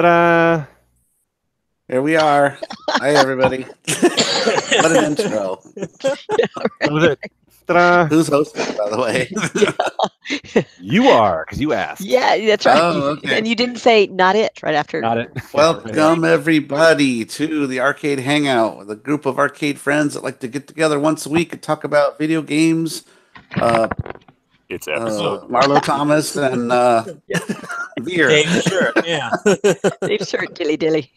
Ta-da! Here we are. Hi, everybody. What an intro. That was it. Ta-da! Who's hosting, by the way? You are, because you asked. Yeah, that's right. Oh, okay. And you didn't say not it right after. Not it. Welcome, everybody, to the Arcade Hangout with a group of arcade friends that like to get together once a week and talk about video games. It's episode. Marlo Thomas and beer. Dave's shirt, yeah. Dave's shirt, dilly.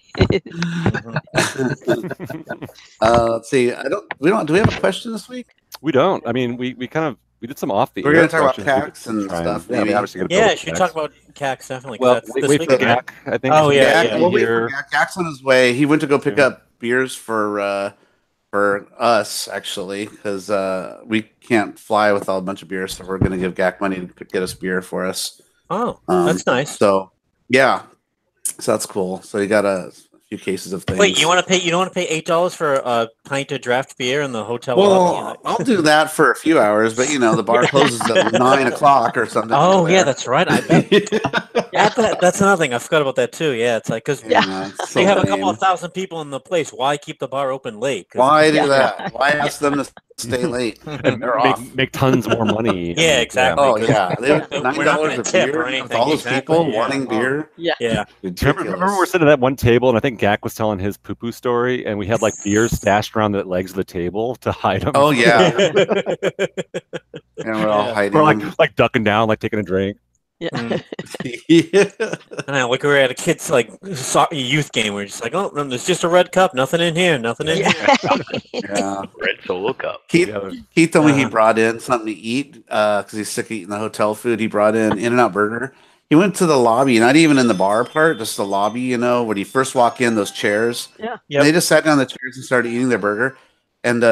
Let's see. Do we have a question this week? We don't. I mean, we did some off the. We're going to talk about CACs and stuff. Yeah, Maybe. Yeah, should talk about CACs definitely. Well, That's wait this for week. Gak, I think. Oh, yeah. We'll wait for Gak. Gak's on his way. He went to go pick up beers for us, actually, because we can't fly with a bunch of beers, so we're going to give Gak money to get us beer for us. Oh, that's nice. So, yeah. So that's cool. So you got a few cases of things. Wait, you don't want to pay $8 for a pint of draft beer in the hotel Well, lobby? I'll do that for a few hours, but the bar closes at 9 o'clock or something. Oh, yeah, that's right. I bet. That's another thing. I forgot about that too. Yeah, it's like because It's so they have a lame. couple of thousand people in the place. Why keep the bar open late? Why do that? Why ask them to stay late? And They're off. make tons more money. Yeah, exactly. Oh yeah, they We're $9 not gonna a tip beer or with anything. all those Exactly, people yeah. wanting beer. Yeah. Remember we're sitting at that one table, and I think Gak was telling his poo-poo story, and we had like beers stashed around the legs of the table to hide them. Oh yeah, and we're all hiding. We're them. like ducking down, like taking a drink. Yeah. Yeah. I know, like we were at a kid's youth game. We're just like, oh, there's just a red cup. Nothing in here. Nothing in here. Yeah. Red Solo Cup. Keith told me he brought in something to eat because he's sick of eating the hotel food. He brought in In-N-Out Burger. He went to the lobby, not even in the bar part, just the lobby. When you first walk in, those chairs. Yeah. Yep. They just sat down on the chairs and started eating their burger. And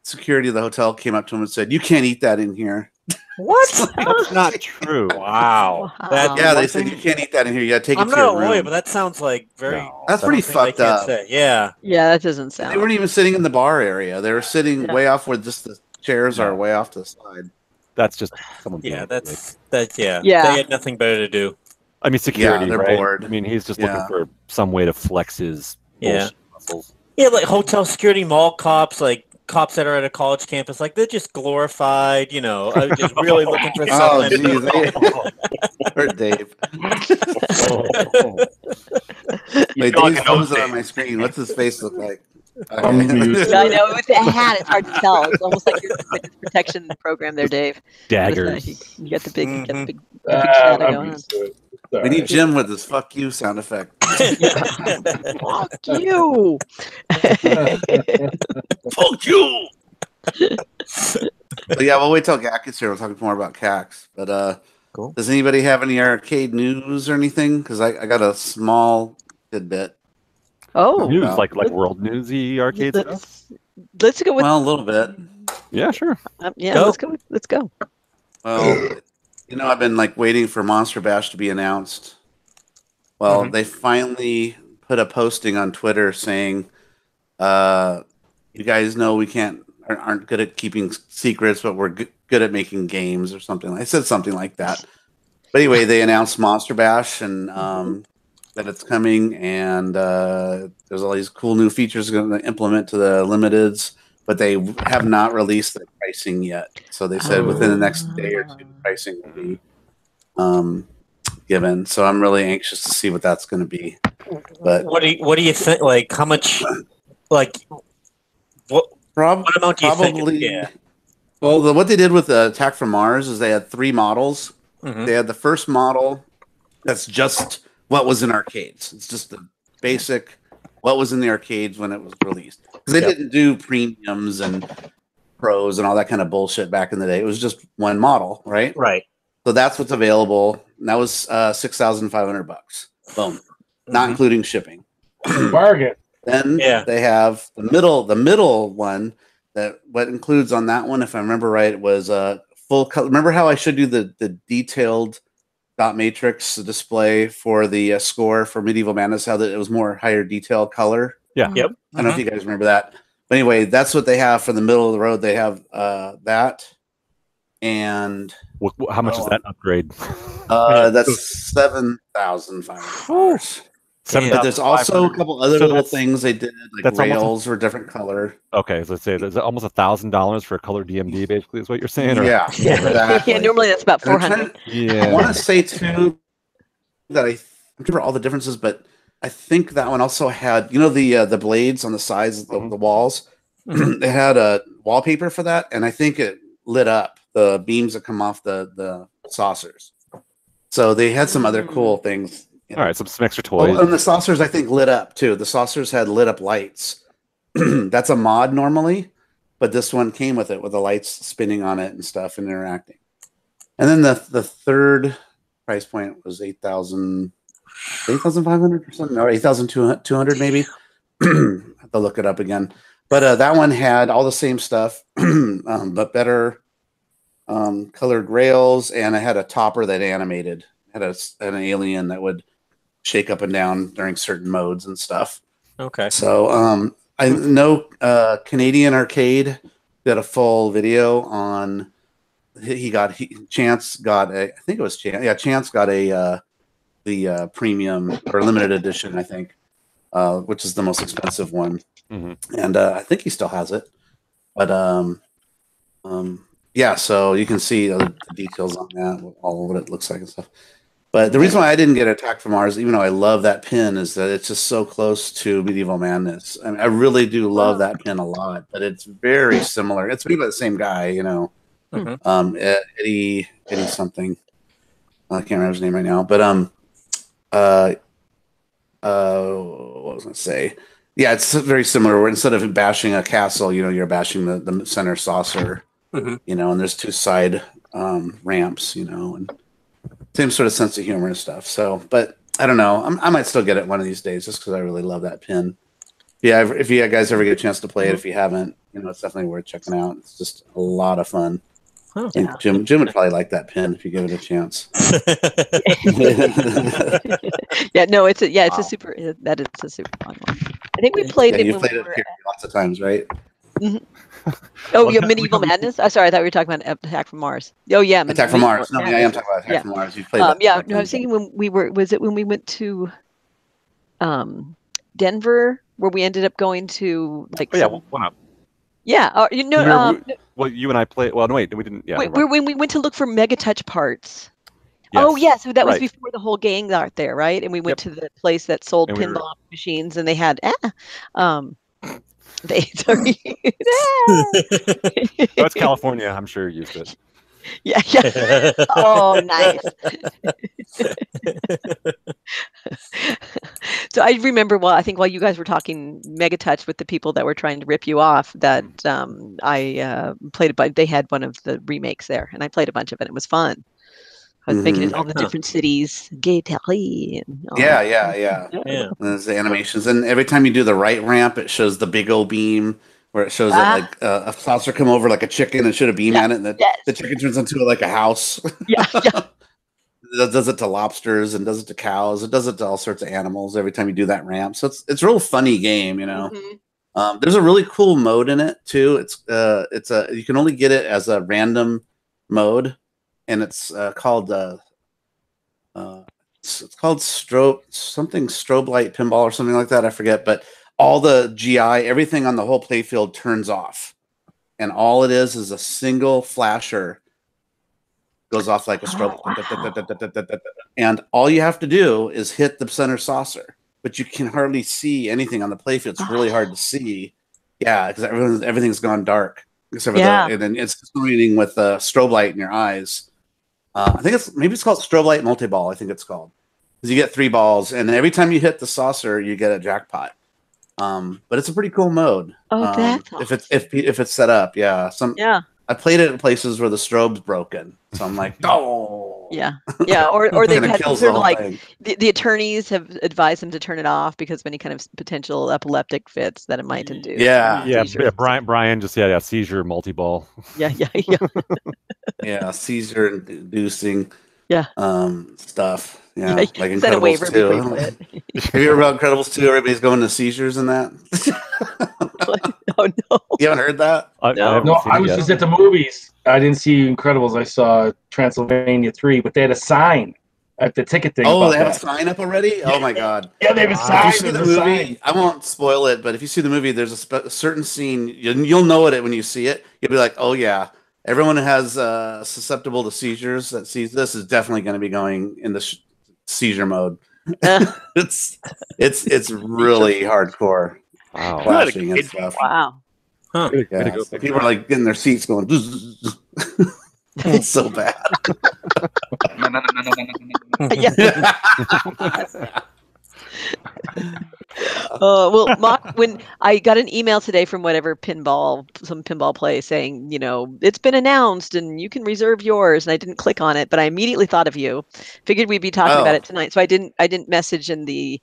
security of the hotel came up to him and said, "You can't eat that in here." What? That's not true. Wow. Wow. Yeah, they said you can't eat that in here. You got to take I'm it to not your a room. lawyer, but that sounds like very. No, That's pretty something they fucked can't up. say. Yeah. Yeah, that doesn't sound. They weren't even sitting in the bar area. They were sitting Yeah. way off where just the chairs Yeah. are way off to the side. That's just someone. Yeah, being that's Yeah. They had nothing better to do. I mean, security. Yeah, they're right? bored. I mean, he's just Yeah. looking for some way to flex his Yeah. bullshit muscles. Yeah, like hotel security, mall cops, like cops that are at a college campus, like they're just glorified. I'm just really looking for Oh, something. geez. Or Dave. Wait, talking Dave's posing about on my screen. What's his face look like? Yeah, I know with the hat, it's hard to tell. It's almost like your witness protection program there, Dave. Daggers. You got the big, Mhm. big shadow going on. We need Jim with his "fuck you" sound effect. Fuck you! Fuck you! But yeah, we'll wait till Gak gets here. We'll talk more about CACs. But Cool. does anybody have any arcade news or anything? Because I got a small tidbit. Oh, News, wow. like world newsy arcade stuff. let's go with. Well, a little bit. Yeah, sure. Yeah, Go. let's go. Well, I've been waiting for Monster Bash to be announced. Well, they finally put a posting on Twitter saying, "You guys know we aren't good at keeping secrets, but we're good at making games," or something. I said something like that. But anyway, they announced Monster Bash and that it's coming, and there's all these cool new features going to implement to the limiteds. But they have not released the pricing yet. So they said within the next day or two, the pricing will be given. So I'm really anxious to see what that's going to be. But What do you think? Like, how much? Like, what amount do you think? probably. Yeah. Well, what they did with the Attack from Mars is they had 3 models. Mhm. They had the first model that's just what was in arcades. It's just the basic what was in the arcades when it was released. Because they didn't do premiums and pros and all that kind of bullshit back in the day. It was just one model, right? Right. So that's what's available. And that was $6,500. Boom. Not including shipping. Bargain. Then they have the middle one that what includes on that one, if I remember right, was full color. Remember how I showed you the detailed dot matrix display for the score for Medieval Madness, how that it was more higher detail color? Yeah. Yep. I don't know if you guys remember that. But anyway, that's what they have for the middle of the road. They have that. And How much is that upgrade? that's $7,500. But there's also a couple other little that's- things they did, like that's almost- rails were different color. Okay, so let's say there's almost $1,000 for a color DMD, basically, is what you're saying? Or? Yeah, exactly. Yeah, normally that's about And I'm 400. Yeah. I want to say too that I remember all the differences, but I think that one also had, you know, the blades on the sides of the walls. They had a wallpaper for that, and I think it lit up the beams that come off the saucers. So they had some other cool things. You know. All right, some extra toys. Oh, and the saucers I think lit up too. The saucers had lit up lights. That's a mod normally, but this one came with it with the lights spinning on it and stuff and interacting. And then the third price point was 8,500 or something, or 8,200 maybe. I have to look it up again. But that one had all the same stuff, but better colored rails, and it had a topper that animated. It had an alien that would shake up and down during certain modes and stuff. Okay. So I know Canadian Arcade did a full video on. Chance got a. I think it was Chance. Yeah, Chance got the premium or limited edition, I think, which is the most expensive one. And I think he still has it. But yeah, so you can see the details on that, all of what it looks like and stuff. But the reason why I didn't get Attack from Mars, even though I love that pin, is that it's just so close to Medieval Madness. I mean, I really do love that pin a lot, but it's very similar. It's made by the same guy, you know, Eddie something. I can't remember his name right now, but what was I gonna say? Yeah, it's very similar. Where instead of bashing a castle, you know, you're bashing the center saucer, you know, and there's two side ramps, you know, and same sort of sense of humor and stuff. So, but I don't know. I might still get it one of these days just because I really love that pin. Yeah, if you guys ever get a chance to play it, if you haven't, you know, it's definitely worth checking out. It's just a lot of fun. Oh, yeah. Jim would probably like that pin if you give it a chance. Yeah, no, it's a super. That is a super fun one. I think we played it. You when played we it were here lots of times, right? Oh, yeah, Medieval Madness. Oh, sorry, I thought we were talking about Attack from Mars. Oh, yeah, Attack from Mars. No, yeah, I am talking about Attack from Mars. You played that. Yeah, no, I was thinking when we were. Was it when we went to Denver, where we ended up going to like? Oh, yeah, one up. Yeah, you know. Well, you and I played. Well, no, wait, we didn't. Yeah, when we went to look for Mega Touch parts. Yes. Oh, yeah, so that was before the whole gang got there, right? And we went to the place that sold and pinball machines, and they had sorry. That's California. I'm sure you used it. Yeah. Oh, nice. So I remember, I think while you guys were talking Mega Touch with the people that were trying to rip you off, that I played a bunch. They had one of the remakes there, and I played a bunch of it. It was fun. I was making it all the different cities, Gaitaly, and yeah. And there's the animations, and every time you do the right ramp, it shows the big old beam where it shows that like a saucer come over like a chicken and shoot a beam at it, and the chicken turns into like a house. Yeah. It does it to lobsters and does it to cows. It does it to all sorts of animals every time you do that ramp. So it's a real funny game, you know. There's a really cool mode in it too. You can only get it as a random mode. And it's called strobe light pinball or something like that. I forget, but all the GI, everything on the whole playfield turns off, and all it is a single flasher goes off like a strobe, and all you have to do is hit the center saucer, but you can hardly see anything on the playfield. It's really hard to see, because everything's gone dark except for and then it's illuminating with a strobe light in your eyes. I think it's called strobe light multi-ball. I think it's called, because you get 3 balls, and every time you hit the saucer, you get a jackpot. But it's a pretty cool mode. Oh, that's awesome. if it's set up, I played it in places where the strobe's broken, so I'm like, or they've had sort of like the attorneys have advised them to turn it off because of any kind of potential epileptic fits that it might induce. Brian just seizure multi-ball. Seizure inducing stuff. Like Incredibles 2. Have you ever read Incredibles 2? Everybody's going to seizures in that. Oh no! You haven't heard that? No, I was just at the movies. I didn't see Incredibles. I saw Transylvania 3, but they had a sign the ticket thing. Oh, about they have a that. sign up already? Oh my god! Yeah, they have a If sign. you see the There's a movie, sign. I won't spoil it, but if you see the movie, there's a certain scene. You'll know it when you see it. You'll be like, "Oh yeah, everyone who has susceptible to seizures that sees this is definitely going to be going in the seizure mode." it's really hardcore Wow. flashing and stuff. Wow. Huh. Way to Yeah, go, so people are like getting their seats going. It's so bad. Yeah. Well, Mock, when I got an email today from some pinball place saying, it's been announced and you can reserve yours, and I didn't click on it, but I immediately thought of you. Figured we'd be talking about it tonight, so I didn't message in the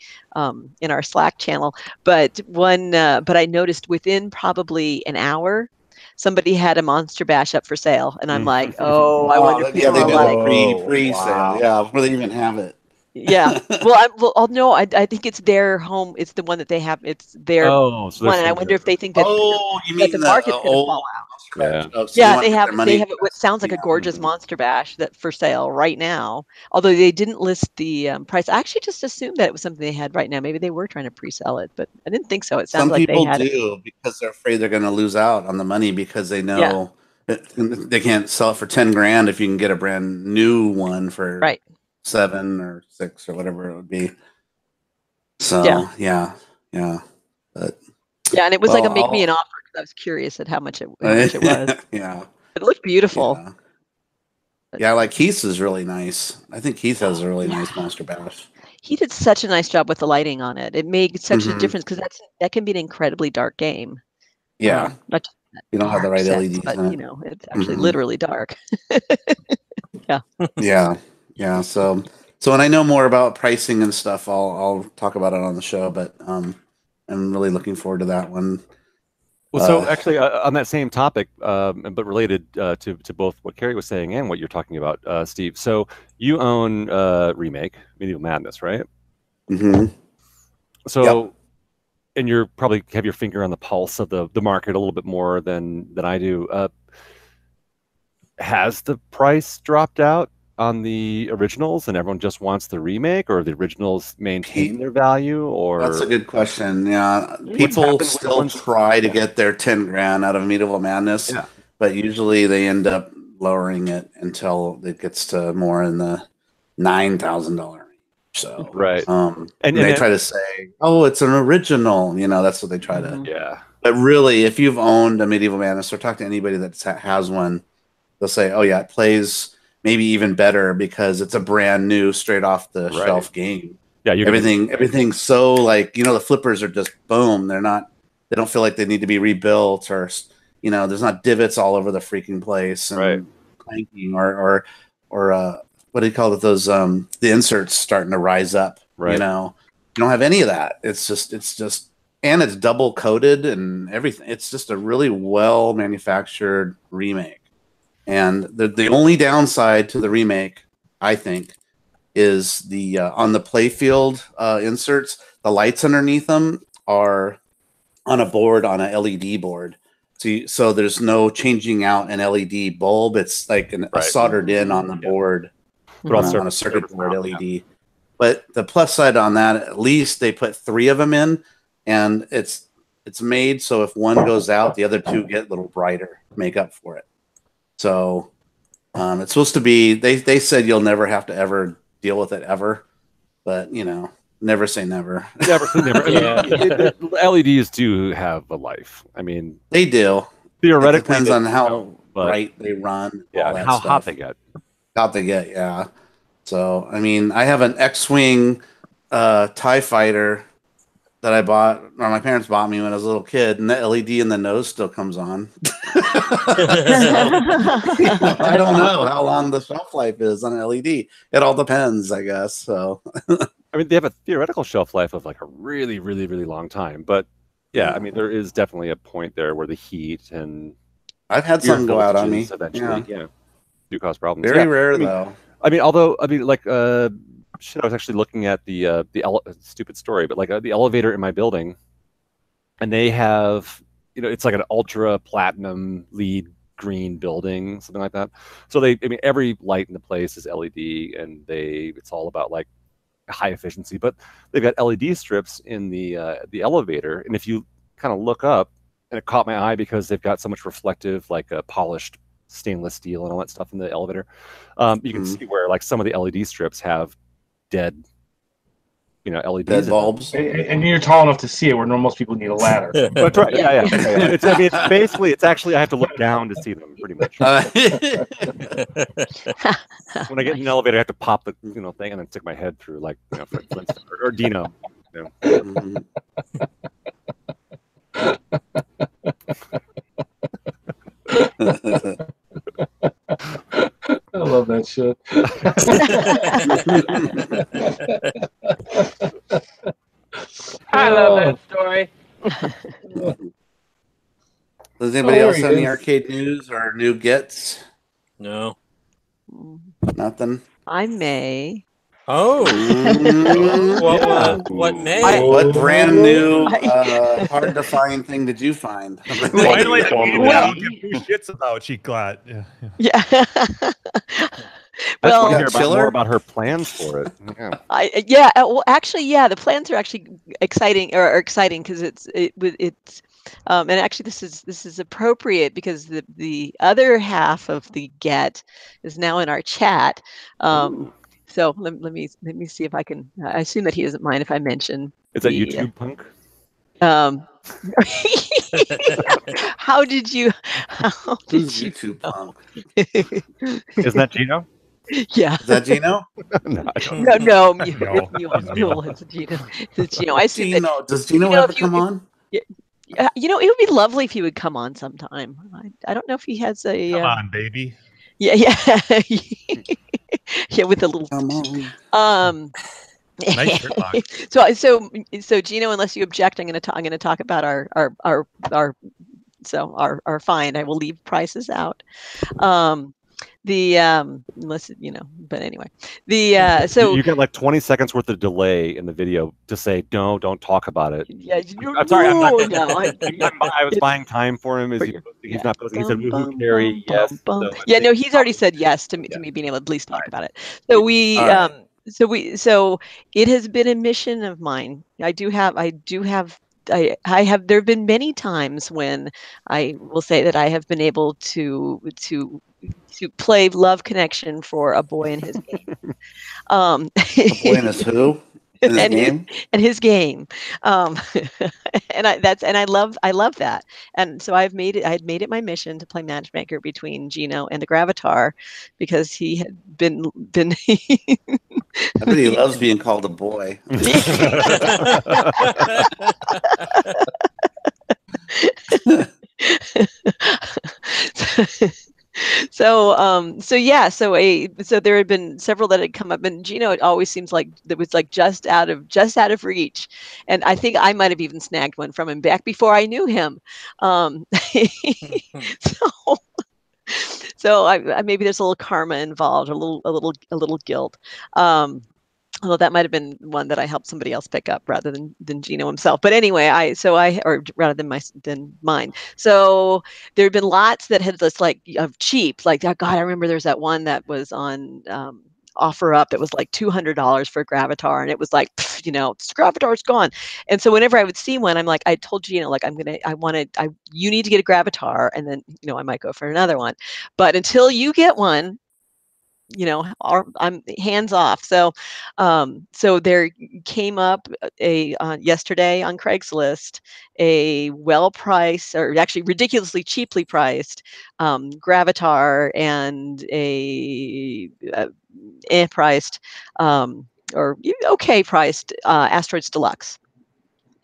in our Slack channel. But I noticed within probably an hour, somebody had a Monster Bash up for sale, and I'm like, oh, I wonder if people they are do like, the pre-sale. Wow. Yeah, before they even have it. yeah. Well, no, I think it's their home. It's the one that they have. It's their Oh, so one, and I wonder if they think that you that mean the the market's going to old fall out. Monster Bash? Oh, so Yeah, want they to get have their money what sounds like a gorgeous Monster Bash that for sale right now. Although they didn't list the price. I actually just assumed that it was something they had right now. Maybe they were trying to pre-sell it, but I didn't think so. It sounds Some like people they had it. do because they're afraid they're going to lose out on the money because they know that they can't sell it for 10 grand if you can get a brand new one for Right. 7 or 6 or whatever it would be. So yeah. But, Yeah, and it was like a make me an offer because I was curious at how much it was. Yeah. It looked beautiful. Yeah, like Keith's is really nice. I think Keith has a really nice Monster Bash. He did such a nice job with the lighting on it. It made such a difference because that can be an incribly dark game. Yeah. Not just You don't have the right sense, LEDs but in it. it's actually literally dark. Yeah. So when I know more about pricing and stuff, I'll talk about it on the show. But I'm really looking forward to that one. Well, so actually, on that same topic, but related to both what Carrie was saying and what you're talking about, Steve. So you own Remake Medieval Madness, right? Mm-hmm. So, and you're probably have your finger on the pulse of the market a little bit more than I do. Has the price dropped out on the originals, and everyone just wants the remake, or the originals maintain their value? Or that's a good question. Yeah, people still try to get their 10 grand out of Medieval Madness, but usually they end up lowering it until it gets to more in the $9,000 range. So right, and they try to say, "Oh, it's an original." That's what they try to. Yeah. But really, if you've owned a Medieval Madness or talk to anybody that has one, they'll say, "Oh yeah, it plays maybe even better because it's a brand new, straight off the shelf game." Yeah, everything's so like the flippers are just boom. They don't feel like they need to be rebuilt or there's not divots all over the freaking place and clanking or what do you call it? Those the inserts starting to rise up. Right. You don't have any of that. It's just and it's double coated and everything. It's just a really well manufactured remake. And the only downside to the remake, I think, is the on the playfield inserts, the lights underneath them are on a board, on a LED board. So there's no changing out an LED bulb. It's like a soldered in on the board, on a circuit board LED. But the plus side on that, at least they put 3 of them in, and it's made so if one goes out, the other 2 get a little brighter, make up for it. So it's supposed to be. They said you'll never have to ever deal with it ever, but never say never. Never say never. LEDs do have a life. I mean, they do. Theoretically, it depends on how bright they run. Yeah, and how hot they get. Hot they get. Yeah. So I mean, I have an X-wing TIE fighter that I bought, or my parents bought me when I was a little kid, and the LED in the nose still comes on. I don't know how long the shelf life is on an LED. It all depends, I guess. So, I mean, they have a theoretical shelf life of like a really, really, really long time. But yeah, I mean, there is definitely a point there where the heat and I've had some go out on me eventually. Yeah, do cause problems. Very rare though. I mean, like shit, I was actually looking at the stupid story, but like the elevator in my building, and they have, it's like an ultra platinum lead green building, something like that. So every light in the place is LED, and it's all about like high efficiency. But they've got LED strips in the elevator, and if you kind of look up, and it caught my eye because they've got so much reflective, like polished stainless steel and all that stuff in the elevator. You can see where like some of the LED strips have dead, LEDs. Dead bulbs. And you're tall enough to see it, where most people need a ladder. That's right. Yeah. It's actually I have to look down to see them pretty much. When I get in an elevator, I have to pop the thing and then stick my head through, like for instance, or Dino. I love that shit. I love that story. Does anybody else have any arcade news or new gets? No. Nothing. I may. Oh. What may? What brand new, hard to find thing did you find? Finally, I don't give two shits about Cheat Glad. Yeah. Well, I want to hear more about her plans for it. Yeah. Well, actually, yeah, the plans are actually exciting, or exciting because it's and actually this is appropriate because the other half of the get is now in our chat. So let me see if I can. I assume that he doesn't mind if I mention. Is that YouTube Punk? How did you? Who's YouTube Punk? Isn't that Gino? Yeah. Is that Gino? No. It's Gino. It's Gino. I see. Gino. Does Gino ever come on? Yeah. It would be lovely if he would come on sometime. I don't know if he has a. Come on, baby. Yeah. Yeah, with a little. Come on. Nice shirt box. So Gino, unless you object, I'm going to talk about our fine. I will leave prices out. Unless but anyway, so you get like 20 seconds worth of delay in the video to say no, don't talk about it. Yeah, I'm sorry, I was buying time for him. He's not posting. He said woohoo, Carrie, yes. No, he's already said yes to me being able to at least talk about it. So so it has been a mission of mine. I have there have been many times when I will say that I have been able to play Love Connection for a boy in his game. A boy in his who? In his game? And his game. And I love that. And so I had made it my mission to play matchmaker between Gino and the Gravatar, because he had been I bet he loves being called a boy. So there had been several that had come up, and Gino, it always seems like that was like just out of reach, and I think I might have even snagged one from him back before I knew him. So I maybe there's a little karma involved, a little guilt. Although that might have been one that I helped somebody else pick up rather than Gino himself. But anyway, rather than mine. So there had been lots that had this like of cheap, like, oh God, I remember there's that one that was on offer up that was like $200 for a Gravatar, and it was like, Gravatar's gone. And so whenever I would see one, I'm like, I told Gino, like, you need to get a Gravatar, and then I might go for another one. But until you get one, I'm hands off. So there came up yesterday on Craigslist a well-priced, or actually ridiculously cheaply priced, Gravatar and a priced or okay priced Asteroids Deluxe.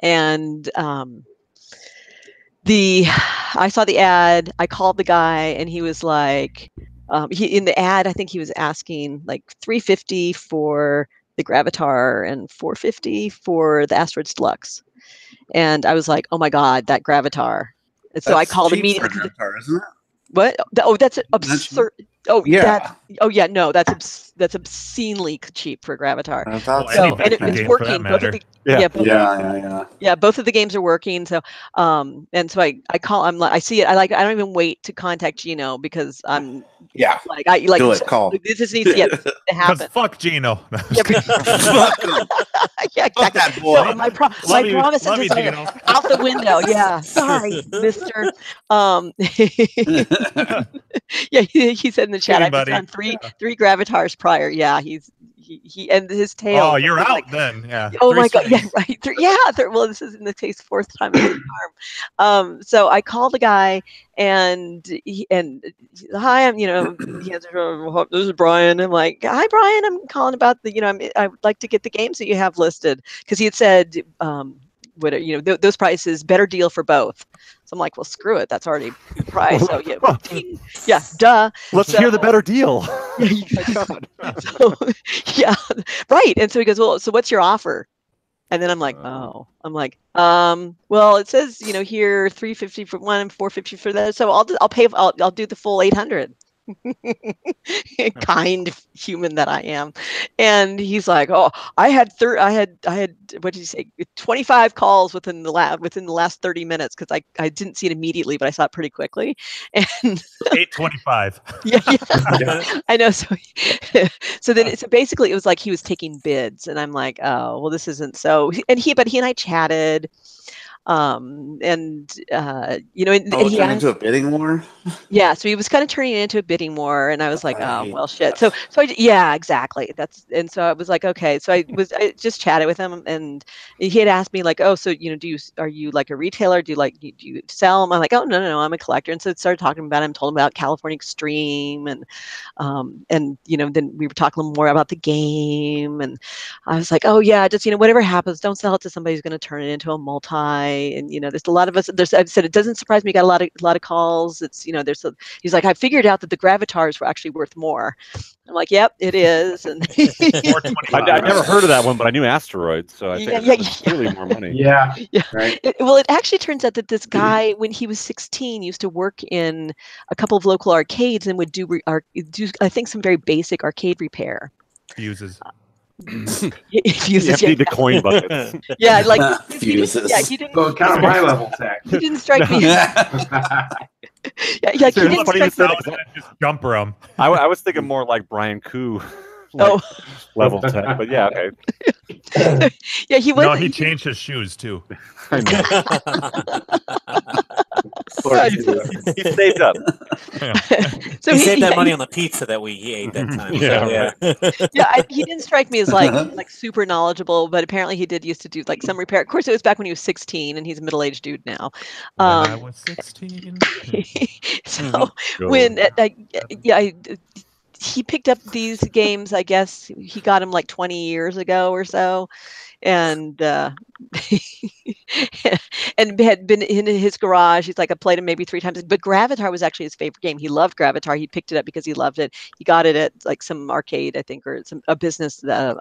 And I saw the ad. I called the guy, and he was like, in the ad, I think he was asking like $350 for the Gravatar and $450 for the Asteroids Deluxe. And I was like, oh my God, that Gravatar. And so I called immediately. Gravatar, isn't it? What? Oh, that's absurd. Oh Yeah. yeah. No, that's obscenely cheap for Gravatar. I thought any so. And Vector it's game for that working. Both of matter. the, Yeah. yeah, both of the games are working. So and so I call. I'm like, I see it. I don't even wait to contact Gino because I'm Yeah. like I like Do it. Call. this needs to Because happen. fuck Gino. Yeah, Fuck him. yeah, Fuck exactly. that boy. No, my Love you, promise love is you, Gino. out the window. Yeah, sorry, Mister. Yeah, he said in the chat, Kidding, I've just buddy. done three Gravitars prior. Yeah, he and his tail. Oh, you're was out like, then. Yeah. oh 3 my god, yeah, swings. right. Well, this is in the case fourth time in the farm. So I call the guy and hi, I'm he answers, this is Brian. I'm like, hi Brian, I'm calling about I would like to get the games that you have listed because he had said those prices, better deal for both. So I'm like, well, screw it, that's already the price. So yeah, duh. Let's hear the better deal. Yeah, so, yeah, right. And so he goes, well, so what's your offer? And then I'm like, well, it says, here 350 for one and 450 for that. So I'll do the full 800. Kind human that I am. And he's like, oh, I had what did you say, 25 calls within the last 30 minutes because I didn't see it immediately, but I saw it pretty quickly. And 825. yeah. I know. So basically it was like he was taking bids, and I'm like, oh well, this isn't so. But he and I chatted, and he turned into a bidding war. Yeah, so he was kind of turning it into a bidding war, and I was like, I oh hate well, shit. So yeah, exactly. So I was like, okay. So I just chatted with him, and he had asked me like, oh, so are you like a retailer? Do you sell them? I'm like, oh no, I'm a collector. And so it started talking about him, told him about California Extreme, and then we were talking a little more about the game, and I was like, oh yeah, just whatever happens, don't sell it to somebody who's going to turn it into a multi. And there's a lot of us. I've said it doesn't surprise me. Got a lot of calls. It's he's like, I figured out that the Gravitars were actually worth more. I'm like, yep, it is. And I never heard of that one, but I knew asteroids, so I think it's really more money. Yeah. Right. It actually turns out that this guy, when he was 16, used to work in a couple of local arcades and would do I think some very basic arcade repair. Fuses. Fuses, the coin buckets. Yeah, like fuses. He didn't. So kind of my level tech. He didn't strike me. He didn't strike me. Just jumper them. I was thinking more like Brian Koo. Level tech, but yeah, okay. Yeah, he was. No, he changed his shoes too. I know. He saved up. Yeah. So he saved that money on the pizza that he ate that time. He didn't strike me as like super knowledgeable, but apparently he did used to do like some repair. Of course, it was back when he was 16, and he's a middle-aged dude now. When I was 16. So when he picked up these games, I guess he got them like 20 years ago or so, and and had been in his garage. He's like, I played him maybe 3 times, but Gravatar was actually his favorite game. He loved Gravatar. He picked it up because he loved it. He got it at like some arcade, I think, or a business that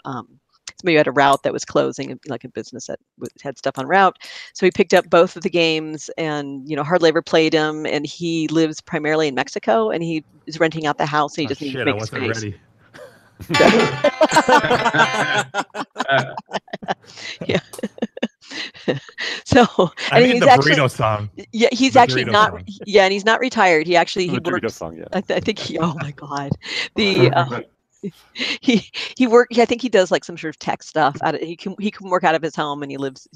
somebody had a route that was closing, like a business that had stuff on route. So he picked up both of the games, and Hard Labor played him, and he lives primarily in Mexico, and he is renting out the house, and he just needs to make space. Ready. Yeah. So I mean the burrito song. Yeah, he's actually not. Song. Yeah, and he's not retired. He actually he works. Song, yeah. I think he. Oh my God, he worked. I think he does like some sort of tech stuff. He can work out of his home, and he lives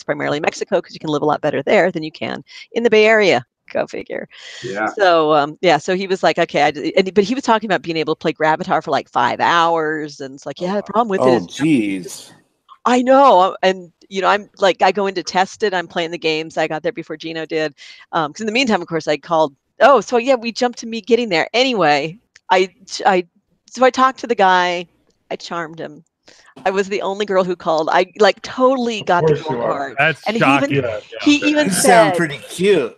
primarily in Mexico because you can live a lot better there than you can in the Bay Area. Go figure. Yeah. So so he was like, okay, but he was talking about being able to play Gravatar for like 5 hours, and it's like, yeah, the problem with it is. Oh, jeez. I know, and I'm like, I go in to test it. I'm playing the games. I got there before Gino did, because in the meantime, of course, I called. Oh, so yeah, we jumped to me getting there. Anyway, so I talked to the guy. I charmed him. I was the only girl who called. I like totally got the gold card. That's and shocking. He even You said, sound pretty cute.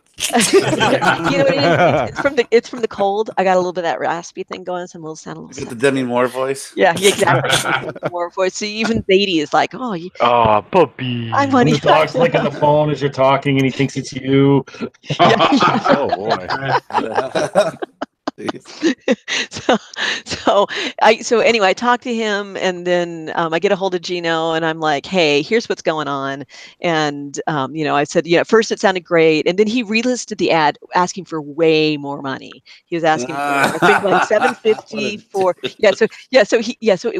You know what it is? It's from the cold. I got a little bit of that raspy thing going, so I'm a little sound a little. You get the Demi Moore voice. Yeah, exactly. More voice. So even Beatty is like, oh, Oh, puppy. I When want the dog's licking the phone as you're talking, and he thinks it's you. Oh boy. So anyway, I talked to him, and then I get a hold of Gino, and I'm like, hey, here's what's going on. And I said, at first it sounded great, and then he relisted the ad asking for way more money. He was asking for, I think, like $750 for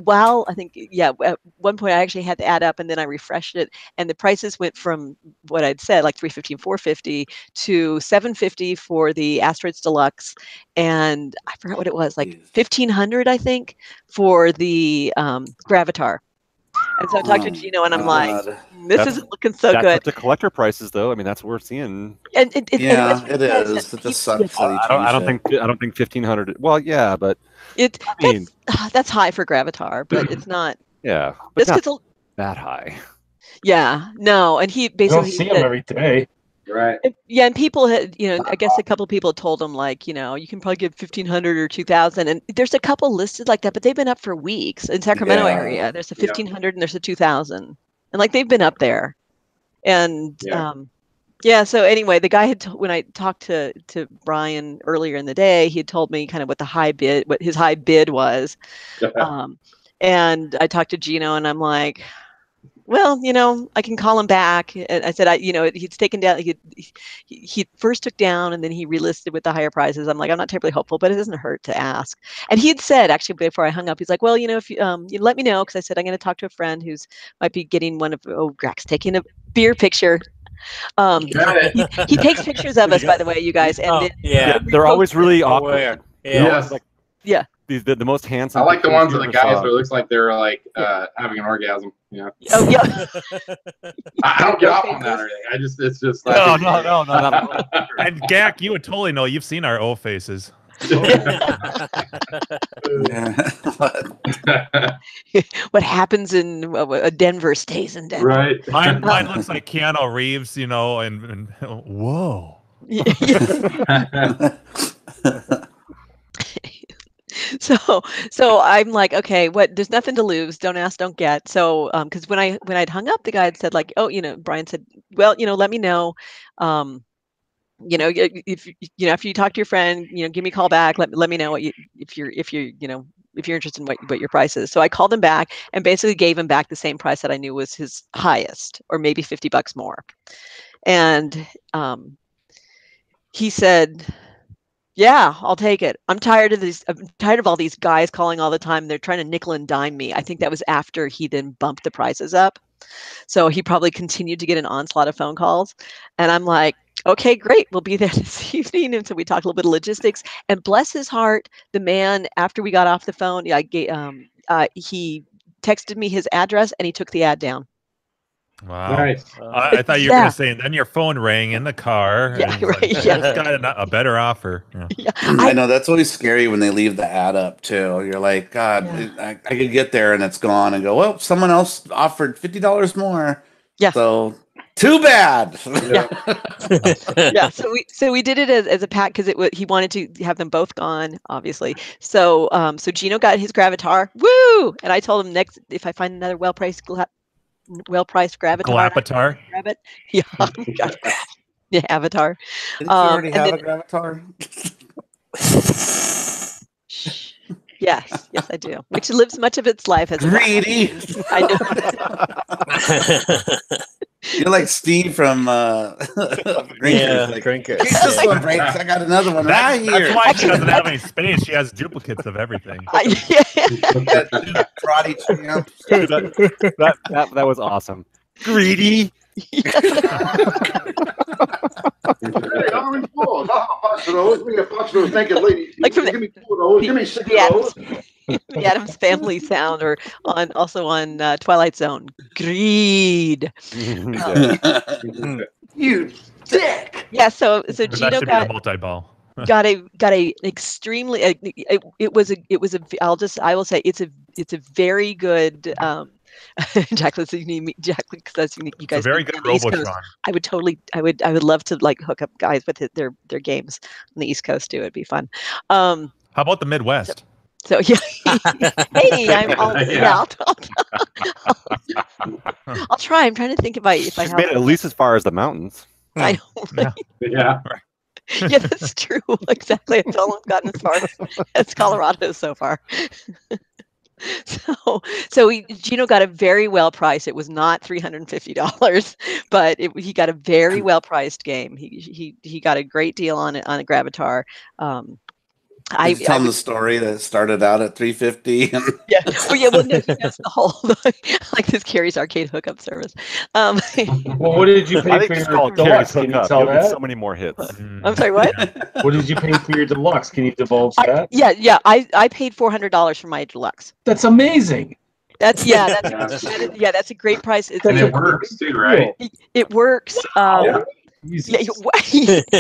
while I think at one point I actually had to add up, and then I refreshed it, and the prices went from what I'd said, like $350 and $450, to $750 for the Asteroids Deluxe, and I forgot what it was, like $1,500, I think, for the Gravatar. And so I talked to Gino, and I'm like, this isn't looking so That's good. up to collector prices, though. I mean, that's what we're seeing. And it is. It just sucks. I don't think 1,500. Well, yeah, but that's high for Gravatar, but it's not. Yeah, but not that high. Yeah, no, and he basically don't see him every day. Right. Yeah, and people had, I guess a couple of people told him, like, you can probably get 1,500 or 2,000, and there's a couple listed like that, but they've been up for weeks in Sacramento area. There's a 1,500 and there's a 2,000, and like they've been up there, and So anyway, the guy when I talked to Brian earlier in the day, he had told me kind of what his high bid was, and I talked to Gino, and I'm like, well, I can call him back. And I said, he's taken down. He first took down, and then he relisted with the higher prices. I'm like, I'm not terribly hopeful, but it doesn't hurt to ask. And he had said, actually, before I hung up, he's like, well, if you let me know, because I said I'm going to talk to a friend who's might be getting one of Greg's taking a beer picture. He takes pictures of us, by the way, you guys, and they're always really awkward. Yeah. The most handsome. I like the ones of the guys where it looks like they're like having an orgasm. Yeah. Oh yeah. I don't get off on that or anything. It's just like, no. And Gak, you would totally know. You've seen our O faces. What happens in Denver stays in Denver. Right. Mine looks like Keanu Reeves, and whoa. So I'm like, okay, there's nothing to lose. Don't ask, don't get. So, because when I'd hung up, the guy had said, like, Brian said, well, let me know, if after you talk to your friend, give me a call back. Let me know if you're interested in what your price is. So I called him back and basically gave him back the same price that I knew was his highest, or maybe $50 more. And he said, yeah, I'll take it. I'm tired of all these guys calling all the time. They're trying to nickel and dime me. I think that was after he then bumped the prices up. So he probably continued to get an onslaught of phone calls. And I'm like, okay, great. We'll be there this evening. And so we talked a little bit of logistics. And bless his heart, the man, after we got off the phone, he texted me his address and he took the ad down. Wow. Nice. I thought you were going to say, and then your phone rang in the car. Yeah, and right. Like, this got a better offer. Yeah. I know that's always scary when they leave the ad up too. You're like, God, I could get there and it's gone, and go, well, someone else offered $50 more. Yeah. So too bad. Yeah. So we did it as a pack because he wanted to have them both gone, obviously. So Gino got his Gravatar. Woo! And I told him, next, if I find another well-priced Gravatar. Glavatar? Grab it. Yeah. Yeah, Avatar. Didn't you already have a Gravatar? Yes, I do. Which lives much of its life as greedy. I know. You're like Steve from Drinkers. This one breaks. I got another one right here. That's why she doesn't have any space. She has duplicates of everything. Karate champ. That was awesome. Greedy. Orange balls. I'll have a box of those. Give me a box of those naked ladies. Like from give me 2 of those. Give me 6 of those. The Addams Family sound, or also on Twilight Zone. Greed. You dick. Yeah. So Gino got a multi-ball. got a extremely. I will say it's a very good Jacqueline says you need me. Jacqueline says you It's a guys very need me good on the East Coast. Robotron. I would totally. I would love to like hook up guys with their games on the East Coast too. It'd be fun. How about the Midwest? So yeah, hey, I'll try. I'm trying to think if I She's have made it at least as far as the mountains. I know. Yeah. Yeah, that's true. Exactly. I've only gotten as far as Colorado so far. So Gino got a very well priced. It was not $350, but he got a very well priced game. He got a great deal on it on a Gravatar. Did you tell him the story that started out at $350? Yeah. Oh, yeah. Well, no, he knows the whole like this Carrie's arcade hookup service. Well, what did you I pay think for just your call it Carrie's deluxe? Can you hookup. tell You'll get that? so many more hits. I'm sorry, what? What did you pay for your deluxe? Can you divulge that? Yeah. I paid $400 for my deluxe. That's amazing. That's a great price. And it works too, right? It works. Jesus.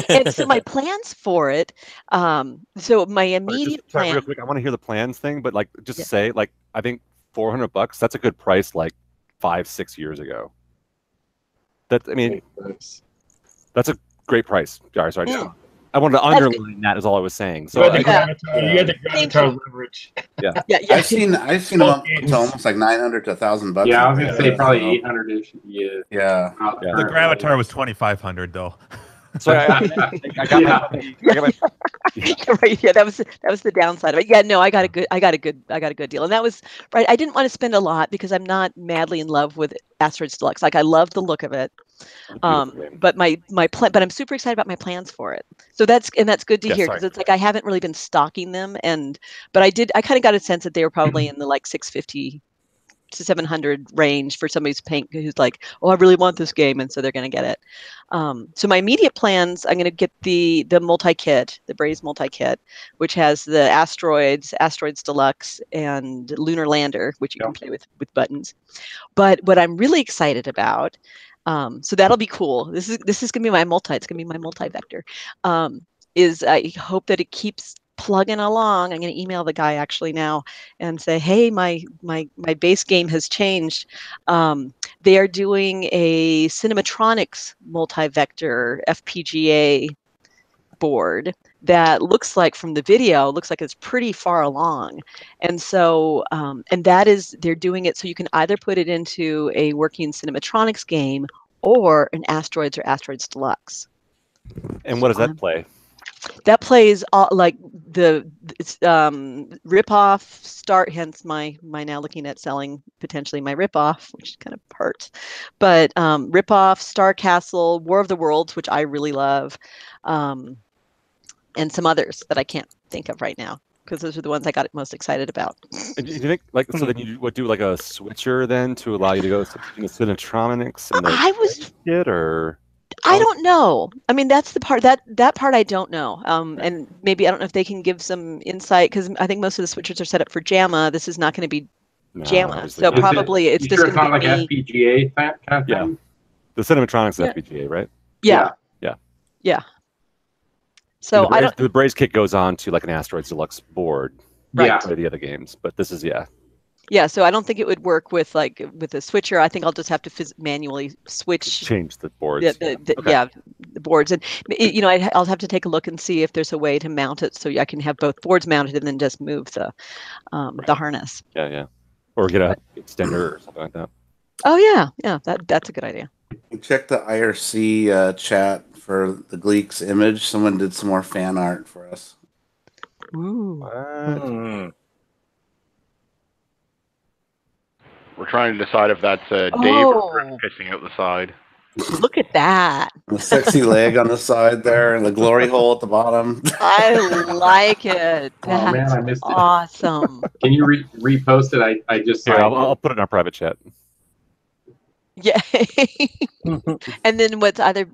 And so my plans for it. So my immediate Sorry, plan. real quick, I want to hear the plans thing, but like just to say, like I think $400. That's a good price. Like 5-6 years ago. That's a great price. Sorry. Yeah. I wanted to underline that is all I was saying. So You had the Gravatar leverage. Yeah. I've seen them up to almost like $900 to $1,000. Yeah, I was gonna say probably 800-ish. Yeah. The Gravatar was $2,500 though. So I got my Right. Yeah, that was the downside of it. Yeah, no, I got a good deal, and that was right. I didn't want to spend a lot because I'm not madly in love with Asteroids Deluxe. Like I love the look of it, but but I'm super excited about my plans for it. So that's good to hear because it's like I haven't really been stocking them, but I kind of got a sense that they were probably in the like 650 to 700 range for somebody who's like, oh, I really want this game, and so they're going to get it. So my immediate plans, I'm going to get the multi-kit, the Braze multi-kit, which has the Asteroids Deluxe, and Lunar Lander, which you can play with buttons. But what I'm really excited about, so that'll be cool. This is going to be my it's going to be my multi-vector. Is I hope that it keeps plugging along. I'm going to email the guy actually now and say, hey, my base game has changed. They are doing a Cinematronics multi-vector FPGA board that looks like from the video, looks like it's pretty far along. And so, and they're doing it so you can either put it into a working Cinematronics game or an Asteroids or Asteroids Deluxe. And what does that play? That plays like rip-off start, hence my now looking at selling potentially my rip-off, which kind of hurts. But rip-off, Star Castle, War of the Worlds, which I really love, and some others that I can't think of right now because those are the ones I got most excited about. And do you think so? Then you would do like a switcher then to allow you to go to Cinetronics and I don't know. I mean, that's the part that part I don't know. And maybe I don't know if they can give some insight because I think most of the switchers are set up for JAMA. This is not going to be JAMA, so probably it's just going to be like FPGA kind of thing. Yeah, the Cinematronics FPGA, right? Yeah. So the Braze kit goes on to like an Asteroids Deluxe board, right? For the other games, but this is Yeah, so I don't think it would work with a switcher. I think I'll just have to manually change the boards. The boards, and I'll have to take a look and see if there's a way to mount it so I can have both boards mounted and then just move the harness. Yeah, or get a extender or something like that. Oh yeah, that's a good idea. Check the IRC chat for the Gleeks image. Someone did some more fan art for us. Ooh. We're trying to decide if that's Dave or Rick pissing out the side. Look at that. The sexy leg on the side there and the glory hole at the bottom. I like it. That's oh man, I missed it. Awesome. Can you repost it? I just I'll put it in our private chat. Yeah. And then what's either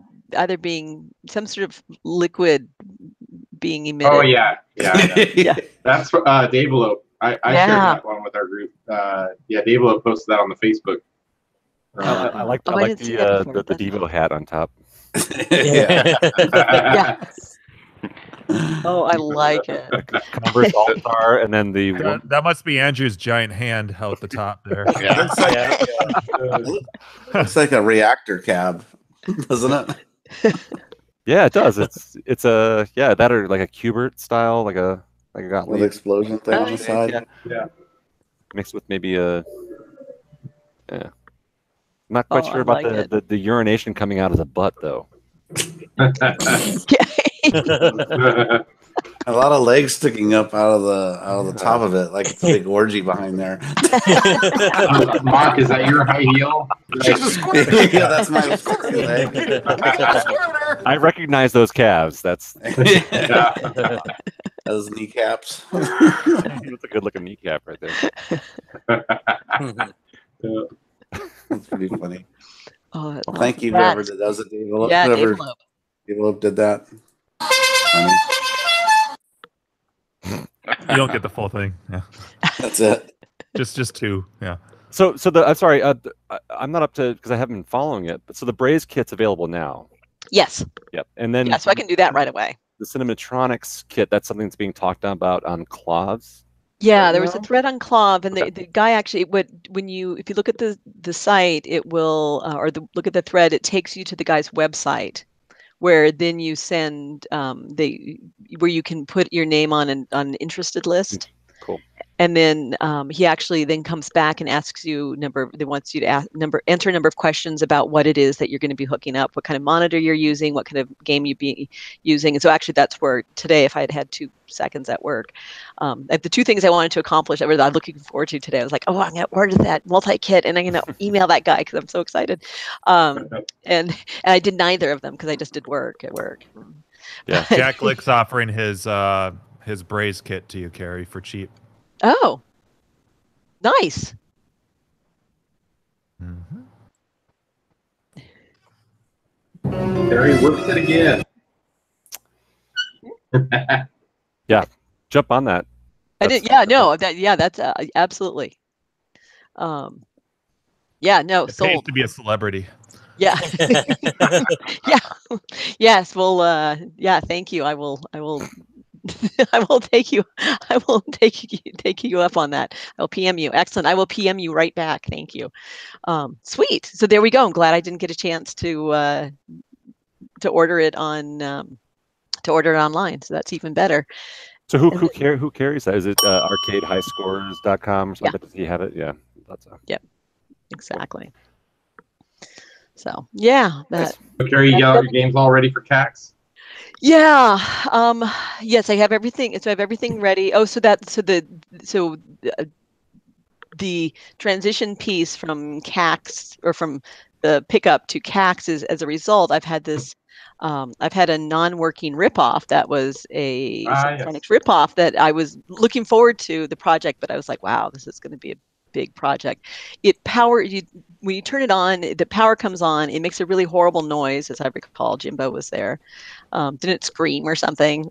being some sort of liquid being emitted. Oh yeah. That's Davelo. I shared that one with our group. Davelo posted that on the Facebook. I like the Devo hat on top. Yeah. Oh, I like it. Converse All-Star, and then the That must be Andrew's giant hand out the top there. Yeah. Looks like a reactor cab, doesn't it? Yeah, it does. It's a that or like a Cubert style, like a Gottlieb With explosion thing on the side. Yeah. mixed with maybe a I'm not quite sure about like the urination coming out of the butt though. A lot of legs sticking up out of the top of it, like it's a big orgy behind there. Mark, is that your high heel? Yeah, that's my leg. I recognize those calves. That's those kneecaps. That's a good looking kneecap right there. That's pretty funny. Oh, Well, thank you, whoever did that. Was it Dave? Yeah, whoever Dave Loeb did that. Funny. You don't get the full thing. Yeah. That's it. Just two. Yeah. So I'm sorry. I'm not up to because I haven't been following it. But so the Braze kit's available now. Yes. Yep. And then so I can do that right away. The Cinematronics kit. That's something that's being talked about on Cloves. Yeah, there was a thread on Clove, and the guy actually if you look at the site, it will look at the thread. It takes you to the guy's website, where then you send where you can put your name on an interested list. Cool. And then he actually then comes back and asks you wants you to enter a number of questions about what it is that you're going to be hooking up, what kind of monitor you're using, what kind of game you'd be using. And so actually that's where today, if I had 2 seconds at work, the 2 things I wanted to accomplish that I'm looking forward to today, I was like, oh, I'm going to order that multi-kit and I'm going to email that guy because I'm so excited. And I did neither of them because I just did work at work. Yeah, Jack Lick's offering his Braze kit to you, Carrie, for cheap. Oh, nice. Mm-hmm. Barry works it again. Yeah, jump on that. I did. Yeah, no, that's absolutely. Yeah, no, It pays sold. to be a celebrity. Yeah. Yeah. Yes. Well. Yeah. Thank you. I will. I will take you. I will take you up on that. I'll PM you. Excellent. I will PM you right back. Thank you. Sweet. So there we go. I'm glad I didn't get a chance to order it on online. So that's even better. So who carries that? Is it arcadehighscores.com or something? Yeah. Does he have it? Yeah. That's Yep. Exactly. So yeah. Carrie, you got all your games all ready for CAX? Yeah. Yes, I have everything. So I have everything ready. Oh, so the transition piece from CAX or from the pickup to CAX is as a result. I've had this. I've had a non-working ripoff that was a Cinematronics ripoff that I was looking forward to the project, but I was like, wow, this is going to be a big project. When you turn it on, the power comes on. It makes a really horrible noise, as I recall. Jimbo was there. Didn't it scream or something?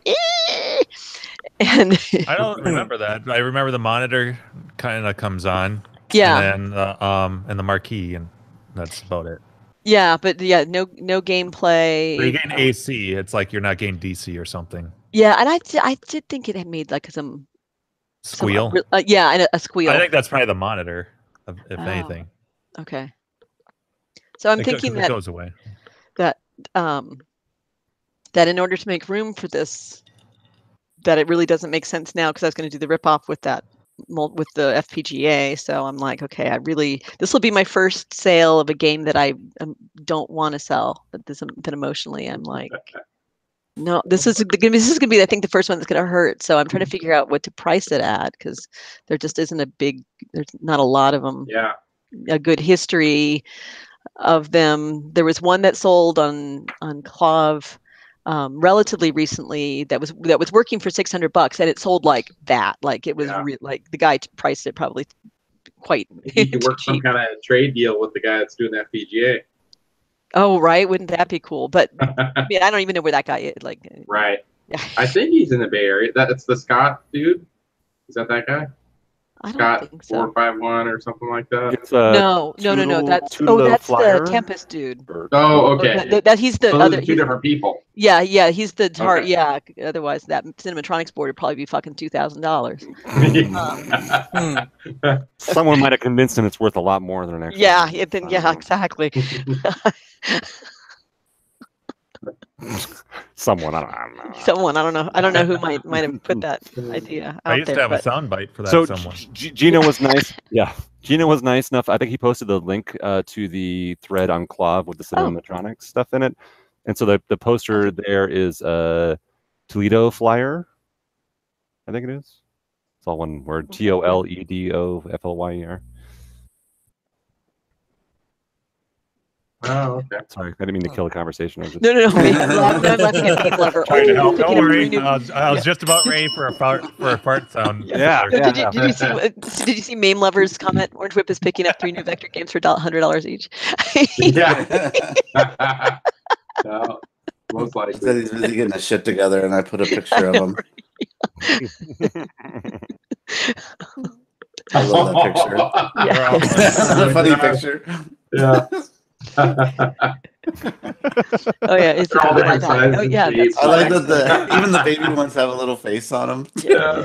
And I don't remember that. I remember the monitor kind of comes on. Yeah. And the marquee, and that's about it. Yeah, but yeah, no gameplay. You're getting AC. It's like you're not getting DC or something. Yeah, and I did think it had made like some squeal. Yeah, and a squeal. I think that's probably the monitor, if anything. Okay. So I'm thinking that it goes away. That in order to make room for this, that it really doesn't make sense now because I was going to do the ripoff with the FPGA. So I'm like, okay, this will be my first sale of a game that I don't want to sell, but emotionally I'm like, no, this is going to be, I think, the first one that's going to hurt. So I'm trying to figure out what to price it at because there just isn't there's not a lot of them. Yeah. A good history of them. There was one that sold on Clove relatively recently that was working for $600 and it sold like that. Like it was like the guy priced it probably quite. You could work some kind of trade deal with the guy that's doing that FPGA. Oh, right. Wouldn't that be cool? But I mean, I don't even know where that guy is. Like, right. Yeah. I think he's in the Bay Area. That's the Scott dude. Is that guy? I don't Scott think so. 451 or something like that. It's, no. That's the that's Flyer? the Tempest dude. Oh, okay. That he's the Those other. are two different people. Yeah, he's the tar. Okay. Yeah, otherwise that Cinematronics board would probably be fucking $2,000. Someone might have convinced him it's worth a lot more than an extra. Yeah, exactly. Someone, I don't know. Someone, I don't know. I don't know who might have put that idea out I used there, to have but... a soundbite for that. So someone. Gino was nice. Yeah, Gino was nice enough. I think he posted the link to the thread on Clav with the Cinematronics stuff in it. And so the poster there is a Toledo flyer. I think it is. It's all one word. TOLEDOFLYER. Oh, okay. Sorry, I didn't mean to kill the conversation. I was just... No. I'm laughing at Meme Lover. Don't worry. I was just about ready for a fart sound. Yeah. Did you see Meme Lover's comment? Orange Whip is picking up 3 new vector games for $100 each. Yeah. No, most likely. He said he's busy getting his shit together, and I put a picture of him. I love that picture. That's a funny picture. Yeah. Oh yeah, it's all different sizes. Oh yeah, that's I like that even the baby ones have a little face on them. Yeah.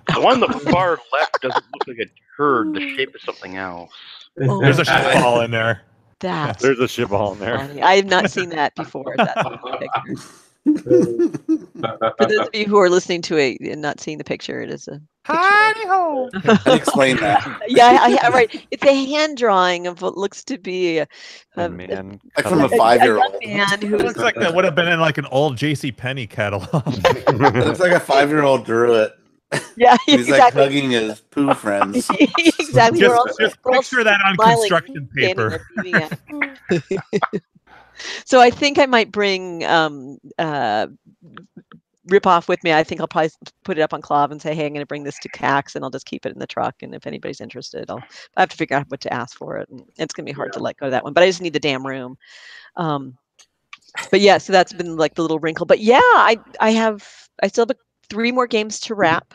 The one on the far left doesn't look like a turd. The shape is something else. Oh, There's a shit ball in there. There's a shit ball in there. Funny. I have not seen that before. That picture. For those of you who are listening to it and not seeing the picture, it is a How do you explain that? Yeah, right. It's a hand drawing of what looks to be a man, like from a 5-year-old. man who looks like that would have been in like an old JCPenney catalog. It looks like a 5-year-old drew it. Yeah, he's like hugging his poo friends. Exactly. Just picture that on construction paper. So I think I might bring Rip Off with me. I think I'll probably put it up on Clav and say, hey, I'm going to bring this to CAX, and I'll just keep it in the truck. And if anybody's interested, I have to figure out what to ask for it. And it's going to be hard to let go of that one, but I just need the damn room. But yeah, so that's been like the little wrinkle. But yeah, I still have 3 more games to wrap.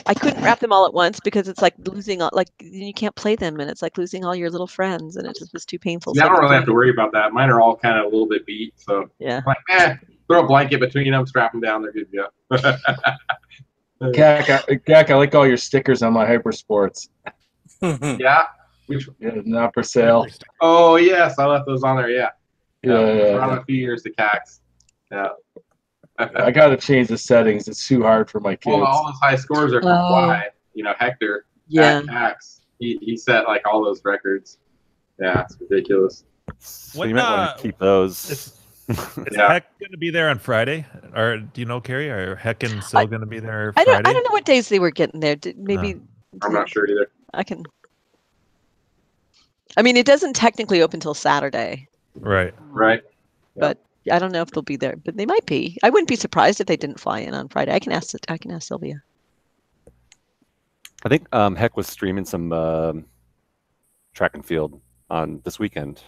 I couldn't wrap them all at once because it's like losing, like you can't play them, and it's like losing all your little friends, and it just was too painful. Yeah, I don't really have to worry about that. Mine are all kind of a little bit beat, so yeah, like, throw a blanket between them, strap them down, they're good to go. Gak, I like all your stickers on my Hypersports. Yeah, not for sale. Oh yes, I left those on there. Yeah. Around a few years to CAX. Yeah. I got to change the settings. It's too hard for my kids. Well, all those high scores are from Fly. Hector. Yeah. At CAX. He set like all those records. Yeah, it's ridiculous. So you might want to keep those. Is Heck going to be there on Friday? Or do you know, Carrie? Are Heckin still going to be there Friday? I don't know what days they were getting there. Maybe I'm not sure either. I mean, it doesn't technically open till Saturday. Right. But I don't know if they'll be there, but they might be. I wouldn't be surprised if they didn't fly in on Friday. I can ask Sylvia. I think Heck was streaming some track and field on this weekend.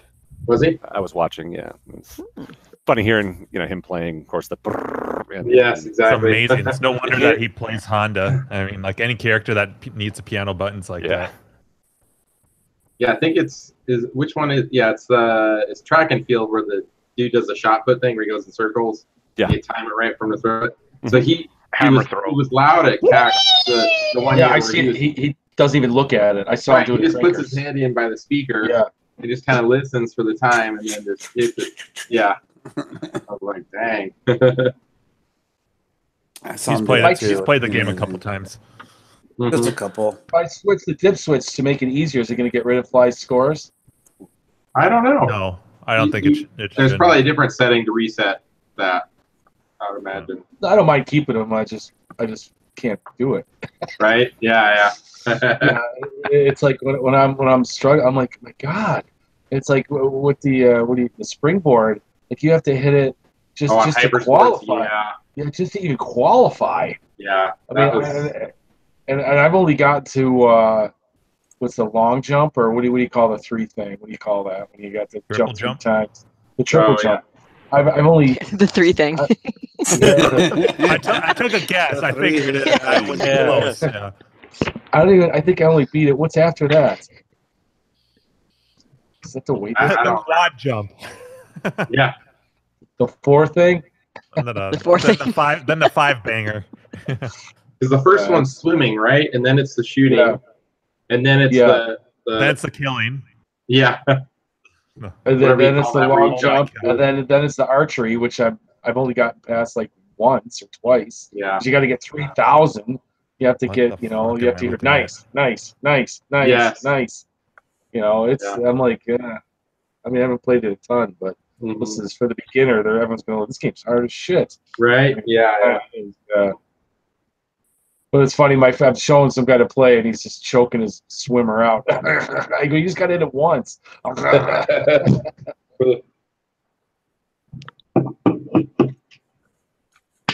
Was he? I was watching. Yeah, it's funny hearing him playing. Of course, the yes, exactly. It's amazing. It's no wonder that he plays Honda. I mean, like any character that needs a piano buttons like that. Yeah, I think which one is? Yeah, it's track and field where the dude does the shot put thing where he goes in circles. Yeah, you time it right from the throat. So he throw. He was loud at CAX. The one. Yeah, I see. He doesn't even look at it. I saw him do it. He just puts his hand in by the speaker. Yeah. He just kind of listens for the time and then just hits it. Yeah. I was like, dang. He's played the game a couple times. Just a couple. If I switch the dip switch to make it easier, is it going to get rid of Fly's scores? I don't know. No, I don't think it should. There's probably a different setting to reset that, I would imagine. I don't mind keeping them. I just can't do it. Right? Yeah. It's like when I'm struggling, I'm like, my God. It's like with the springboard, like you have to hit it just to qualify. Yeah, just to even qualify. Yeah. And I've only got to what's the long jump, or what do you call the 3 thing? What do you call that when you got to jump 3 times? The triple jump. Yeah. I've only the 3 thing. I took a guess. I figured it. I was close. Yeah. I think I only beat it. What's after that? Is that the weight? The quad jump. Yeah. The 4 thing. And then, The fourth then thing. the 5 banger. Because the first one's swimming, right? And then it's the shooting. Yeah. And then it's Yeah. Then it's the killing. Yeah. And Whatever you then it's call the that, where you long jump. jump, and then it's the archery, which I've only gotten past like once or twice. Yeah. 'Cause you got to get 3,000. You have to What get, the you know, fuck you have am to I hear looking at? nice, Yes. nice. You know, it's Yeah. I'm like, I mean, I haven't played it a ton, but Mhm. this is for the beginner. Everyone's going, this game's hard as shit. Right? Yeah. But it's funny, I'm showing some guy to play, and he's just choking his swimmer out. I go, you just got to hit it once.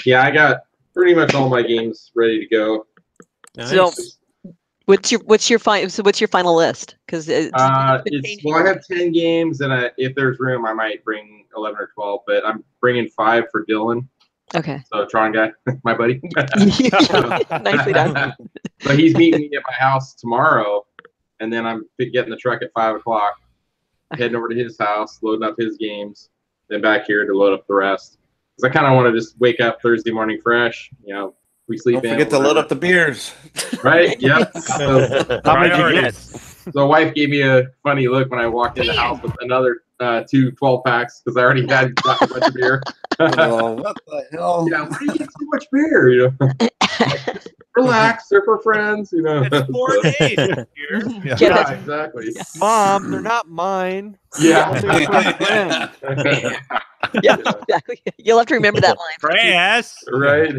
Yeah, I got pretty much all my games ready to go. So, what's your final list? Because I have 10 games, and if there's room, I might bring 11 or 12. But I'm bringing 5 for Dylan. Okay. So Tron guy, my buddy. Nicely done. So he's meeting me at my house tomorrow, and then I'm getting the truck at 5 o'clock, heading over to his house, loading up his games, then back here to load up the rest. Because I kind of want to just wake up Thursday morning fresh. You know, we sleep. Don't forget to load up the beers. Right? Yep. So, How many did you get? So the wife gave me a funny look when I walked in the house with another 2 12-packs because I already had gotten a bunch of beer. Oh, what the hell? Yeah, why do you get so much beer? You know, relax. They're for friends. You know, It's 4 days. Yeah, exactly. Mom, they're not mine. Yeah. Yeah, exactly. You'll have to remember that line. Grass. Right.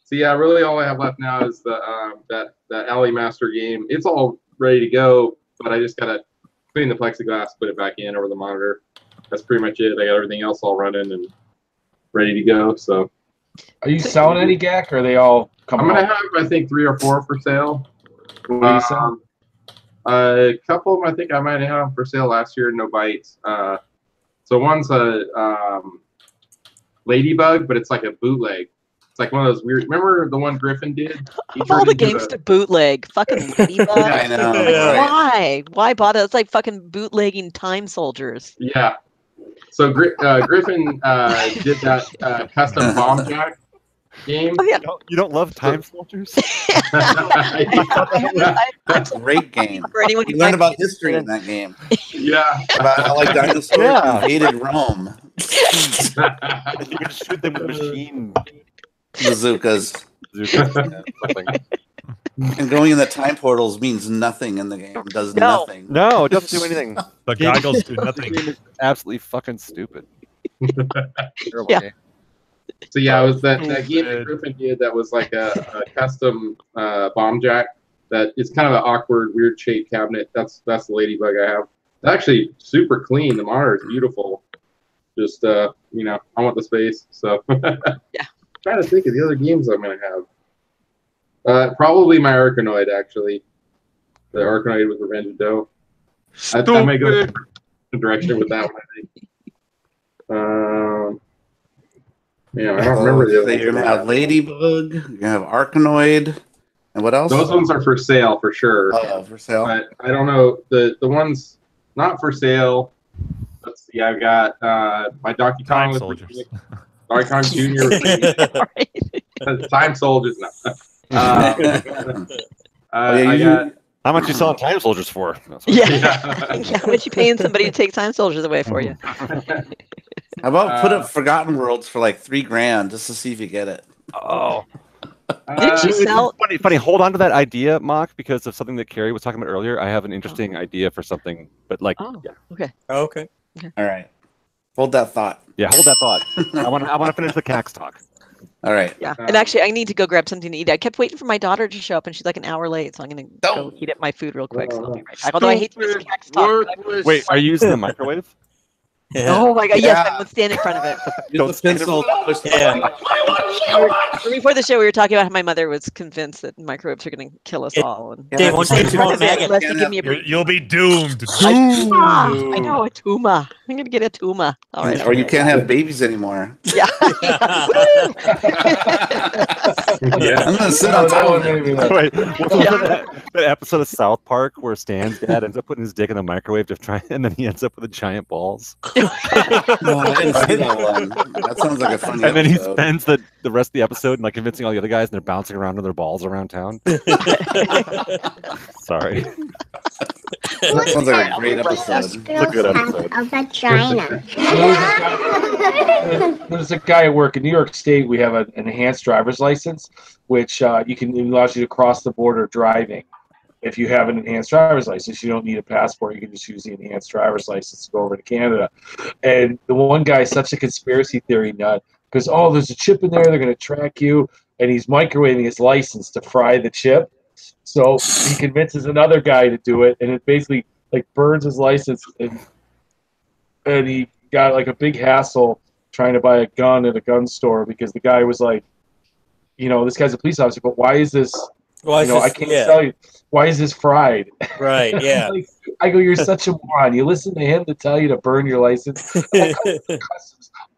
So yeah, really all I have left now is the that Alley Master game. It's all ready to go, but I just gotta clean the plexiglass, put it back in over the monitor. That's pretty much it. I got everything else all running and ready to go. So, are you selling any GAC, or are they all coming? I'm gonna have I think 3 or 4 for sale. What are you selling? A couple of them I think I might have them for sale last year, no bites. So one's a Ladybug, but it's like a bootleg. It's like one of those weird. Remember the one Griffin did? Of all the games to bootleg, fucking Ladybug. I know. Why? Why bother? It's like fucking bootlegging Time Soldiers. Yeah. So Griffin did that custom bomb jack game. Oh, yeah. You don't love Time Soldiers? That's a great game. For anyone You who learn might about be history in interested. that game. Yeah. About how like dinosaurs invaded Rome. You can shoot them with machine Bazookas. And going in the time portals means nothing in the game. It does nothing. No, it doesn't do anything. The goggles do nothing. The game is absolutely fucking stupid. Terrible Yeah. game. So yeah, it was that game that Griffin did that was like a custom bomb jack that is kind of an awkward, weird shaped cabinet. That's the Ladybug I have. It's actually super clean. The monitor is beautiful. Just you know, I want the space. So Yeah. Trying to think of the other games I'm gonna have. Probably my Arkanoid actually. The Arkanoid with Revenge of Doe. I may go a different direction with that one, I think. Yeah, I don't remember the other You're gonna have Ladybug. You're gonna have Arkanoid, and what else? Those ones are for sale for sure. Oh, for sale. But I don't know the ones not for sale. Let's see. I've got my Donkey Kong Time Soldiers. Donkey Kong Jr. Time Soldiers. No. I got. How much you selling Time Soldiers for? Yeah. Yeah. How much you paying somebody to take Time Soldiers away for you? How about put up Forgotten Worlds for like $3,000 just to see if you get it? Oh. Didn't you sell? Funny. Hold on to that idea, Mock, because of something that Carrie was talking about earlier. I have an interesting idea for something, but like, yeah. Okay. Okay. All right. Hold that thought. Yeah, hold that thought. I want to finish the CAX talk. All right. Yeah. And actually, I need to go grab something to eat. I kept waiting for my daughter to show up, and she's like an hour late, so I'm going to go heat up my food real quick. So I'll be right back. Although I hate to miss CAX talk. Wait, are you using the microwave? Yeah. Oh my god! Yes, I would stand in front of it. Don't pencil. Before the show, we were talking about how my mother was convinced that microwaves are going to kill us all. And Dave, once you unless you give me a You'll be doomed. I know a tuma. I'm gonna get a tumor. All right. Or you can't have babies anymore. Yeah. I'm gonna sit on top of it. Wait, that episode of South Park where Stan's dad ends up putting his dick in the microwave to try, and then he ends up with a giant balls. No, I didn't see that one. That sounds like a funny And then he episode. spends the rest of the episode like convincing all the other guys, and they're bouncing around on their balls around town. Sorry. That sounds like a great episode. It's a good episode. A vagina. There's a guy at work in New York State. We have an enhanced driver's license, which it allows you to cross the border driving. If you have an enhanced driver's license, you don't need a passport. You can just use the enhanced driver's license to go over to Canada. And the one guy is such a conspiracy theory nut because, oh, there's a chip in there. They're going to track you. And he's microwaving his license to fry the chip. So he convinces another guy to do it. And it basically like burns his license. And he got like a big hassle trying to buy a gun at a gun store because the guy was like, this guy's a police officer, but why is this? I can't tell you. Why is this fried? Right, yeah. I go, you're such a moron. You listen to him to tell you to burn your license.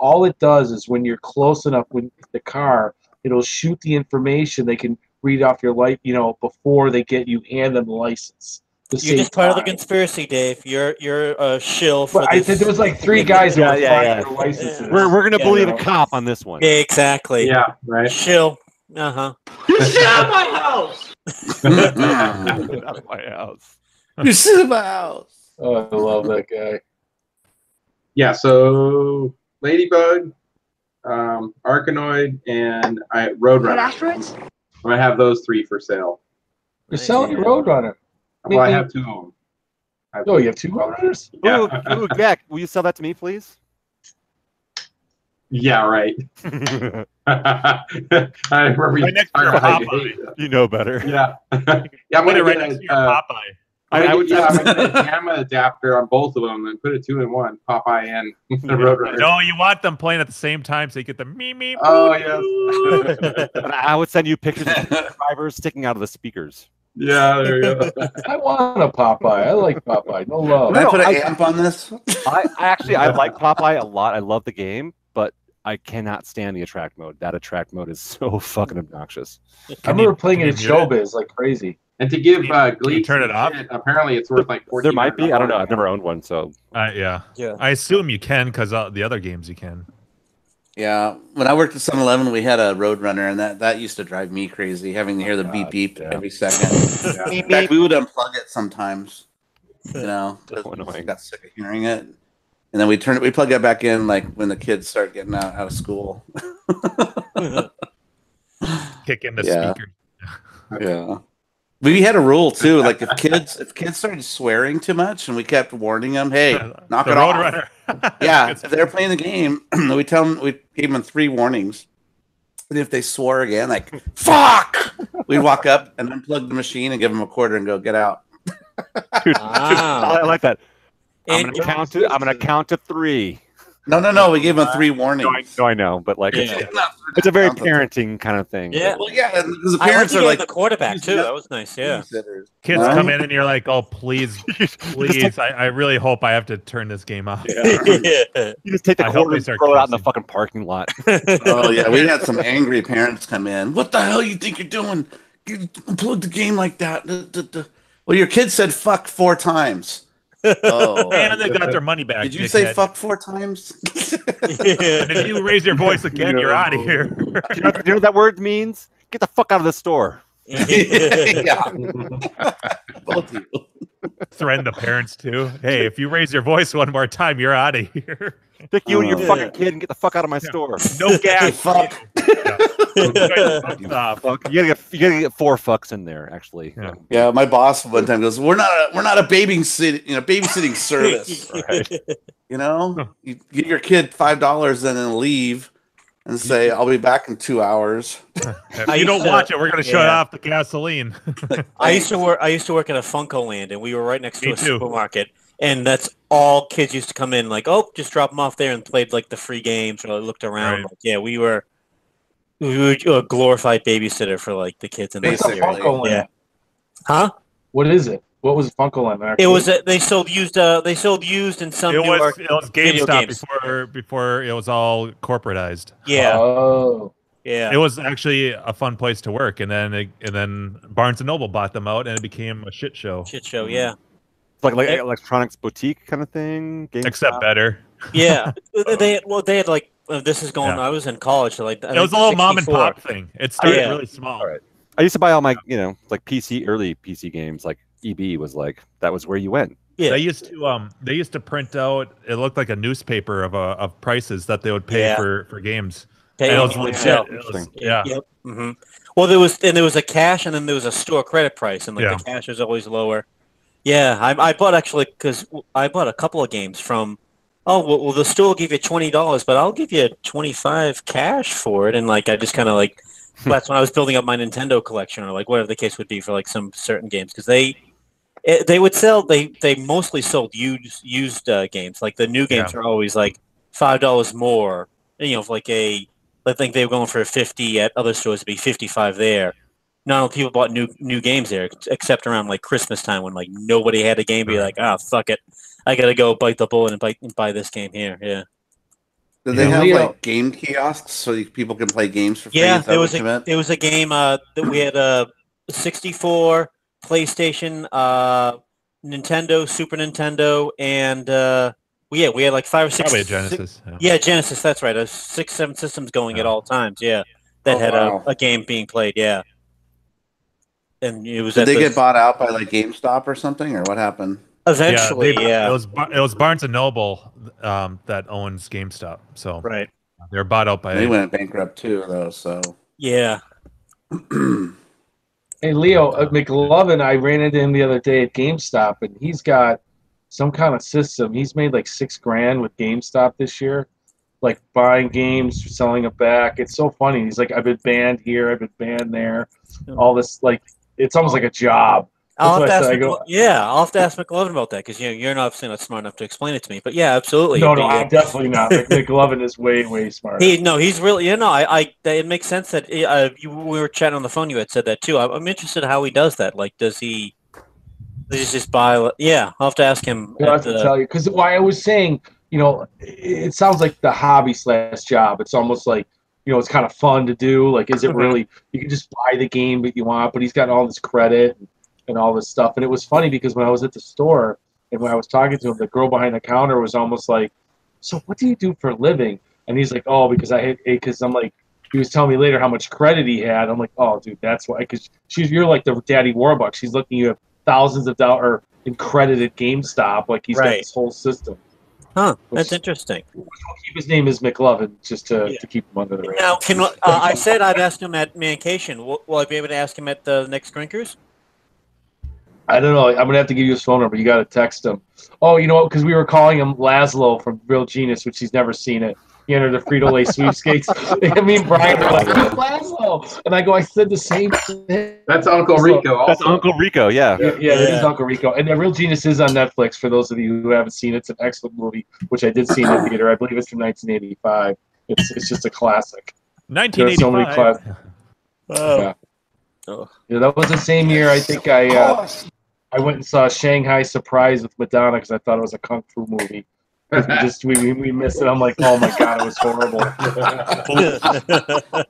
All it does is when you're close enough with the car, it'll shoot the information. They can read off your light, before they hand them the license. You're just part of the conspiracy, Dave. You're a shill for this. There was like 3 guys who were frying their licenses. We're gonna believe a cop on this one. Exactly. Yeah, right. Shill. Uh-huh. You sit out my house. Out of my house. You sit in my house. Oh, I love that guy. Yeah, so Ladybug, Arkanoid, and Roadrunner. Asteroids? I'm gonna have those 3 for sale. You're selling your Roadrunner. Well, I have 2 of them. Oh, you have 2 Roadrunners? Ooh, Jack, will you sell that to me, please? Yeah, right. I remember Right next to your Popeye. You know better. Yeah. Yeah, I'm Put gonna it right get next to your Popeye. I'm gonna get a gamma adapter on both of them and put it 2 in 1, Popeye and the Roadrunner. No, you want them playing at the same time so you get the me. Oh, yes. And I would send you pictures of drivers sticking out of the speakers. Yeah, there you go. I want a Popeye. I like Popeye. No love. Can I put an amp on this? I like Popeye a lot. I love the game, but I cannot stand the attract mode. That attract mode is so fucking obnoxious. I remember playing it at Showbiz like crazy. And to give Glee turn it off? Apparently it's worth like $14. There might be. I don't know. I've never owned one, so Yeah. I assume you can because the other games you can. Yeah, when I worked at 7-Eleven, we had a Roadrunner, and that used to drive me crazy, having to hear the beep beep every second. In fact, we would unplug it sometimes, so because we got sick of hearing it, and then we plug it back in like when the kids start getting out of school. Kick in the speaker. Yeah. We had a rule too, like if kids started swearing too much, and we kept warning them, "Hey, knock it off." Yeah, if they're playing the game, we gave them 3 warnings, and if they swore again, like "fuck," we'd walk up and unplug the machine and give them a quarter and go get out. Dude, I like that. I'm gonna count to 3. No. We gave them 3 warnings. I know, but like it's a very parenting kind of thing. Yeah, well, yeah, because the parents are like the quarterback too. That was nice. Yeah, kids come in and you're like, "Oh, please, please! I really hope I have to turn this game off." Yeah. You just take the quarter and throw it out in the fucking parking lot. Oh yeah, we had some angry parents come in. What the hell you think you're doing? You unplug the game like that. Well, your kid said "fuck" 4 times. Oh, and they got their money back. Did you say "fuck" 4 times? And if you raise your voice again, you're out of here. You know what that word means? Get the fuck out of the store. Yeah. Both of you. Threaten the parents too. Hey, if you raise your voice one more time, you're out of here. Pick you and your fucking kid and get the fuck out of my store. No gas. Fuck. Fuck. You gotta get 4 fucks in there, actually. Yeah, my boss one time goes, "We're not a babysitting service." Right. You give your kid $5 and then leave and say, "I'll be back in 2 hours." If you don't watch it, we're gonna shut off the gasoline. I used to work at a Funko Land, and we were right next to a supermarket, and that's all kids used to come in like, "Oh, just drop them off there," and played like the free games or looked around. Right. Like, yeah, we were a glorified babysitter for like the kids in the area. Funko Land? Yeah. Huh? What is it? What was FuncoLand? It was they sold used in some It Newark was video GameStop games. before it was all corporatized. Yeah. Oh. Yeah. It was actually a fun place to work, and then Barnes and Noble bought them out, and it became a shit show. Shit show, yeah. It's like electronics boutique kind of thing. GameStop. Except better. Yeah, they had like this is going. I was in college, so like it was a little mom and pop thing. It started really small. All right. I used to buy all my like early PC games. Like EB was like that was where you went. Yeah. They used to print out. It looked like a newspaper of prices that they would pay for games. And it was legit. Yeah. Yep. Mm-hmm. Well, there was a cash, and then there was a store credit price, and the cash was always lower. Yeah, I bought because I bought a couple of games from. Oh well, the store will give you $20, but I'll give you $25 cash for it, and I just kind of that's when I was building up my Nintendo collection, or whatever the case would be for some certain games, because they would sell. They mostly sold used games. Like the new games are always $5 more. I think they were going for 50 at other stores, to be 55 there. Not all people bought new games there, except around Christmas time when nobody had a game. Be like, fuck it, I gotta go bite the bullet and buy this game here. Yeah. Do they have game kiosks so people can play games for free? Yeah, there was a game that we had a 64, PlayStation, Nintendo, Super Nintendo, and we had 5 or 6. Probably a Genesis. Yeah, Genesis. That's right. 6, 7 systems going at all times. Yeah, that had a game being played. Yeah, and it was. Did they get bought out by GameStop or something, or what happened? Eventually, yeah. It was Barnes and Noble that owns GameStop. So right, they're bought out by. They went bankrupt too, though. So yeah. Hey Leo McLovin, I ran into him the other day at GameStop, and he's got some kind of system. He's made $6,000 with GameStop this year, buying games, selling them back. It's so funny. He's like, I've been banned here, I've been banned there. All this, it's almost like a job. I'll have to ask McLovin about that, because you're not smart enough to explain it to me. But yeah, absolutely. No, I'm definitely not. McLovin is way smarter. He's really. It makes sense that we were chatting on the phone. You had said that too. I'm interested in how he does that. Does he just buy? Yeah, I'll have to ask him. I have to tell you, because I was saying, it sounds like the hobby / job. It's almost it's kind of fun to do. Is it really? You can just buy the game that you want, but he's got all this credit and all this stuff. And it was funny because when I was at the store and when I was talking to him, the girl behind the counter was almost like, so what do you do for a living? And he's like, oh, because I'm he was telling me later how much credit he had. I'm like, oh, dude, that's why. Because you're like the Daddy Warbucks. She's looking, you have thousands of dollars in credit at GameStop. He's got this whole system. Huh, that's interesting. We'll keep his name as McLovin just to keep him under the radar. Now, I said I'd ask him at Mancation. Will I be able to ask him at the next Drinkers? I don't know. I'm going to have to give you his phone number. You got to text him. Oh, you know what? Because we were calling him Laszlo from Real Genius, which he's never seen it. He entered the Frito-Lay sweepstakes. And me and Brian were like, who's Laszlo? And I said the same thing. That's Uncle Rico. That's Uncle Rico, yeah. Yeah, that is Uncle Rico. And Real Genius is on Netflix, for those of you who haven't seen it. It's an excellent movie, which I did see in the theater. I believe it's from 1985. It's just a classic. 1985. So many classics. Yeah, that was the same year. I think I went and saw Shanghai Surprise with Madonna because I thought it was a kung fu movie. We missed it. I'm like, oh my god, it was horrible.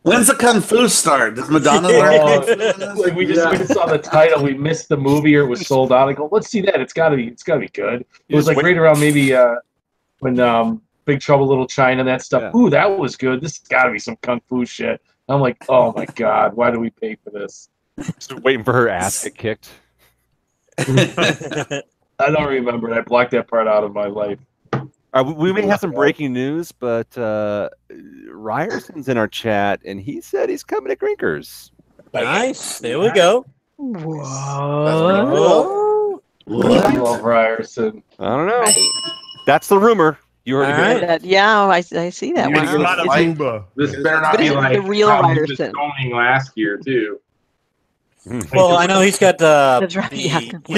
When's the kung fu start? Does Madonna learn? We just saw the title. We missed the movie, or it was sold out. I go, let's see that. It's gotta be good. It was right around maybe when Big Trouble Little China and that stuff. Yeah. Ooh, that was good. This has gotta be some kung fu shit. I'm like, oh my god, why do we pay for this? Just waiting for her ass to get kicked. I don't remember. I blocked that part out of my life. We may have some breaking news, but Ryerson's in our chat, and he said he's coming to Grinkers. Nice. There we go. Whoa. I love Ryerson. I don't know. That's the rumor. You heard it. Yeah, I see that one. This better not be like the real Ryerson last year, too. Well, I know he's got That's right. He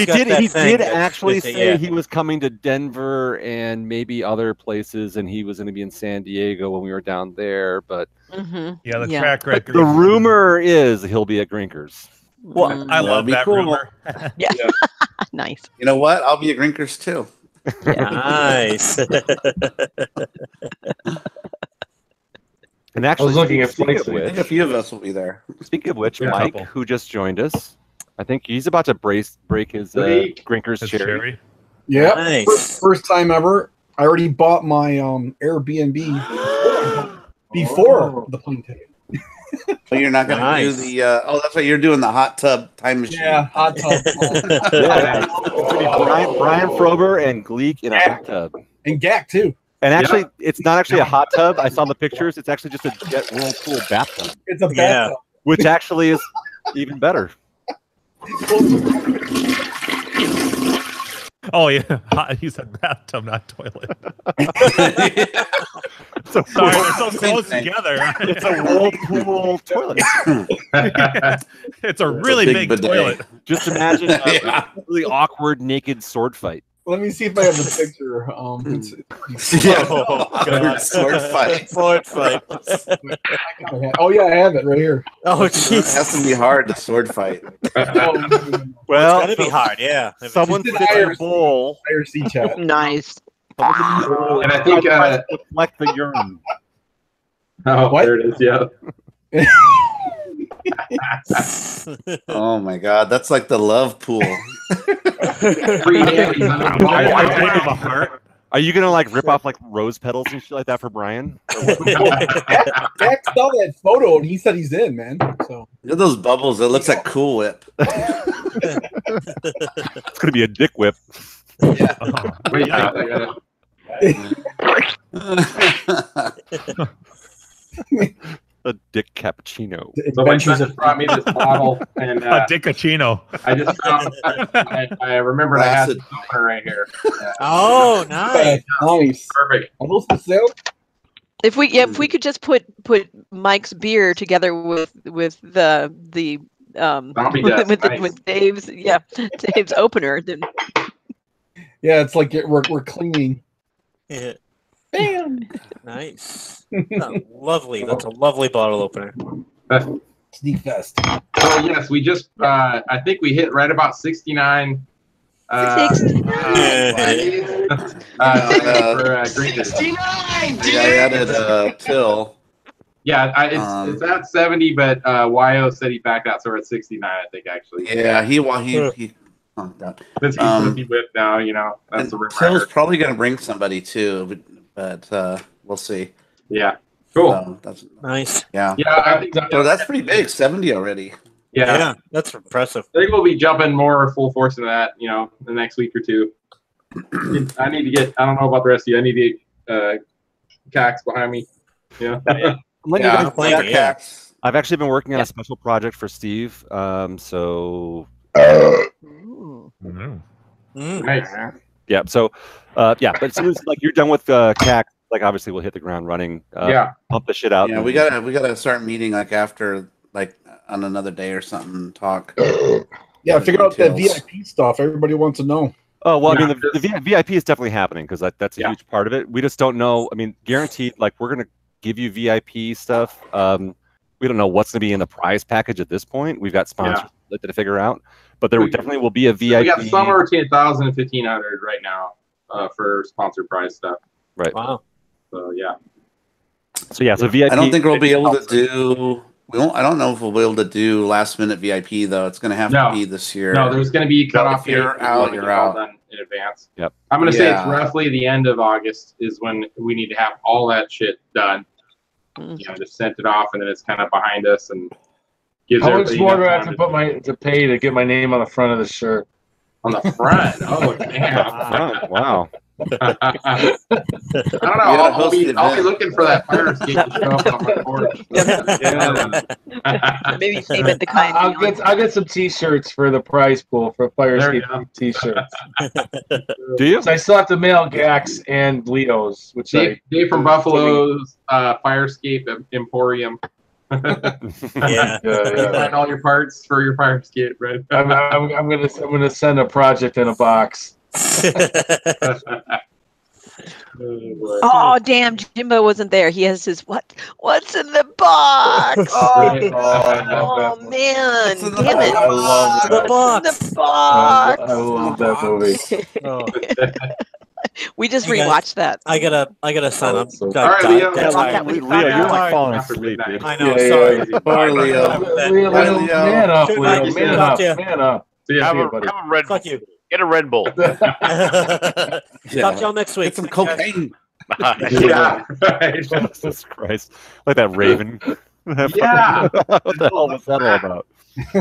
did actually say he was coming to Denver and maybe other places, and he was going to be in San Diego when we were down there. But the track record. The rumor is he'll be at Grinkers. Well, I love be that cool. rumor. Yeah. Nice. You know what? I'll be a Grinkers too. Nice. And actually, I was looking at speaking flights. of I think a which, few of us will be there. speaking of which, Yeah. Mike, Couple. who just joined us, I think he's about to break his Grinkers That's cherry. cherry. Yep. Nice. First time ever. I already bought my Airbnb before the plane ticket. But you're not going to do the. That's right. You're doing the hot tub time machine. Yeah, hot tub. Yeah, Brian Frober and Gleek in a hot tub. And Gak too. And actually, it's not actually a hot tub. I saw the pictures. It's actually just a jet whirlpool bathtub. It's a bathtub. Which actually is even better. Oh yeah, he said bathtub, not toilet. So sorry, we're so close together. It's a whirlpool toilet. It's a really big toilet. Just imagine a really awkward naked sword fight. Let me see if I have the picture. Sword fight. Sword fight. Oh yeah, I have it right here. Oh It jeez. has to be hard to sword fight. Well, It's gotta be hard, yeah. Someone It's an sits in a IRC. bowl. IRC chat. Nice. And I think, deflect the urine. oh, What? there it is. Yeah. Oh my God, that's like the love pool. Free handies on the I bottom. think of a heart. Are you gonna like rip off like rose petals and shit like that for Brian? Jack saw that photo and he said he's in, man. So Look at those bubbles. It looks like Cool Whip. It's gonna be a dick whip. Wait, I gotta. A dick cappuccino. So my son brought me this bottle, and A dickachino. I just found. I remembered I had this opener right here. Oh, nice. nice. Perfect. Are those for sale? If we could just put Mike's beer together with the Zombie death, nice. with Dave's opener, then Yeah, it's like we're cleaning. Yeah. Bam. Nice. Lovely. That's a lovely bottle opener. Sneak fest. So yes, we just. I think we hit right about 69. For Green. 69, I added Till. Yeah, it's at 70, but Yo said he backed out, so we're at 69. I think actually. Yeah, he. Oh, God. Since he's rookie whip now, you know that's the Till's probably going to bring somebody too, but we'll see. Yeah, cool. So that's Nice. Yeah. Yeah, I think So that's pretty big. 70 already. Yeah, that's impressive. I think we'll be jumping more full force into that, you know, the next week or two. I need to get. I don't know about the rest of you. I need to get Cax behind me. Yeah. I've actually been working on a special project for Steve. So. Nice. Yeah. So, but as soon as like you're done with CAC, like obviously we'll hit the ground running. Pump the shit out. Yeah, we gotta start meeting like after on another day or something. And talk. Yeah, figure out that VIP stuff. Everybody wants to know. Oh well, I mean the VIP is definitely happening because that's a huge part of it. We just don't know. I mean, guaranteed. Like we're gonna give you VIP stuff. We don't know what's gonna be in the prize package at this point. We've got sponsors to figure out, but there definitely will be a VIP. We got somewhere between 1,000 and 1,500 right now for sponsored prize stuff. Right. Wow. So yeah. So yeah, so VIP. I don't think we'll be able to do. We won't. I don't know if we'll be able to do last minute VIP though. It's going to have to be this year. No, there's going to be cutoff. If you're out, you're out. Done in advance. Yep. I'm going to say it's roughly the end of August is when we need to have all that shit done. You know, just sent it off, and then it's kind of behind us and gives. How much everybody more do I enough have time to pay to get my name on the front of the shirt? on the front? Oh damn! Wow. I don't know. I'll be looking for that fire escape to show up on my board. Maybe name it the kind. I'll get some T-shirts for the prize pool for fire escape T-shirts. Do you? So I still have to mail Gax and Leo's, which Dave from Buffalo's Fire Escape Emporium. Find all your parts for your fire escape, right? I'm gonna send a project in a box. Oh damn! Jimbo wasn't there. He has his What's in the box? Oh man! Damn it! I love The box. The box. I love that movie. We just Hey, guys, rewatched that. I gotta sign up. All right, Leo. Leo, you're like falling asleep, dude. I know. Sorry. Poor Leo. Leo, Bye, Leo. man up, Leo. Talk Man to up. you. Man up. Have a Red Bull. Fuck you. Get a Red Bull. Talk to y'all next week. Get some cocaine. Yeah. Jesus Christ. Like that Raven. Yeah. What the hell was that all about?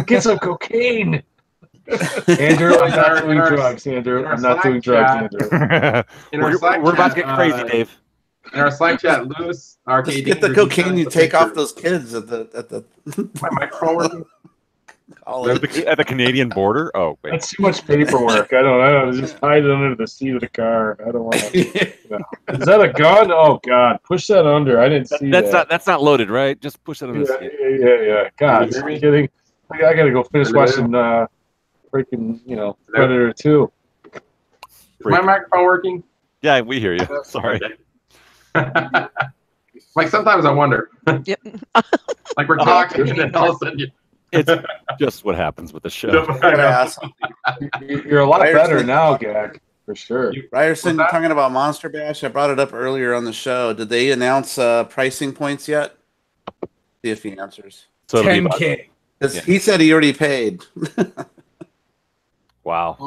Get some cocaine. Andrew, I'm not doing drugs, Andrew. I'm not doing drugs, Andrew. We're about to get crazy, Dave. In our Slack chat, Lewis, Just get the cocaine you take off those kids at the My microphone working? At the Canadian border? Oh, wait. That's too much paperwork. I don't know. Just hide it under the seat of the car. I don't want to. Is that a gun? Oh God! Push that under. I didn't see that. That's not loaded, right? Just push it under the seat. Yeah. God, are you kidding? I gotta go finish watching freaking Predator 2. Is my microphone working? Yeah, we hear you. Sorry. Like sometimes I wonder. Yep. Like we're talking and then all of a sudden It's just what happens with the show. You're a lot better now, Gag, for sure. Ryerson, talking about Monster Bash, I brought it up earlier on the show. Did they announce pricing points yet? See if he answers. So 10K. Because he said he already paid. Wow.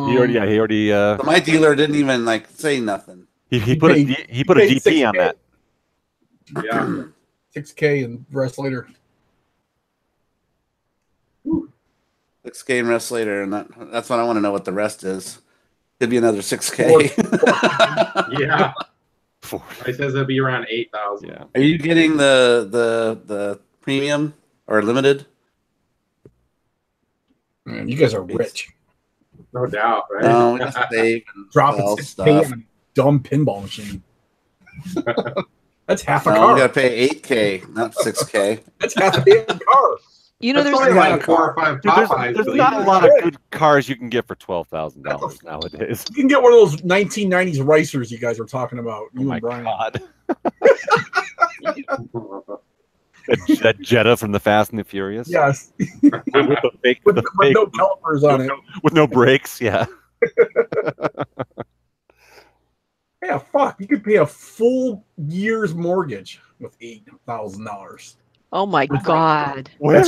He already. So my dealer didn't even say nothing. He put a DP on that. Yeah. 6K and rest later. 6K and rest later, and that's what I want to know what the rest is. Could be another 6K. Yeah. He says it'll be around 8,000. Yeah. Are you getting the premium or limited? Man, you guys are rich. No doubt, right? No, we just save and Dropping sell 6K stuff. on a dumb pinball machine. That's half a No, car. we gotta pay 8K, not 6K. That's half a damn car. You know, That's there's only like 4 or 5 Dude, Popeyes. there's not a lot of good cars you can get for $12,000 nowadays. You can get one of those 1990s racers you guys were talking about. You and Brian. God. that Jetta from the Fast and the Furious. Yes. with the fake, with no calipers on it. With no brakes. Yeah. Yeah, fuck. You could pay a full year's mortgage with $8,000. Oh my God. Where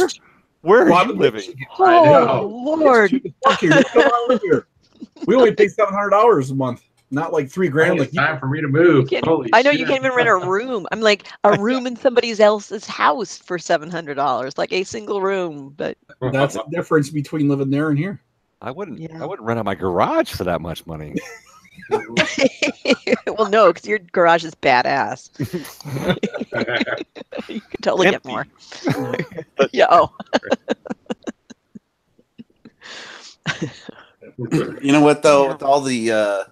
are you living? Oh Lord. Fuck you. Come on live here. We only pay $700 a month, not like $3,000. Like time for me to move. I know you can't even rent a room. I'm like a room in somebody else's house for $700, like a single room. But that's the difference between living there and here. I wouldn't rent out my garage for that much money. Well, no, because your garage is badass. You can totally get more. Yeah. Oh. You know what though? With all the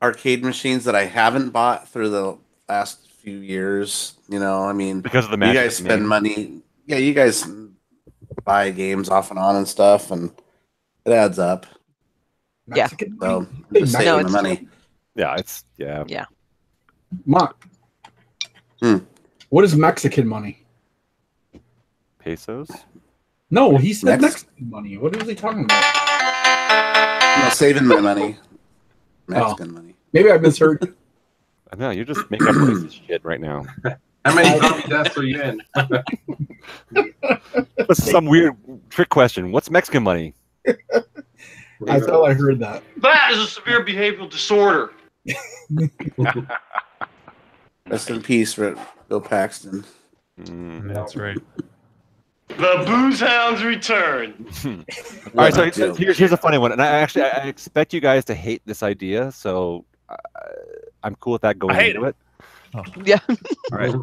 arcade machines that I haven't bought through the last few years, I mean, because of the you guys spend money. Yeah, you guys buy games off and on and stuff, and it adds up. Yeah. So I'm just saving the money. Yeah, yeah. Mark. What is Mexican money? Pesos? No, he said Mexican money. What is he talking about? I'm saving my money. Mexican money. Maybe I misheard. I know, you're just making up racist shit right now. How many zombie deaths are you in? That's some weird trick question. What's Mexican money? I thought I heard that. That is a severe behavioral disorder. Rest in peace, Bill Paxton. That's right. The Booze Hounds return. All right, so here's a funny one, and I expect you guys to hate this idea, so I'm cool with that going into it. Oh. Yeah. All right.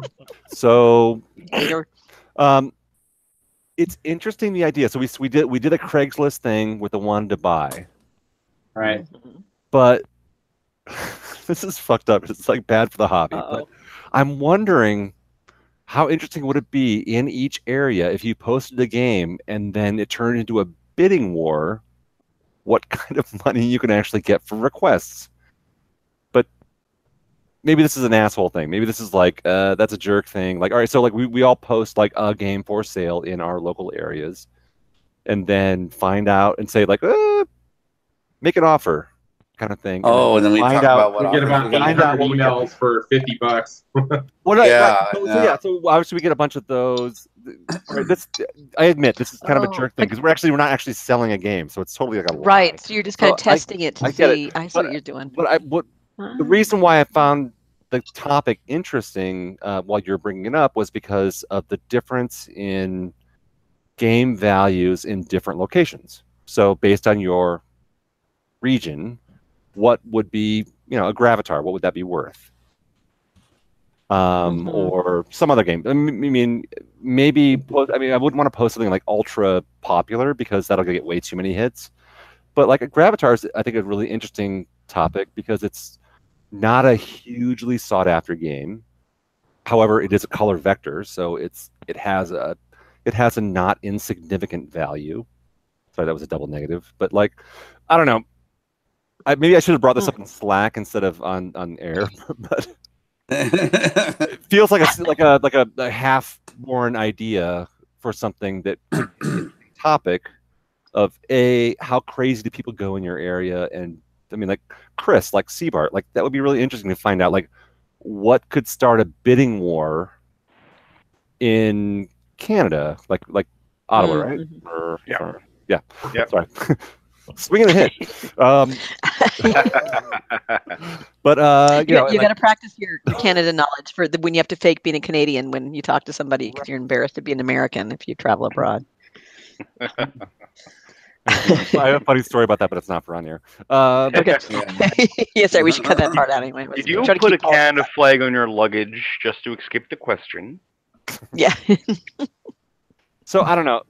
So, it's interesting, the idea. So we did a Craigslist thing with the one to buy. Right. But this is fucked up. It's like bad for the hobby. But I'm wondering, how interesting would it be in each area if you posted a game and then it turned into a bidding war, what kind of money you can actually get for requests? But maybe this is an asshole thing. Maybe this is like that's a jerk thing. Like, all right, so like we all post like a game for sale in our local areas, and then find out and say like, make an offer, kind of thing. Oh, and then we talk about what we get about 800 emails for $50. Well, Yeah, so obviously we get a bunch of those. Right, I admit this is kind of a jerk thing because we're not actually selling a game, so it's totally like a lie. Right. So you're just kind of testing it to see. I see what you're doing. But the reason why I found the topic interesting while you're bringing it up was because of the difference in game values in different locations. So based on your region, what would be, a Gravatar? What would that be worth? Or some other game. I mean, maybe. I wouldn't want to post something like ultra popular because that'll get way too many hits. But like a Gravatar is, I think, a really interesting topic because it's not a hugely sought after game. However, it is a color vector, so it has a not insignificant value. Sorry, that was a double negative. But like, I don't know. Maybe I should have brought this up in Slack instead of on air. But it feels like a half-born idea for something that could be a topic of how crazy do people go in your area, and I mean, like Chris, like Seabart, like that would be really interesting to find out, like what could start a bidding war in Canada, like Ottawa, right? Yeah. Sorry. Swing of the hit. But you got to practice your Canada knowledge for when you have to fake being a Canadian when you talk to somebody because you're embarrassed to be an American if you travel abroad. I have a funny story about that, but it's not for on here. Okay. Yes, sir. We should cut that part out anyway. Did you put a Canada flag on your luggage just to escape the question? Yeah. So I don't know.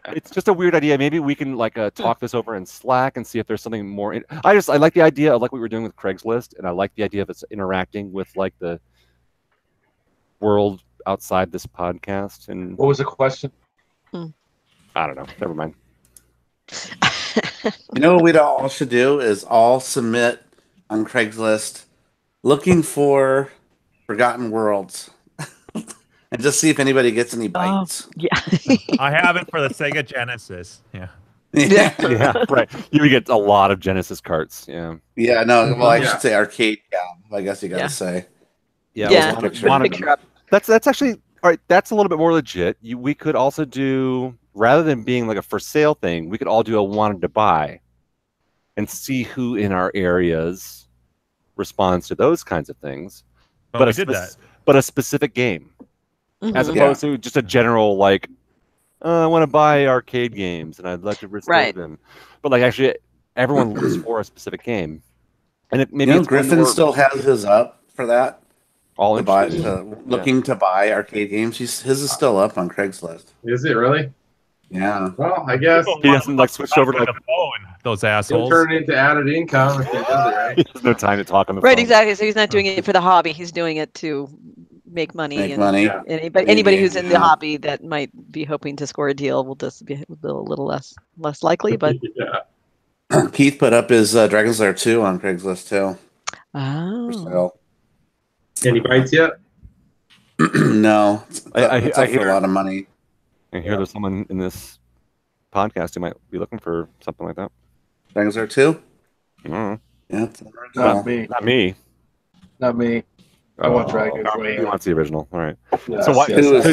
It's just a weird idea. Maybe we can talk this over in Slack and see if there's something more. I like the idea of like what we were doing with Craigslist, and I like the idea of it's interacting with like the world outside this podcast. And what was the question? I don't know. Never mind. You know what we all should do is all submit on Craigslist looking for forgotten worlds. And just see if anybody gets any bites. Yeah. I have it for the Sega Genesis. Yeah. Yeah, right. You would get a lot of Genesis carts. Yeah. Yeah, no, well, I should say arcade. Yeah, I guess you got to say. Yeah. Picture up. That's actually, all right, that's a little bit more legit. We could also do, rather than being like a for sale thing, we could all do a wanted to buy and see who in our areas responds to those kinds of things. But we did that. But a specific game. As opposed to just a general like, I want to buy arcade games and I'd like to restore them. But like actually, everyone looks for a specific game, and maybe Griffin still has his up for that. Looking to buy arcade games. His is still up on Craigslist. Is it really? Yeah. Well, I guess he hasn't like switched over to the phone. Those assholes. He'll turn it into added income if he does it right. He has no time to talk on the phone. Right, exactly. So he's not doing it for the hobby. He's doing it to make money. Yeah. Anybody who's in the hobby that might be hoping to score a deal will just be a little less likely. But Keith put up his Dragon's Lair 2 on Craigslist too. Oh. Any bites yet? No. I hear a lot of money. I hear there's someone in this podcast who might be looking for something like that. Dragon's Lair 2? Yeah. Not me. Not me. Not me. I want Dragon's Lair. He wants the original. All right. Yes,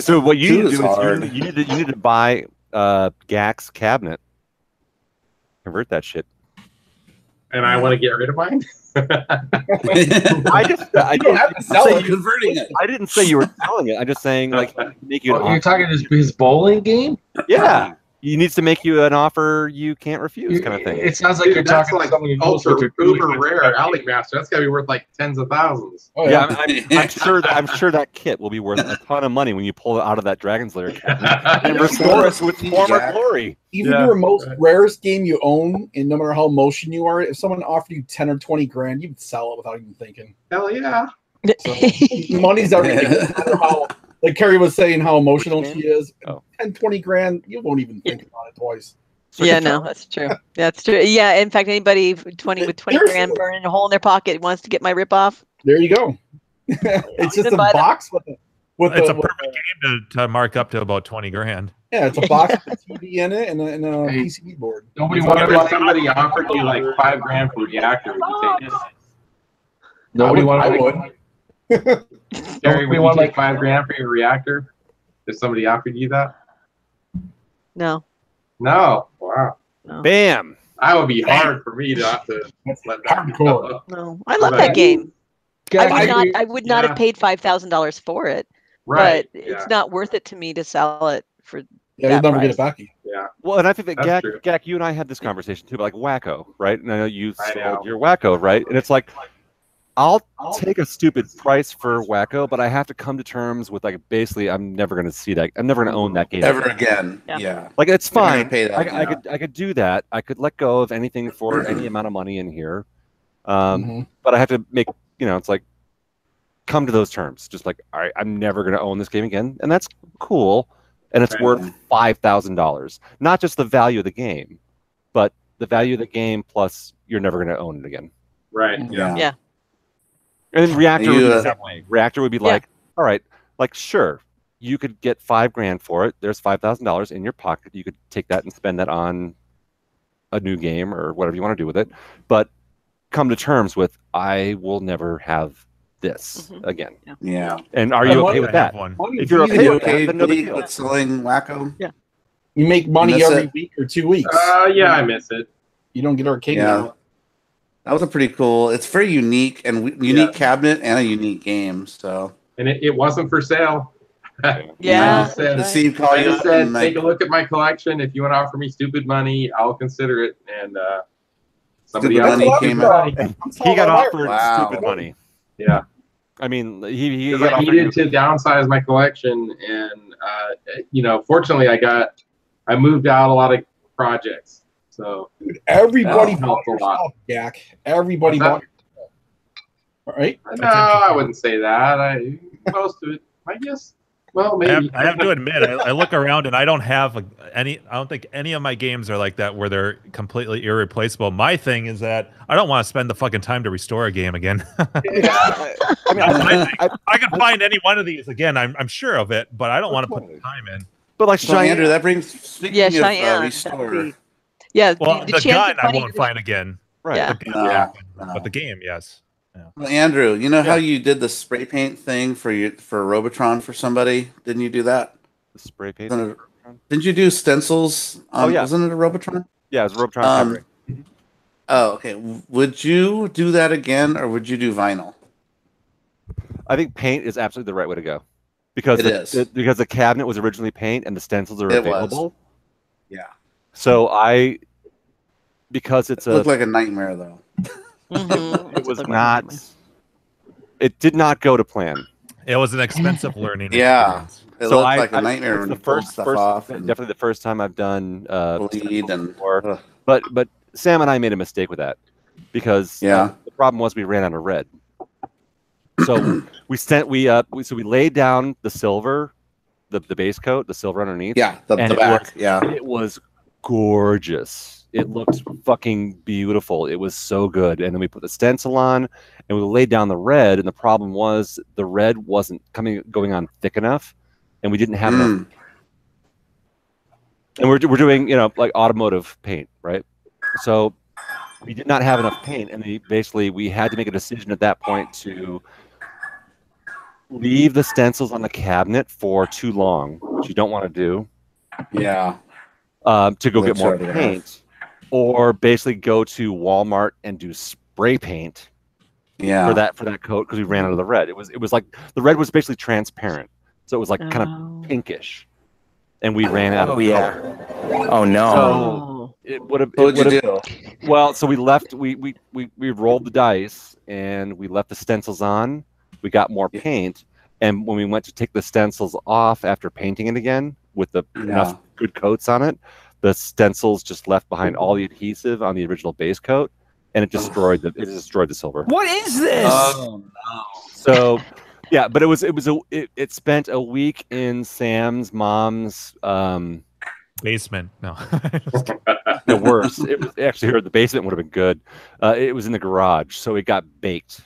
So what you need to do hard. is you need to buy GAC's cabinet. Convert that shit. And I want to get rid of mine? I don't have to sell it. Converting it. I didn't say you were selling it. I'm just saying like make you. You're talking his bowling game? Yeah. He needs to make you an offer you can't refuse, kind of thing. It sounds like you're talking like to someone ultra uber rare Alley Master. That's got to be worth like tens of thousands. Oh, yeah, I'm sure that kit will be worth a ton of money when you pull it out of that Dragon's Lair cabinet and restore us with former glory. Even your most rarest game you own, and no matter how motion you are, if someone offered you 10 or 20 grand, you'd sell it without even thinking. Hell yeah. So, money's everything. No matter how, like Carrie was saying, how emotional she is. 10, 20 grand, you won't even think about it twice. Yeah, no, that's true. That's true. Yeah, in fact, anybody with 20 grand burning a hole in their pocket wants to get my ripoff. There you go. It's just a box with it's a perfect game to mark up to about 20 grand. Yeah, it's a box with a TV in it and a PCB board. Nobody wanted if somebody offered you like $5,000 for reactor. Would you take it? Nobody wanted. would. Gary, would you take $5,000 for your reactor? If somebody offered you that? No. No. Wow. No. Bam. That would be hard for me not to let that go. No, I love that game. I would not have paid $5,000 for it. Right. But it's not worth it to me to sell it for. Yeah, you'll never get it back. Yeah. Well, and I think that Gak, you and I had this conversation too, but like Wacko, right? And I know you sold your Wacko, right? And it's like, I'll take a stupid price for Wacko, but I have to come to terms with like basically I'm never going to see that. I'm never going to own that game ever again. Yeah. Like it's fine. Pay that, I could do that. I could let go of anything for any amount of money in here. But I have to make, it's like come to those terms. Just like, all right, I'm never going to own this game again, and that's cool. And it's worth $5,000. Not just the value of the game, but the value of the game plus you're never going to own it again. Right. Yeah. And then Reactor would be the same way. Reactor would be like, all right, like sure, you could get $5,000 for it. There's $5,000 in your pocket. You could take that and spend that on a new game or whatever you want to do with it. But come to terms with, I will never have this again. Yeah. And are you okay with that? If you're okay with that, then no big deal. Selling Wacko. Yeah. You make money every week or 2 weeks. Yeah, I miss it. You don't get arcade now. That was a pretty cool. It's very unique and unique cabinet and a unique game. So. And it wasn't for sale. Yeah. The Steve call you said, take a look at my collection. If you want to offer me stupid money, I'll consider it. And somebody else came out. He got offered stupid money. Yeah. I mean, he needed to downsize my collection, and fortunately, I moved out a lot of projects. So dude, everybody bought your stuff, Jack. Everybody bought your stuff. All right? No, I wouldn't say that. Most of it, I guess. Well, maybe. I have to admit, I look around and I don't have I don't think any of my games are like that where they're completely irreplaceable. My thing is that I don't want to spend the fucking time to restore a game again. I can find any one of these again. I'm sure of it, but I don't want to put the time in. But like Andrew, that brings Cheyenne, restore. Well, the gun I won't find again. Right. Yeah. But the game, yes. Yeah. Well, Andrew, you know how you did the spray paint thing for Robotron for somebody? Didn't you do that? The spray paint? Didn't you do stencils? Wasn't it a Robotron? Yeah, it was a Robotron. Oh, okay. Would you do that again, or would you do vinyl? I think paint is absolutely the right way to go. Because because the cabinet was originally paint and the stencils are available. Yeah. So because it looked like a nightmare though. It was not. It did not go to plan. It was an expensive learning. Experience. It looked like a nightmare when the you pulled stuff off. Definitely the first time I've done bleed and but Sam and I made a mistake with that because the problem was we ran out of red. So we laid down the silver, the base coat, the silver underneath. Yeah, the back. It was gorgeous. It looked fucking beautiful. It was so good. And then we put the stencil on and we laid down the red. And the problem was the red wasn't going on thick enough. And we didn't have enough. And we're doing, like automotive paint, right? So we did not have enough paint. And we had to make a decision at that point to leave the stencils on the cabinet for too long, which you don't want to do. Yeah. To go get more paint. Or basically go to Walmart and do spray paint for that coat because we ran out of the red. It was like the red was basically transparent, so it was like kind of pinkish, and we ran out of color. Oh no! So it would have. What would you do? Well, so we left. We rolled the dice and we left the stencils on. We got more paint, and when we went to take the stencils off after painting it again with enough good coats on it. The stencils just left behind all the adhesive on the original base coat, and it destroyed the silver. What is this? Oh no! So, yeah, but it spent a week in Sam's mom's basement. No, the worst. It was actually the basement would have been good. It was in the garage, so it got baked.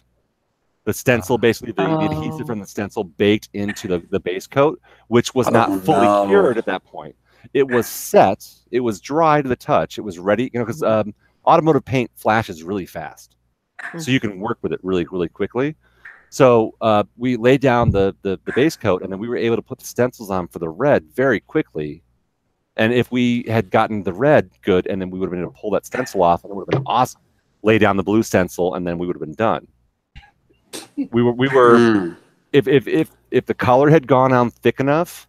The stencil, basically the adhesive from the stencil baked into the base coat, which was not fully cured at that point. It was set, it was dry to the touch, it was ready, because automotive paint flashes really fast. So you can work with it really, really quickly. So we laid down the base coat, and then we were able to put the stencils on for the red very quickly. And if we had gotten the red good, and then we would have been able to pull that stencil off, and it would have been awesome. Lay down the blue stencil, and then we would have been done. We were if the color had gone on thick enough,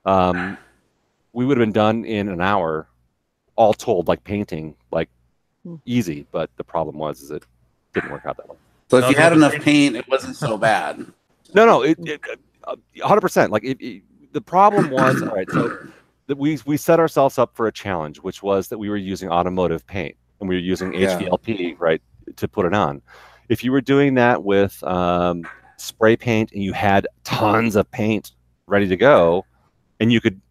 we would have been done in an hour, all told, like painting, like easy. But the problem was it didn't work out that way. So if you had enough paint, it wasn't so bad. No, it 100%. Like the problem was, all right. So we set ourselves up for a challenge, which was that we were using automotive paint and we were using HVLP, right, to put it on. If you were doing that with spray paint and you had tons of paint ready to go, and you could,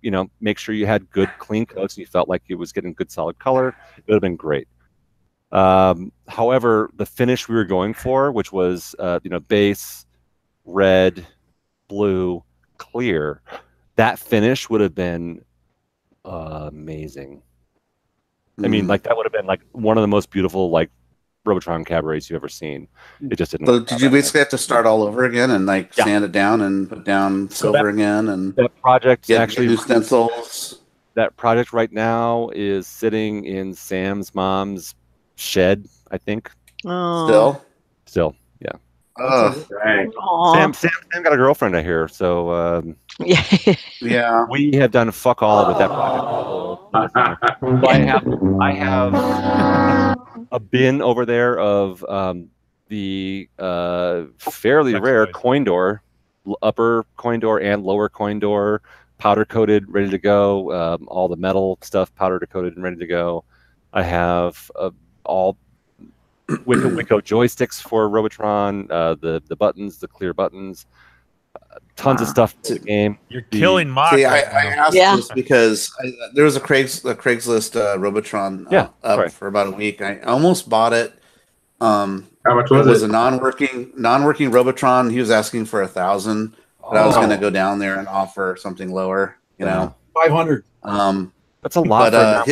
make sure you had good clean coats and you felt like it was getting good solid color, it would have been great. However, the finish we were going for, which was base, red, blue, clear, that finish would have been amazing. I mean, like that would have been like one of the most beautiful Robotron cabarets you've ever seen. It just didn't. So did you basically have to start all over again and sand it down and put down silver again? And that project actually new stencils. That project right now is sitting in Sam's mom's shed, I think. Oh. Still, yeah. Oh, Sam got a girlfriend, I hear. So yeah, we have done fuck all with that project. I have a bin over there of the fairly rare coin door, upper coin door and lower coin door, powder coated, ready to go. All the metal stuff powder coated and ready to go. I have all Wicco joysticks for Robotron, the buttons, the clear buttons, tons of stuff in the game. You're killing Mock. See, I asked this because there was a Craigslist Robotron up for about a week. I almost bought it. How much was it? It was a non-working Robotron. He was asking for 1,000, but I was going to go down there and offer something lower. 500. That's a lot.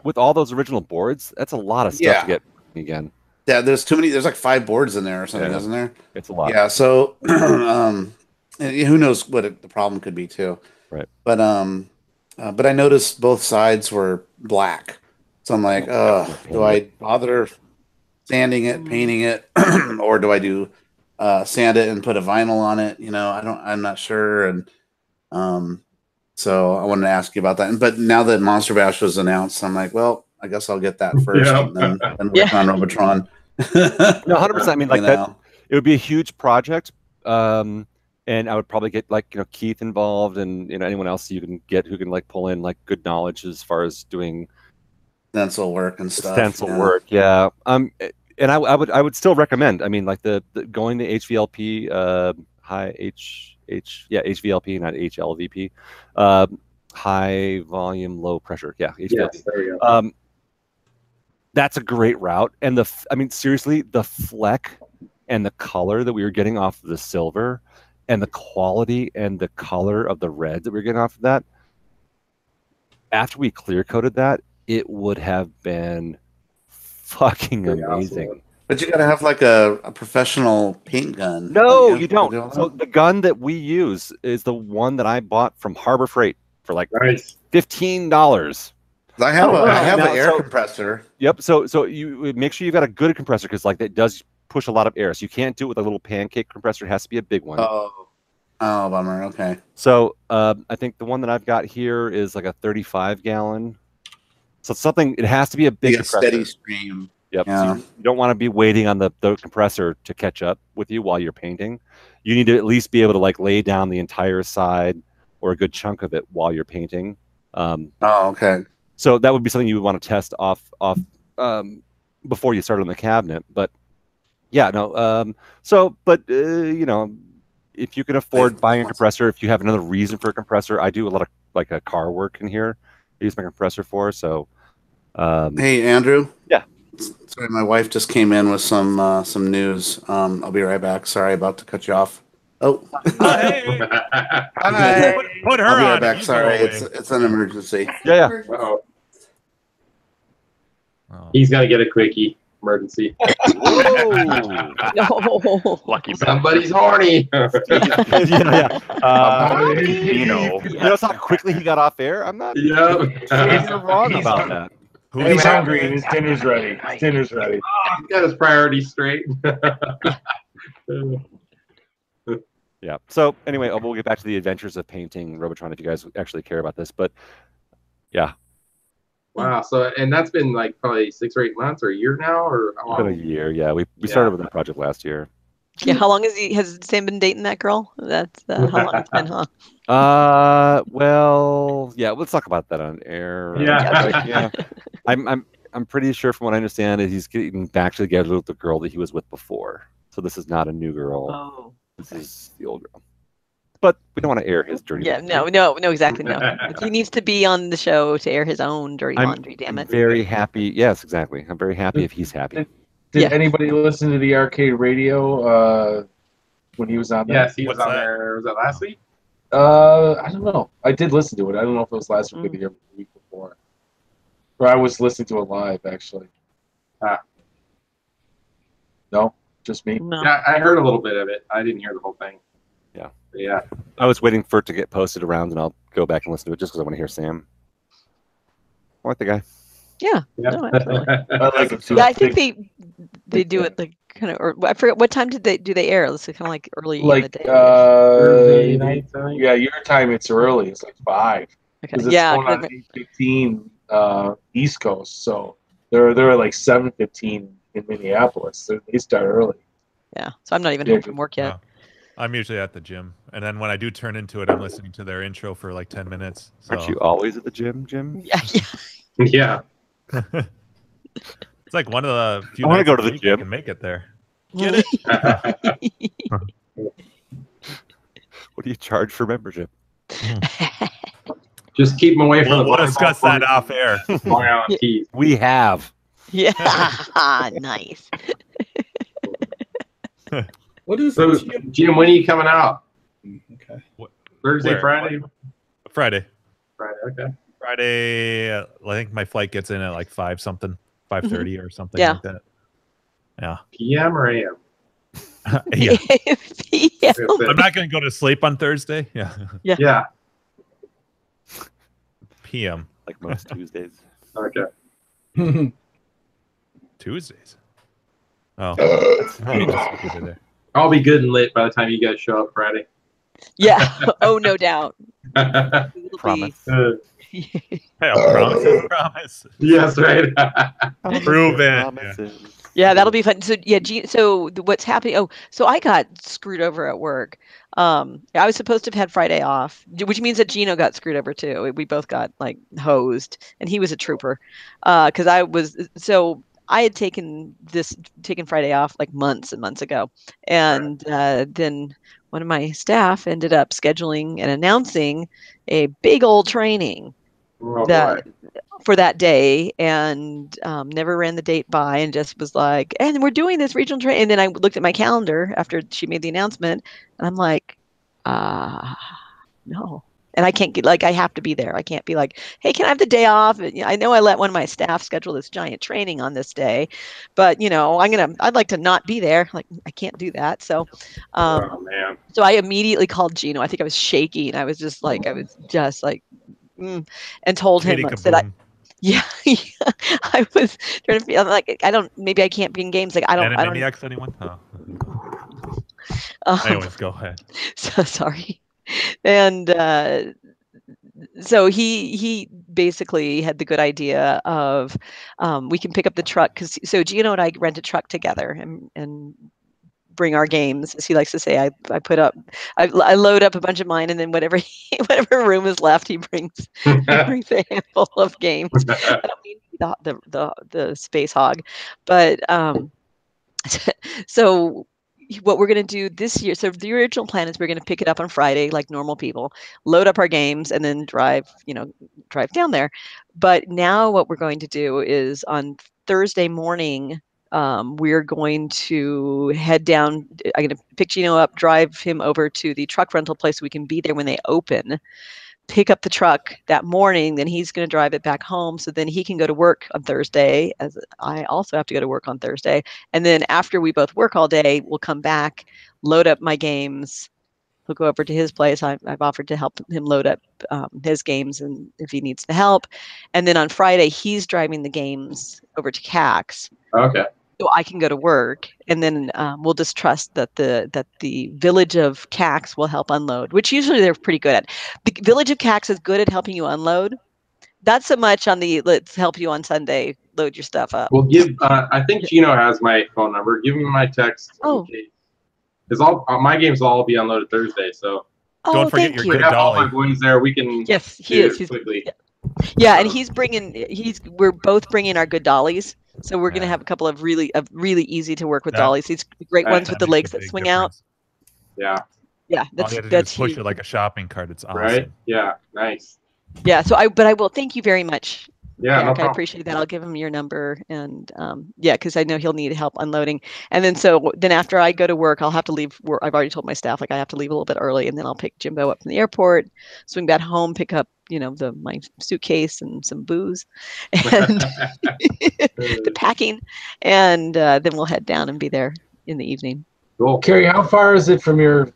With all those original boards, that's a lot of stuff to get again. Yeah, there's too many. There's like 5 boards in there or something, isn't there? It's a lot. Yeah. So who knows what the problem could be too. Right. But I noticed both sides were black, so I'm like, do I bother sanding it, painting it, or do I do sand it and put a vinyl on it? I'm not sure, and so I wanted to ask you about that. But now that Monster Bash was announced, I'm like, well, I guess I'll get that first, and then work on Robotron. No, 100%. I mean, that it would be a huge project, and I would probably get Keith involved, and anyone else you can get who can pull in good knowledge as far as doing stencil work and stuff. Work, yeah. And I would still recommend. I mean, the going to HVLP, HVLP, not HLVP, high volume, low pressure. Yeah, HVLP. Yes, there we go. That's a great route. And seriously, the fleck and the color that we were getting off of the silver and the quality and the color of the red that we were getting off of that, after we clear coated that, it would have been fucking amazing. Awesome. But you got to have a professional paint gun. No, you don't. So the gun that we use is the one that I bought from Harbor Freight for $15. I have an air compressor. Yep. So you make sure you've got a good compressor because it does push a lot of air. So you can't do it with a little pancake compressor. It has to be a big one. Oh, bummer. Okay. So I think the one that I've got here is a 35-gallon. So it's something. It has to be a big compressor. Steady stream. Yep. Yeah. So you don't want to be waiting on the compressor to catch up with you while you're painting. You need to at least be able to lay down the entire side or a good chunk of it while you're painting. Okay. So that would be something you would want to test off before you start on the cabinet. But yeah, no. If you can afford buying a compressor, if you have another reason for a compressor, I do a lot of a car work in here. I use my compressor for. So, hey Andrew. Yeah. Sorry, my wife just came in with some news. I'll be right back. Sorry, about to cut you off. Oh, Hey. hi. Put her I'll be right on. back. You Sorry, go it's an emergency. Yeah. Uh-oh. Oh. He's got to get a quickie. Emergency. Whoa. No. Lucky Somebody's horny. yeah. You know. You notice how quickly he got off air? I'm not. Yep. You're wrong about that. He's hungry and his dinner's ready. His dinner's ready. He's got his priorities straight. Yeah. So anyway, we'll get back to the adventures of painting Robotron if you guys actually care about this. But yeah. Wow. So, and that's been like probably 6 or 8 months or a year now, or how It's been a long? year. Yeah. We started with that project last year. Yeah, how long has Sam been dating that girl? That's how long it's been, huh? Well, yeah. Let's talk about that on air. Yeah. Yeah. I'm pretty sure, from what I understand, is he's getting back together with the girl that he was with before. So this is not a new girl. Oh. This is the old girl. But we don't want to air his dirty laundry. No, exactly, no. He needs to be on the show to air his own dirty laundry, damn it. I'm very happy. Yes, exactly. I'm very happy if he's happy. Did anybody listen to the arcade radio when he was on there? Yes, he was on there. Was that last week? I don't know. I did listen to it. I don't know if it was last week or the year the week before. Or I was listening to it live, actually. No, just me. No. Yeah, I heard a little bit of it. I didn't hear the whole thing. Yeah. Yeah. I was waiting for it to get posted around, and I'll go back and listen to it just because I want to hear Sam. I like the guy. Yeah. Yeah. No, absolutely. I like it too. Yeah, I think they do it like kind of, or I forget what time do they air? It's kind of like early in the Like day. Thursday night, I think. yeah, your time it's early. It's like 5. Okay. Because it's Yeah, going on 8:15 East Coast, so they're like 7:15 in Minneapolis. They start early. yeah. So I'm not even home from work yet. Oh. I'm usually at the gym, and then when I do turn into it, I'm listening to their intro for like 10 minutes. So. Aren't you always at the gym, Jim? Yeah. Yeah. It's like one of the few I want to nights go a to the week gym. I can make it there. Get it? What do you charge for membership? Just keep him away from the We'll discuss that off air. We have. Yeah. Nice. What is So, it? Jim, when are you coming out? Okay. Thursday, Where? Friday? Friday. Friday, okay. Friday. I think my flight gets in at like 5 something, 5:30 or something Yeah. like that. Yeah. PM or AM? Yeah. Yeah. I'm not going to go to sleep on Thursday. Yeah. Yeah. PM. Like most Tuesdays. Okay. Tuesdays. Oh. I'll be good and lit by the time you guys show up Friday. Yeah. Oh, no doubt. Promise. Promise. Yes, right. Proven. Promises. Yeah, that'll be fun. So yeah, what's happening? Oh, so I got screwed over at work. I was supposed to have had Friday off, which means that Gino got screwed over too. We both got like hosed, and he was a trooper. Because I had taken Friday off like months and months ago, and then one of my staff ended up scheduling and announcing a big old training for that day, and never ran the date by, and just was like, and we're doing this regional training. And then I looked at my calendar after she made the announcement, and I'm like, no. And I can't I have to be there. I can't be like, hey, can I have the day off? And, I know I let one of my staff schedule this giant training on this day, but I'd like to not be there. Like, I can't do that. So, Oh man. so I immediately called Gino. I think I was shaky, and I was just like, and told him that I was trying to feel like maybe I can't be in games. Like I don't. Anyone? Anyways, go ahead. So sorry. And so he basically had the good idea of we can pick up the truck, because Gino and I rent a truck together and bring our games, as he likes to say. I load up a bunch of mine, and then whatever room is left, he brings a handful of games. I don't mean to be the space hog, but so what we're going to do this year, so the original plan is we're going to pick it up on Friday like normal people, load up our games, and then drive down there. But now what we're going to do is on Thursday morning, we're going to head down. I'm going to pick Gino up, drive him over to the truck rental place so we can be there when they open. Pick up the truck that morning, then he's going to drive it back home, so then he can go to work on Thursday, as I also have to go to work on Thursday. And then after we both work all day, we'll come back, load up my games. He'll go over to his place. I've offered to help him load up his games, and if he needs the help. And then on Friday, he's driving the games over to CAX. Okay. So I can go to work, and then we'll just trust that the village of CAX will help unload, which usually they're pretty good at. The village of CAX is good at helping you unload. Not so much on the let's help you on Sunday, load your stuff up. Well, give. I think Gino has my phone number. Give me my text. Oh. Because my games will all be unloaded Thursday, so. Don't forget your good all dolly. my boys there. We can. Yes, he is. He's quickly. Yeah, and we're both bringing our good dollies. So we're going to have a couple of really easy to work with dollies. These great ones with the legs that swing out. Yeah. Yeah, All you have to do that's is push huge. it like a shopping cart. It's awesome. Right? Yeah. Nice. Yeah, so I will thank you very much. Yeah, no Eric, I problem. appreciate that. I'll give him your number, and yeah, because I know he'll need help unloading. And then after I go to work, I'll have to leave work. I've already told my staff like I have to leave a little bit early, and then I'll pick Jimbo up from the airport, swing back home, pick up my suitcase and some booze, and the packing, and then we'll head down and be there in the evening. Cool. Carrie, how far is it from your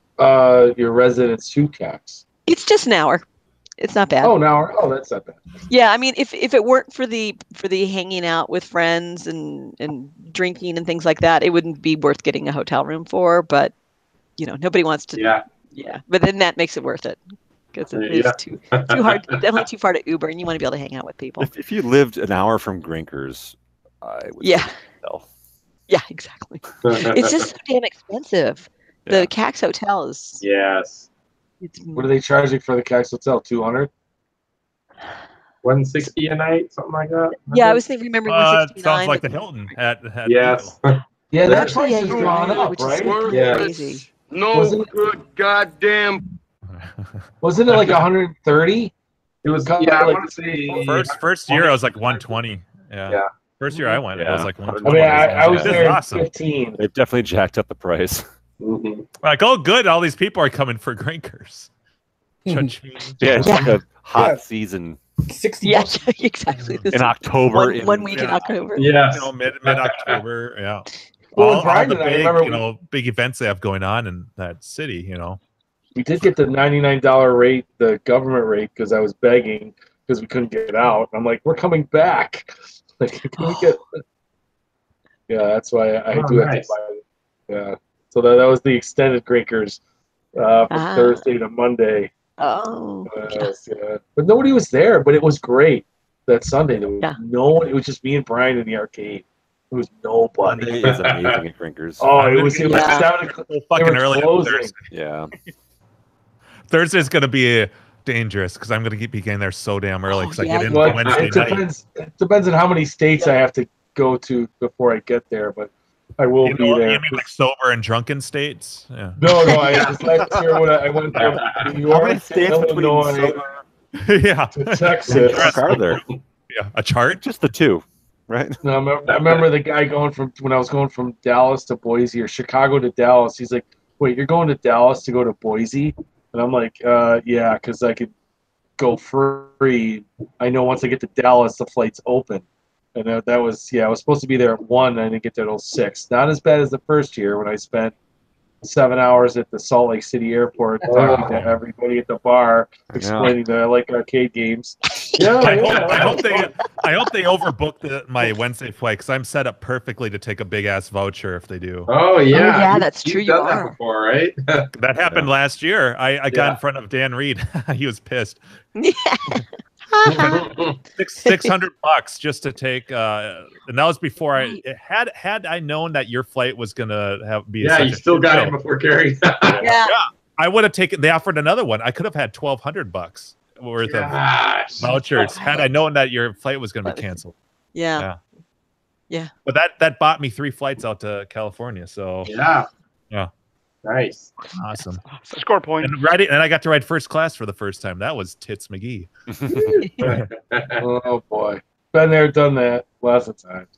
residence to CAX? It's just an hour. It's not bad. Oh, an hour. Oh, that's not bad. Yeah, I mean, if it weren't for the hanging out with friends and drinking and things like that, it wouldn't be worth getting a hotel room for. But nobody wants to. Yeah. Yeah, but then that makes it worth it because it is too hard, definitely too far to Uber, and you want to be able to hang out with people. If you lived an hour from Grinkers, I would. Yeah. Yeah, exactly. It's just so damn expensive. Yeah. The CAX hotel is. Yes. What are they charging for the CAX hotel? 200. 160 a night, something like that. Yeah, I was thinking. Remember, It 169. sounds like the Hilton at Yes. Yeah, that Actually, price has gone up, which is right? Yeah. crazy. No good goddamn. Wasn't it like 130? It was. Like, Yeah, I want to say. First year I was like 120. Yeah. First year I went, it was like I 120. mean, I was This is there awesome. 15. They've definitely jacked up the price. Mm-hmm. Like, oh, good, all these people are coming for Grinkers. Cha-ching. Yeah, it's like a hot Yeah. season 60 Yeah, bucks. exactly. in October. One week in October. Yes. Mid October, yeah. Well, in all Brighton, the I big, remember big events they have going on in that city, we did get the $99 rate, the government rate, because I was begging because we couldn't get out. I'm like, we're coming back. Like, can we get? Yeah, that's why I do have to nice. buy it. Yeah, so that was the extended Grinkers from Thursday to Monday. Oh. Yeah. But nobody was there. But it was great that Sunday. There was Yeah. no one. It was just me and Brian in the arcade. There was nobody. Monday is amazing at Grinkers. Oh, it was 7 o'clock. fucking They were early on closing. Thursday. Yeah. Thursday's gonna be dangerous because I'm gonna be getting there so damn early because I get in Well, Wednesday it night. depends. It depends on how many states I have to go to before I get there, but I will be there. You mean like sober and drunken states? Yeah. No, just last year when I went from New How many York states to between Illinois Yeah. to Texas. Are there? Yeah. A chart? Just the two, right? No, I remember the guy when I was going from Dallas to Boise or Chicago to Dallas. He's like, "Wait, you're going to Dallas to go to Boise?" And I'm like, "Yeah, because I could go free. I know once I get to Dallas, the flight's open." And I was supposed to be there at 1, and I didn't get there till 6. Not as bad as the first year when I spent 7 hours at the Salt Lake City airport talking to everybody at the bar, explaining that I like arcade games. Yeah, I hope they overbooked my Wednesday flight because I'm set up perfectly to take a big ass voucher if they do. Oh yeah. Yeah, that's true. You've You done that are. before, right? That happened last year. I got Yeah. in front of Dan Reed. He was pissed. Yeah. $600 just to take, and that was before I had I known that your flight was gonna be. Yeah, such you a still shit got show. it before Carrie. Yeah. I would have taken. They offered another one. I could have had $1,200 worth Gosh. of vouchers had I known that your flight was going to be canceled. Yeah. But that bought me 3 flights out to California. So Yeah. Nice. awesome. Score point. And I got to ride first class for the first time. That was Tits McGee. Oh boy, been there, done that lots of times.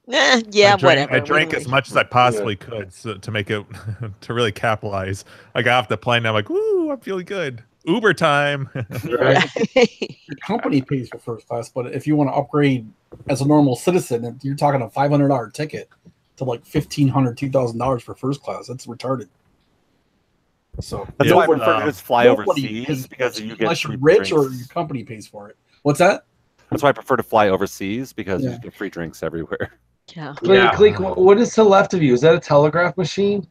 Yeah, I whatever. drank as much as I possibly could to make it to really capitalize. I got off the plane and I'm like, "Woo, I'm feeling good." Uber time. Your company pays for first class, but if you want to upgrade as a normal citizen, you're talking a $500 ticket to like $1,500, $2,000 for first class. That's retarded. So That's why I prefer to just fly overseas because you get unless you're free rich drinks. or your company pays for it. What's that? That's why I prefer to fly overseas because Yeah. you get free drinks everywhere. Yeah. Cleek, what is to the left of you? Is that a telegraph machine?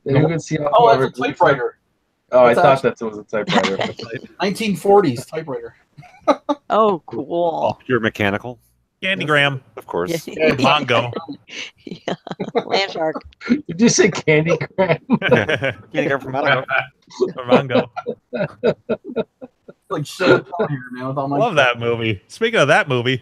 You can see how Oh, that's a typewriter. Oh, I That's thought that was a typewriter. 1940s typewriter. Oh, cool. Pure mechanical. Candygram, of course. Yeah. Mongo. Yeah. Land shark. Did you say Candygram? Candygram from Mongo. Like shut up here, man. With all my Love that movie. Speaking of that movie,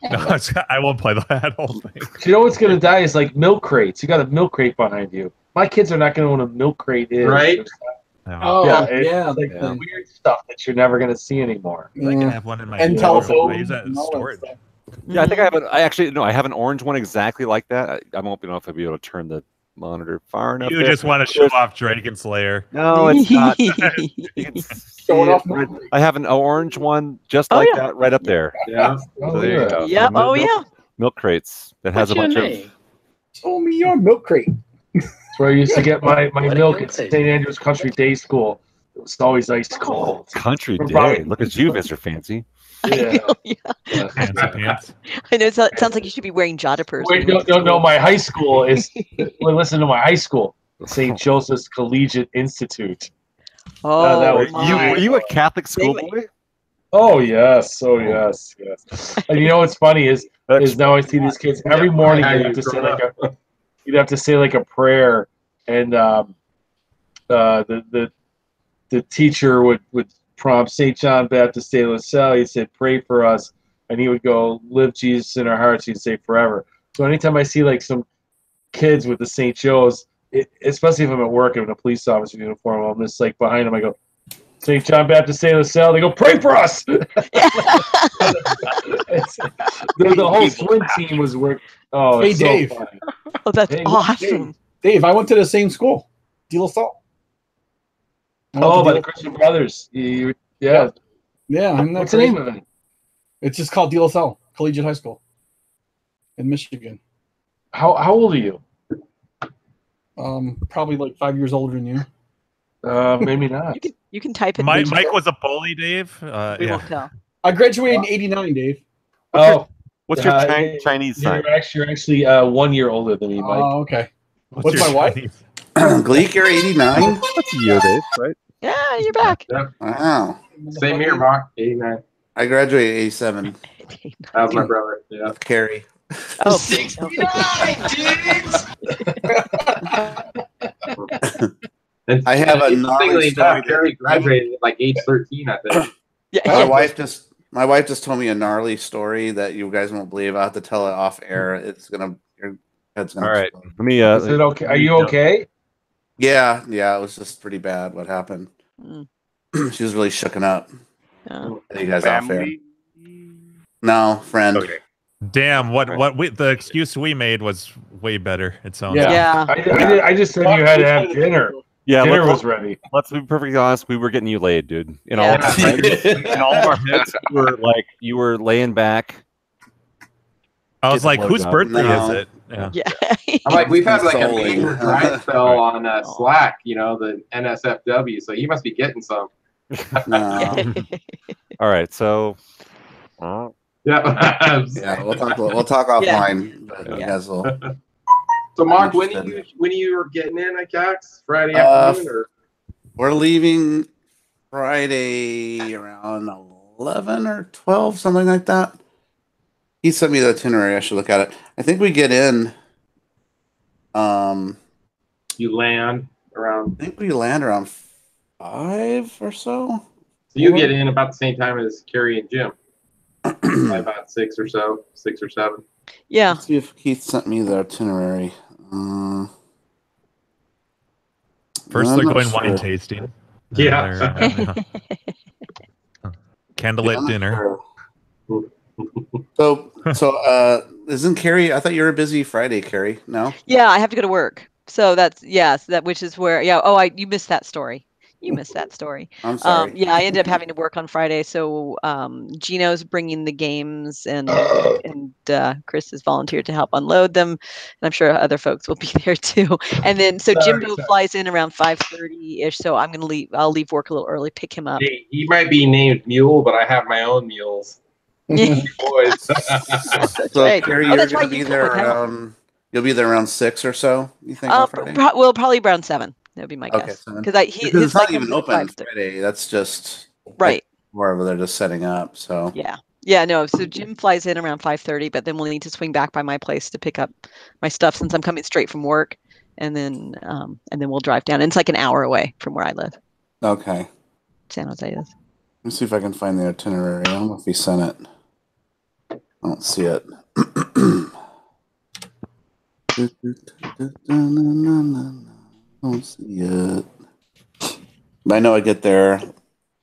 no, I won't play that whole thing. You know what's gonna die is like milk crates. You got a milk crate behind you. My kids are not gonna know what a milk crate is. Right? Oh, it's like the weird stuff that you're never gonna see anymore. I can have one in my and room. telephone. I use that as storage. Yeah, I think I have an orange one exactly like that. I won't know if I'll be able to turn the monitor far enough. You just want to show off Dragon Slayer. No, it's not. Show it off. I have an orange one just like that right up there. Yeah. So there you go. Yeah. Oh, yeah. Milk crates that has a bunch of. Show me your milk crate. That's where I used to get my milk at St. Andrew's Country Day School. It was always ice cold. Country From Day. Bobby. Look at you, Mr. Fancy. Yeah. Fancy pants. I know. It sounds like you should be wearing jodhpurs. Wait, no. My high school is. Well, listen to my high school, St. Joseph's Collegiate Institute. Oh, that was Were you a Catholic schoolboy? Oh yes, yes. And you know what's funny is now I see these kids every morning. You'd have to say like a prayer, and the teacher would prompt St. John Baptist de La Salle. He'd say, "Pray for us," and he would go, "Live Jesus in our hearts." He'd say, "Forever." So anytime I see like some kids with the St. Joe's, especially if I'm at work in a police officer uniform, I'm just like behind them. I go, "St. John Baptist de La Salle." They go, "Pray for us." The whole swim team was working. Oh, Hey, it's Dave. So funny. Oh, that's awesome. Dave, I went to the same school, De La Salle. Oh, by the Christian Brothers. Yeah. Yeah. I'm What's the name of it? It's just called De La Salle Collegiate High School in Michigan. How old are you? Probably like 5 years older than you. Maybe not. You can type it. Mike was a bully, Dave. We won't tell. I graduated in '89, Dave. What's your Chinese sign? You're actually 1 year older than me, Mike. Oh, okay. What's my wife? Gleek, you're 89? That's a year, Dave, right? Yeah, you're back. Wow. Same here, Mark. 89. I graduated 87. That was my brother. Yeah. Carrie. Oh, 69, And I have a gnarly story. Carrie graduated at like age 13, I think. Yeah. My wife just told me a gnarly story that you guys won't believe. I'll have to tell it off air. Your head's gonna. All right. explode. Let me. Is it okay? Are you okay? Yeah. It was just pretty bad. What happened? She was really shooken up. Oh. You guys off air? No, friend. Okay. Damn, the excuse we made was way better. It sounds. Yeah. I just said you had to have dinner. Yeah, Dinner was ready. Let's be perfectly honest. We were getting you laid, dude. In all of our hits, you were laying back. I was like, whose birthday is it? Yeah. I'm like, we've had like a Consoling. major grind spell on Slack, the NSFW, so you must be getting some. No. All right, so. Yeah. Yeah, we'll talk offline. But you guys will. So, Mark, when you were getting in at CAX? Friday afternoon, or? We're leaving Friday around 11 or 12, something like that. He sent me the itinerary. I should look at it. I think we get in. You land around. I think we land around 5 or so. So you get in about the same time as Carrie and Jim. By about 6 or 7. Yeah. Let's see if Keith sent me the itinerary. First, they're going wine tasting. Yeah. Candlelit dinner. So isn't Carrie? I thought you were busy Friday, Carrie. No. Yeah, I have to go to work. So that's yes, that which is where Oh, you missed that story. You missed that story. I'm sorry. Yeah, I ended up having to work on Friday. So Gino's bringing the games, and Chris has volunteered to help unload them, and I'm sure other folks will be there too. And then so Jimbo flies in around 5:30 ish. So I'm gonna leave. I'll leave work a little early, pick him up. Hey, he might be named Mule, but I have my own mules. Boys. So right. Carrie, Oh, you're that's gonna right, be you there come with help. around. You'll be there around 6 or so. You think on Friday? Well, probably around 7. That would be my Okay, guess. 7. Because it's not even open Friday. That's just right. Wherever they're just setting up. So yeah, no. So Jim flies in around 5:30, but then we'll need to swing back by my place to pick up my stuff since I'm coming straight from work, and then we'll drive down. And it's like an hour away from where I live. Okay. San Jose is. Let me see if I can find the itinerary. I don't know if he sent it. I don't see it. Don't see it. But I know I get there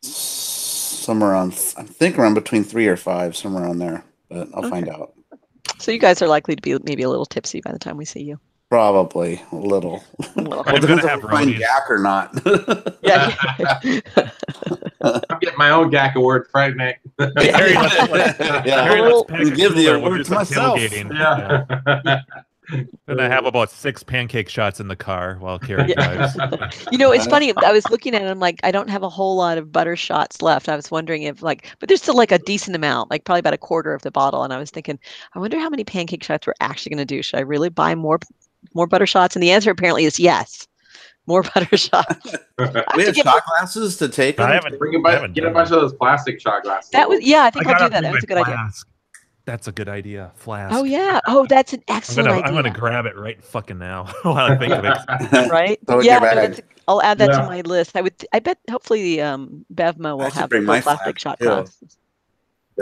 somewhere around, I think around between 3 or 5, somewhere around there. But I'll find out. So you guys are likely to be maybe a little tipsy by the time we see you. Probably a little. Well, I'm depends gonna if have we find roadies. Jack or not. Yeah. I'm getting my own GAC award Friday night. Harry, let's pack a give the cooler. We'll award do to some myself. tailgating. Yeah. Then I have about 6 pancake shots in the car while Carrie drives. You know, it's funny. I was looking at it. I'm like, I don't have a whole lot of butter shots left. I was wondering if but there's still like a decent amount, like probably about a quarter of the bottle. And I was thinking, I wonder how many pancake shots we're actually going to do. Should I really buy more butter shots? And the answer apparently is yes. More butter shots. We have shot glasses to take. I them. haven't Get a bunch of those plastic shot glasses. That was I think I'll gotta do that. bring That's a my good idea. flask. That's a good idea. Flask. Oh yeah. Oh, that's an excellent idea. I'm gonna grab it right fucking now while I think of it. Right? Throw it in Yeah, your no, bag. I'll add that to Yeah. my list. I bet hopefully Bevmo will I should have bring the my plastic flask, shot too. glasses.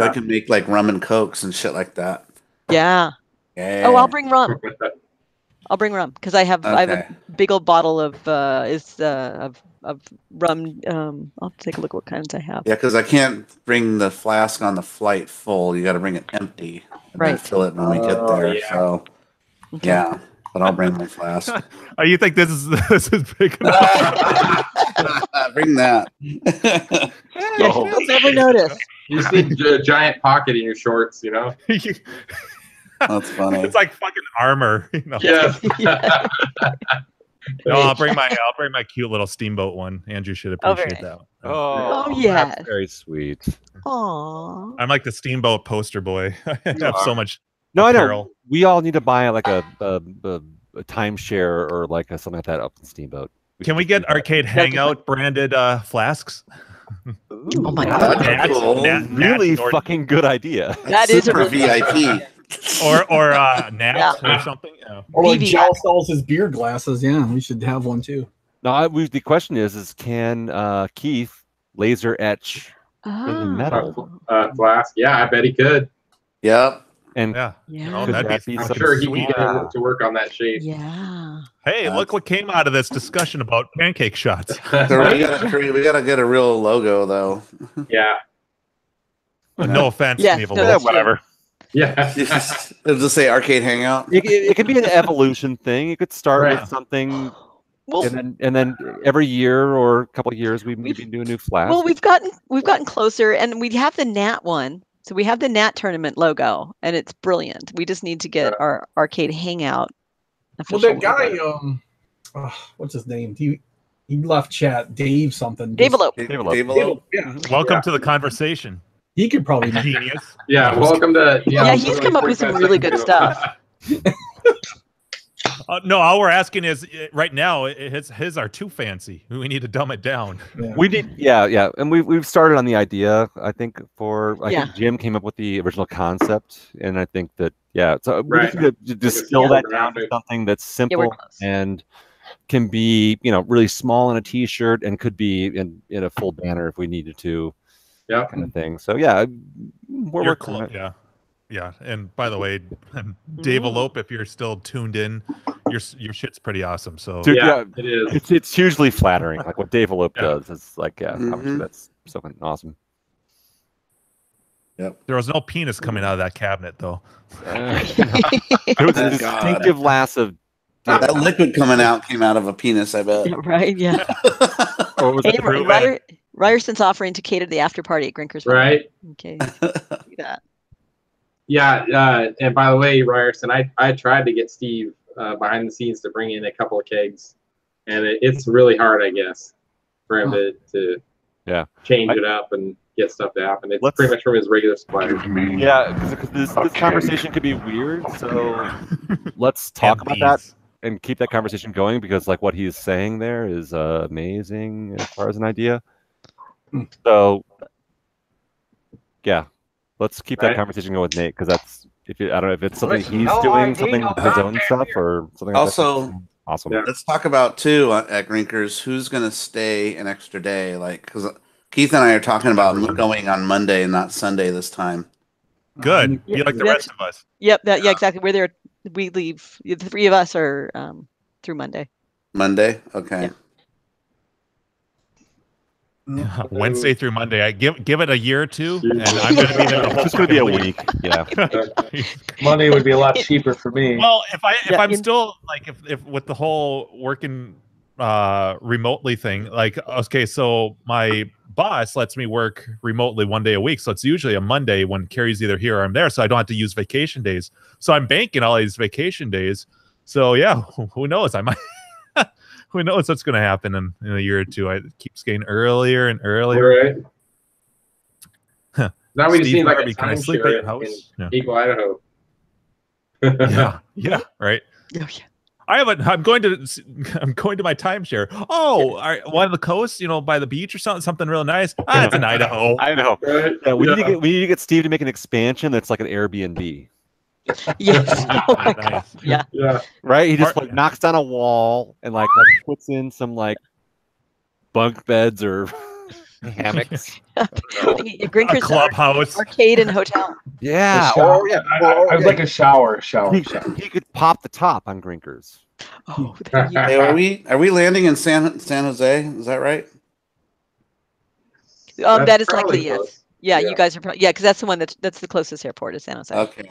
I can make like rum and cokes and shit like that. Yeah. Yeah. Oh, I'll bring rum. I'll bring rum because I have Okay. a big old bottle of rum. I'll take a look what kinds I have. Yeah, because I can't bring the flask on the flight full. You got to bring it empty and then Right. fill it when we get there. Yeah. So, yeah, but I'll bring my flask. Oh, you think this is big enough? Bring that. Yeah, you'll never notice. You just need a giant pocket in your shorts, you know? That's funny. It's like fucking armor. You know? Yeah. Yeah. No, I'll bring my cute little steamboat one. Andrew should Oh, very appreciate that. Oh, yes. That's very sweet. Aw. I'm like the steamboat poster boy. I have so much. No, I know. apparel. We all need to buy like a timeshare or like something like that up in Steamboat. Can we get Arcade Hangout branded flasks? Oh my That'd god. be cool. Really fucking good idea. That is a Super really good VIP. or Nat Yeah. or something. Yeah. Or like BB. Jal sells his beer glasses. Yeah, we should have one too. No, the question is can Keith laser etch in metal? Flask. Yeah, I bet he could. Yep. And Yeah. Yeah. Oh, could that'd that be be I'm something sure he sweet? could get it to work on that shape. Yeah. Hey, look what came out of this discussion about pancake shots. So we gotta get a real logo though. Yeah. No offense, Yeah, Naval. no, Yeah, that's whatever. Yeah. It'll just say Arcade Hangout. It could be an evolution thing. You could start Right. with something, Well, and then every year or a couple of years we maybe do a new flask. well, we've gotten closer, and we have the Nat one. So we have the Nat tournament logo, and it's brilliant. We just need to get our Arcade Hangout. Well, official that guy, logo. what's his name? He left chat. Dave something. Dave Elope. Dave Dave, Elope. yeah, Welcome to the conversation, he could probably. genius. Yeah. Welcome to. Yeah, he's come up with some really good stuff. No, all we're asking is right now his are too fancy. We need to dumb it down. Yeah. We did, yeah, and we've started on the idea. I think Yeah. think Jim came up with the original concept, and I think that so we Right. just need to distill that down to graphic. something that's Yeah, we're simple close. and can be really small in a T-shirt and could be in a full banner if we needed to, Yeah. kind of thing. So yeah, we're You're working on it. Yeah. And by the way, Dave Elope, if you're still tuned in, your shit's pretty awesome. So Dude, Yeah, it is. it's hugely flattering. Like what Dave Elope Yeah. does is like, obviously Mhm. that's something awesome. Yep. There was no penis coming out of that cabinet, though. There was a distinctive lass of that liquid coming out came out of a penis, I bet. Yeah, right? Yeah. Or was Hey, it Ryerson's offering to cater the after party at Grinker's. Right. Okay. Do that. Yeah, and by the way, Ryerson, I tried to get Steve behind the scenes to bring in a couple of kegs, and it's really hard, I guess, for him to change it up and get stuff to happen. It's pretty much from his regular supplier. Yeah, because this conversation could be weird, so let's talk about that and keep that conversation going, because like what he's saying there is amazing as far as an idea. So yeah, let's keep that conversation going with Nate, because that's I don't know if it's something he's doing, something with his own stuff, or something. Also, like awesome. Let's talk about too at Grinkers who's going to stay an extra day, like because Keith and I are talking about going on Monday and not Sunday this time. Good. Be like the rest of us. Yep. Yeah. Exactly. We're there. We leave. The three of us are through Monday. Monday. Okay. Wednesday through Monday. I give it a year or two, and I'm going to be there. It's going to be a week. Yeah. Monday would be a lot cheaper for me. Well, if I'm still like if with the whole working remotely thing, like okay, so my boss lets me work remotely 1 day a week, so it's usually a Monday when Carrie's either here or I'm there, so I don't have to use vacation days. So I'm banking all these vacation days. So yeah, who knows? I might. Who knows what's going to happen in a year or two? It keeps getting earlier and earlier. Right. Now we just need like a can I sleep at your house? In Eagle, Idaho. yeah, right. Oh, yeah. I'm going to my timeshare. Oh, one of the coast, by the beach or something real nice. It's in Idaho. Idaho. Right. Yeah, we need to get Steve to make an expansion that's like an Airbnb. Yes. Oh my God. Yeah. Right. He just like knocks down a wall and like puts in some like bunk beds or hammocks. Grinkers, clubhouse, arcade, and hotel. Yeah. I would like a shower. He could pop the top on Grinkers. Oh, hey, are we landing in San Jose? Is that right? That is likely yes. Yeah, you guys are probably because that's the one that's the closest airport is San Jose. Okay.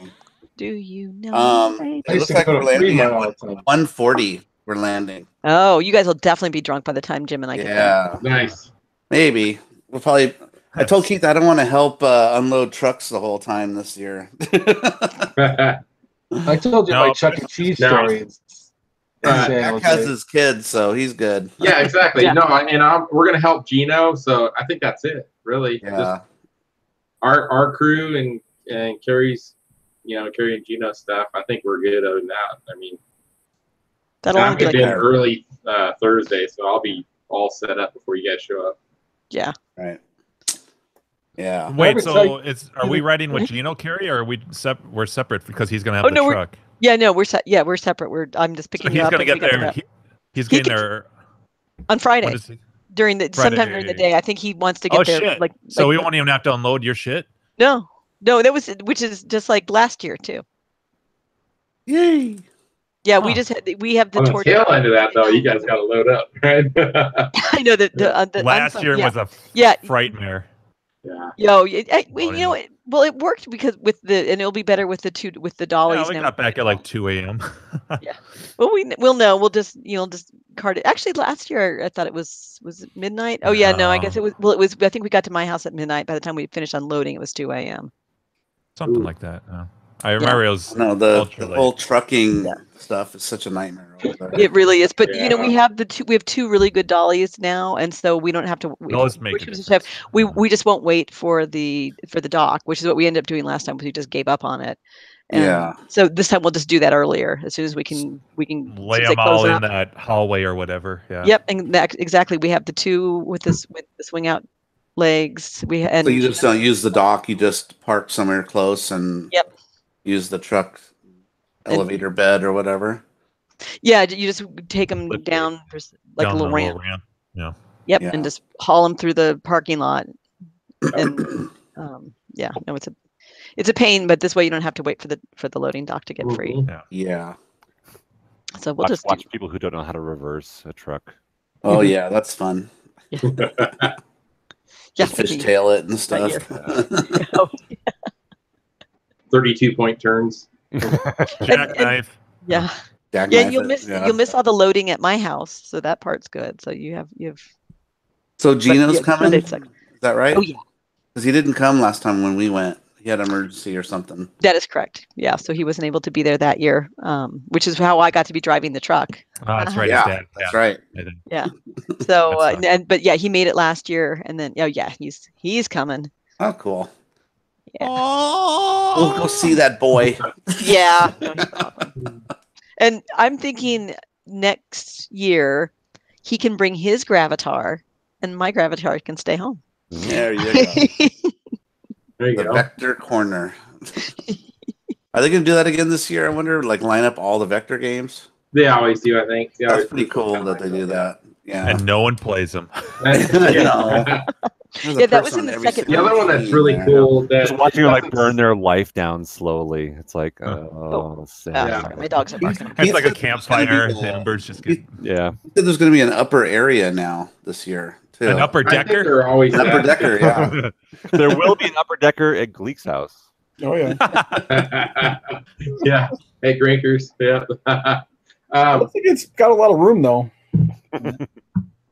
Do you know? It looks like we're landing at 1:40. We're landing. Oh, you guys will definitely be drunk by the time Jim and I get there. Yeah. Nice. Maybe. We'll probably. I told Keith I don't want to help unload trucks the whole time this year. I told you my Chuck E. Cheese story. Jack has his kids, so he's good. Yeah, exactly. Yeah. No, and we're gonna help Gino, so I think that's it. Really. Yeah. Just our crew and Carrie's, Carrie and Gino stuff. I think we're good other than that. I mean, I'm getting in early Thursday, so I'll be all set up before you guys show up. Yeah. Right. Yeah. Wait, so are we riding with Gino, Carrie, or are we're separate because he's gonna have the truck? Yeah, no, we're separate. I'm just picking you up. He's gonna get there. He's getting there on Friday. Sometime during the day. I think he wants to get there. Shit. So we won't even have to unload your shit. No, which is just like last year too. Yay! Yeah, we have the torch. Tail end of that though, you guys got to load up, right? I know that the last year was a frightmare. Yeah. Well, it worked because and it'll be better with the dollies. We got back at like 2 a.m. Yeah. Well, we'll know. We'll just cart it. Actually, last year I thought it was it midnight? Oh yeah, no, I guess it was. Well, it was. I think we got to my house at midnight. By the time we finished unloading, it was 2 a.m. Something like that. I remember it was. The whole trucking stuff is such a nightmare. It really is. But we have two really good dollies now, and so we don't have to. We just won't wait for the dock, which is what we ended up doing last time. We just gave up on it. And so this time we'll just do that earlier, as soon as we can lay them all in that hallway or whatever. Yeah. Yep, and exactly. We have the two with the swing out legs. So you just don't use the dock. You just park somewhere close and use the truck elevator bed or whatever. Yeah, you just take them down for like a little ramp. Yeah. Yep, and just haul them through the parking lot. And it's a pain, but this way you don't have to wait for the loading dock to get free. Yeah. So we'll just watch people who don't know how to reverse a truck. Oh yeah, that's fun. Yeah. Fishtail it and stuff. 32-point turns. Jackknife. Yeah. Jackknife Yeah, you'll it, miss yeah. you'll miss all the loading at my house, so that part's good. So you have So Gino's coming? Sunday sucks. Is that right? Oh yeah. Because he didn't come last time when we went. He had an emergency or something. That is correct. Yeah, so he wasn't able to be there that year, which is how I got to be driving the truck. Oh, that's right. Yeah, His dad. that's right. Yeah. So, but yeah, he made it last year, and then he's coming. Oh, cool. Yeah. We'll go see that boy. Yeah. No, he's awesome. And I'm thinking next year he can bring his Gravatar, and my Gravatar can stay home. There you go. There you The go. Vector Corner. Are they going to do that again this year? I wonder, like line up all the Vector games. They always do, I think. That's pretty cool that they do that. Yeah. And no one plays them. Yeah, that was in the second. The other one that's really cool. That Just watching them like burn their life down slowly. It's like, oh, sad. Sorry, my dogs are barking. It's like a campfire. The embers just get. Yeah. He said there's going to be an upper area now this year too. An upper I think decker. they're always An upper decker, yeah. There will be an upper decker at Gleek's house. Oh yeah. Yeah. Hey, drinkers. Yeah. I think it's got a lot of room though.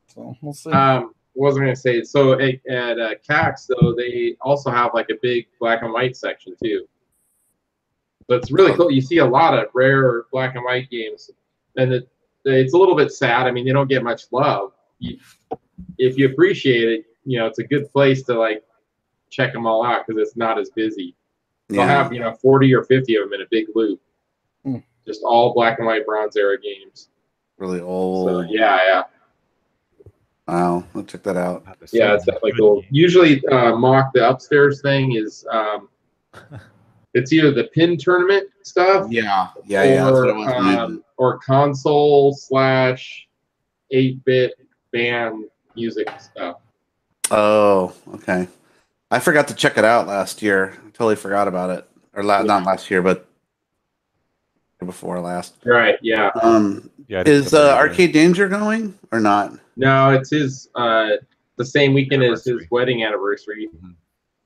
So we'll see. What was I going to say? So at CAX, though, they also have like a big black and white section too. So it's really cool. You see a lot of rare black and white games, and it's a little bit sad. I mean, they don't get much love. If you appreciate it, it's a good place to like check them all out because it's not as busy. They'll have 40 or 50 of them in a big loop, just all black and white Bronze Era games. Really old. So yeah. Wow, I'll check that out. Yeah, it's definitely cool. Usually, mock the upstairs thing is it's either the pin tournament stuff, Yeah. That's what it was. or console / 8-bit band music stuff. Oh, okay. I forgot to check it out last year. I totally forgot about it. Or not last year, but before last. Right? Yeah. Is Arcade Danger going or not? No, it's his the same weekend as his wedding anniversary.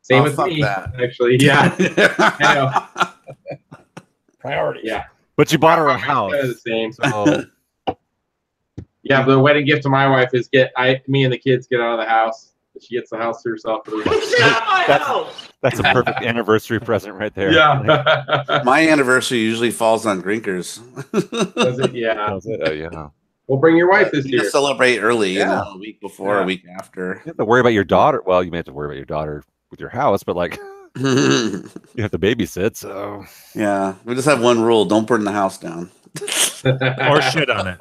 Same with me, actually. Yeah. I know. Priorities. Yeah. But you bought her a house. Kind of the same. So Yeah, the wedding gift to my wife is me and the kids get out of the house. She gets the house to herself. For the that's a perfect anniversary present right there. Yeah. My anniversary usually falls on Drinkers. Does it? Yeah. Does it? Yeah. We'll bring your wife this You year. celebrate early, a week before, a week after. You have to worry about your daughter. Well, you may have to worry about your daughter with your house, but like you have to babysit. So yeah, we just have one rule: don't burn the house down. Or shit on it.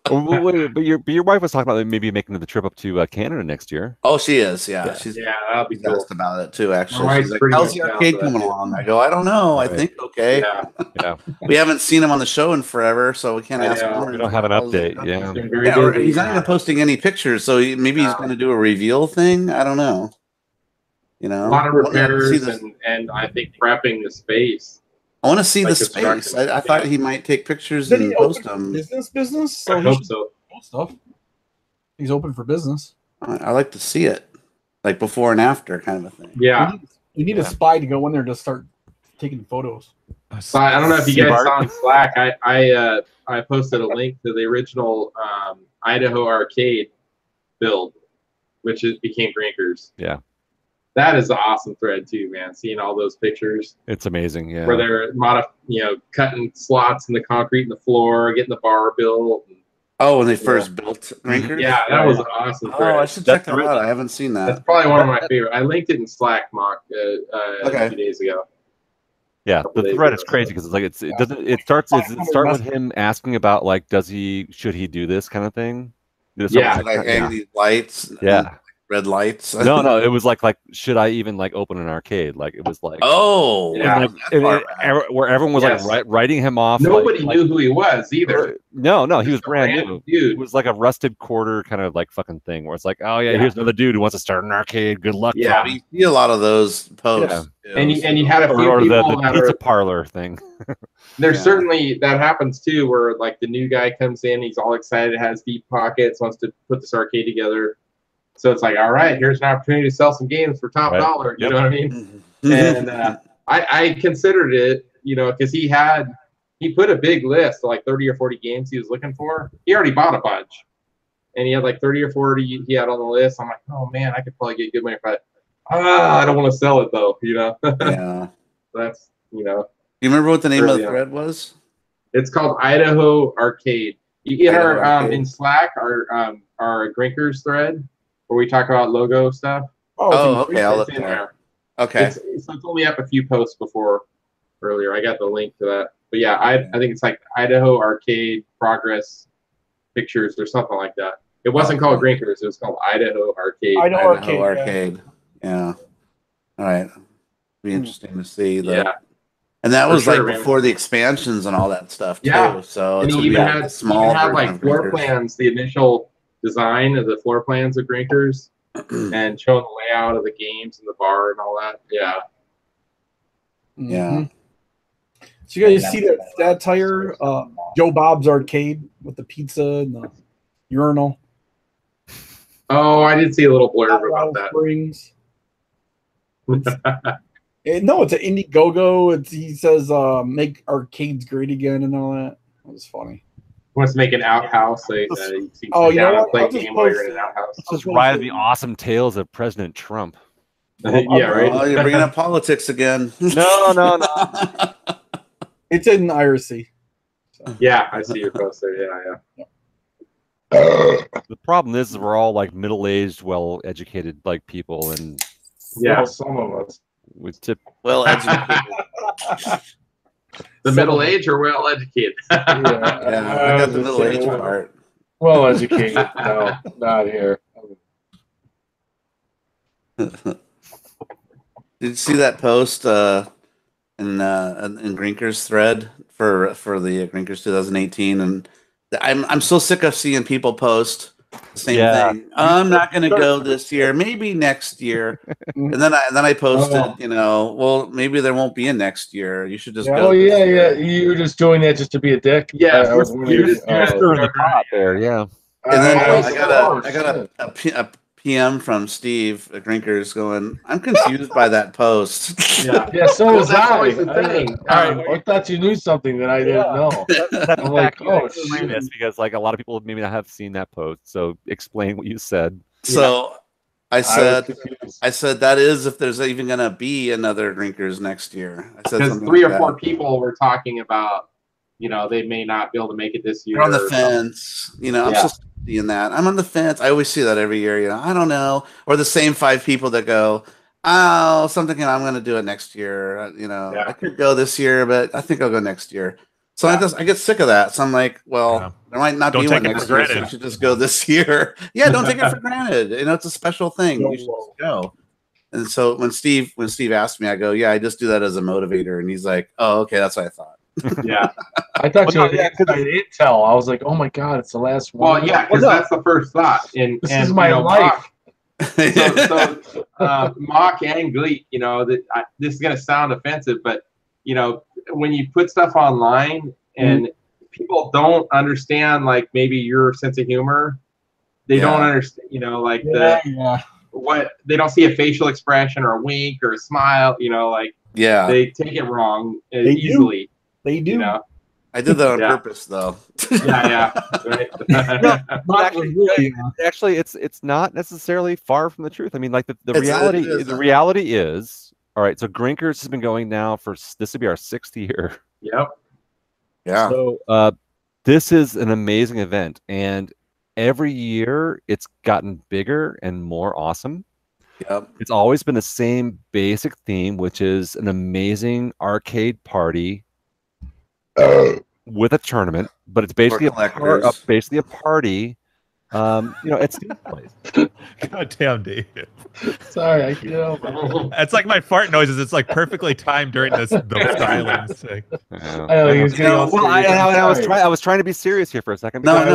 Wait, but your wife was talking about maybe making the trip up to Canada next year. Oh, she is. Yeah, she's that'll be cool. asked about it too. Actually, My she's wife's like, pretty "How's the much down arcade for that, coming too. along?" I go, "I don't know. I Right. think okay. Yeah. We haven't seen him on the show in forever, so we can't ask him. We don't have an update. Yeah. Been very Or busy. he's not even posting any pictures, so maybe he's going to do a reveal thing. I don't know. A lot of I wanna see repairs this- and I think prepping the space. I want to see like the space. construction. I thought he might take pictures Isn't he and post open for them. business? So I he hope should so. post stuff. He's open for business. I like to see it, like before and after kind of a thing. Yeah. We need a spy to go in there to start taking photos. So I don't know if you guys Bart. saw on Slack. I posted a link to the original Idaho arcade build, which became Drinkers. Yeah. That is an awesome thread too, man. Seeing all those pictures It's amazing. Yeah. where they're cutting slots in the concrete in the floor, getting the bar built. Oh, when they first built Drinkers? Yeah, that was an awesome thread. Oh, I should check that out. I haven't seen That's that. probably one of my favorite. I linked it in Slack, Mock, a few days ago. Yeah, the days thread ago. is crazy because it's like it starts with him asking about like should he do this kind of thing? Yeah, like hang these lights. Yeah. Red lights. No, it was like should I even like open an arcade? Like it was like Oh, Yeah. where everyone was Yes. like writing him off. Nobody like, knew who he was either. No, he was Just a brand random new. dude. It was like a rusted quarter kind of like fucking thing where it's like, oh yeah, here's another dude who wants to start an arcade. Good luck. Yeah. You see a lot of those posts. And you had a few Or the people that pizza are. parlor thing. There's certainly that happens too, where like the new guy comes in, he's all excited, has deep pockets, wants to put this arcade together. So it's like, all right, here's an opportunity to sell some games for top Right. dollar. You Yep. know what I mean? And I considered it, because he put a big list of like 30 or 40 games he was looking for. He already bought a bunch, and he had like 30 or 40 he had on the list. I'm like, oh man, I could probably get good money if I don't want to sell it though, Yeah. That's You remember what the name of the thread was? It's called Idaho Arcade. You get our in Slack our Grinkers thread where we talk about logo stuff. Oh, okay. I'll look in there. Okay. So it's only up a few posts before earlier. I got the link to that. But yeah, I think it's like Idaho Arcade Progress Pictures or something like that. It wasn't called Grinkers. It was called Idaho Arcade. Idaho Arcade. Yeah. All right. Be interesting to see. Yeah. And that was like man. before the expansions and all that stuff too. Yeah. So and it's he even had had small like floor plans, the initial design of the floor plans of Grinkers, and showing the layout of the games and the bar and all that. Yeah. Yeah. So you guys see that satire, Joe Bob's Arcade with the pizza and the urinal? Oh, I did see a little blurb about that. Springs. No, it's an Indiegogo. He says, make arcades great again and all that. That was funny. Wants to make an outhouse. You know what? play a game while you're in an outhouse. It's just ride the awesome tales of President Trump. Yeah, right. Oh, you're bringing up politics again. No. It's in IRC. So. Yeah, I see your post there. Yeah. The problem is we're all like middle-aged, well-educated like people, and some of us with tip well-educated. The middle age or well-educated? I got the middle age part. Well-educated. No, not here. Did you see that post in Grinker's thread for the Grinkers 2018? And I'm so sick of seeing people post the same thing. I'm not going to go this year. Maybe next year. And then I posted, well, maybe there won't be a next year. You should just go. Oh yeah. You were just doing that just to be a dick. Yeah, you're just stirring the pot there. Yeah. And then I got a PM from Steve at Grinkers going, I'm confused by that post. Yeah, so was I. I thought you knew something that I didn't know. I'm like, explain this because like a lot of people maybe not have seen that post. So explain what you said. So I said that is if there's even going to be another Grinkers next year. I said because 3 or 4 people were talking about, they may not be able to make it this year. They're on the fence. I'm so seeing that. I'm on the fence. I always see that every year. I don't know. Or the same 5 people that go, oh, something. I'm going to do it next year. I could go this year, but I think I'll go next year. So I get sick of that. So I'm like, well, there might not be one next year. So you should just go this year. Yeah, don't take it for granted. It's a special thing. You should just go. And so when Steve asked me, I go, yeah, I just do that as a motivator. And he's like, oh, okay, that's what I thought. Yeah, I thought you had intel. I was like, oh my god, it's the last one. Well, yeah, because that's the first thought. And this is my life. Mock and Gleek, this is going to sound offensive, but when you put stuff online and people don't understand, like maybe your sense of humor, they don't understand, what they don't see a facial expression or a wink or a smile, they take it wrong easily. They do. I did that on purpose, though. Right. Actually, it's not necessarily far from the truth. I mean, like the reality is, all right. So Grinkers has been going now for this will be our 6th year. Yep. Yeah. So this is an amazing event, and every year it's gotten bigger and more awesome. Yep. It's always been the same basic theme, which is an amazing arcade party. With a tournament, but it's basically a party. It's Steve's place. God damn, David. Sorry, I can't help it. It's like my fart noises. It's like perfectly timed during the silence. I was trying to be serious here for a second. There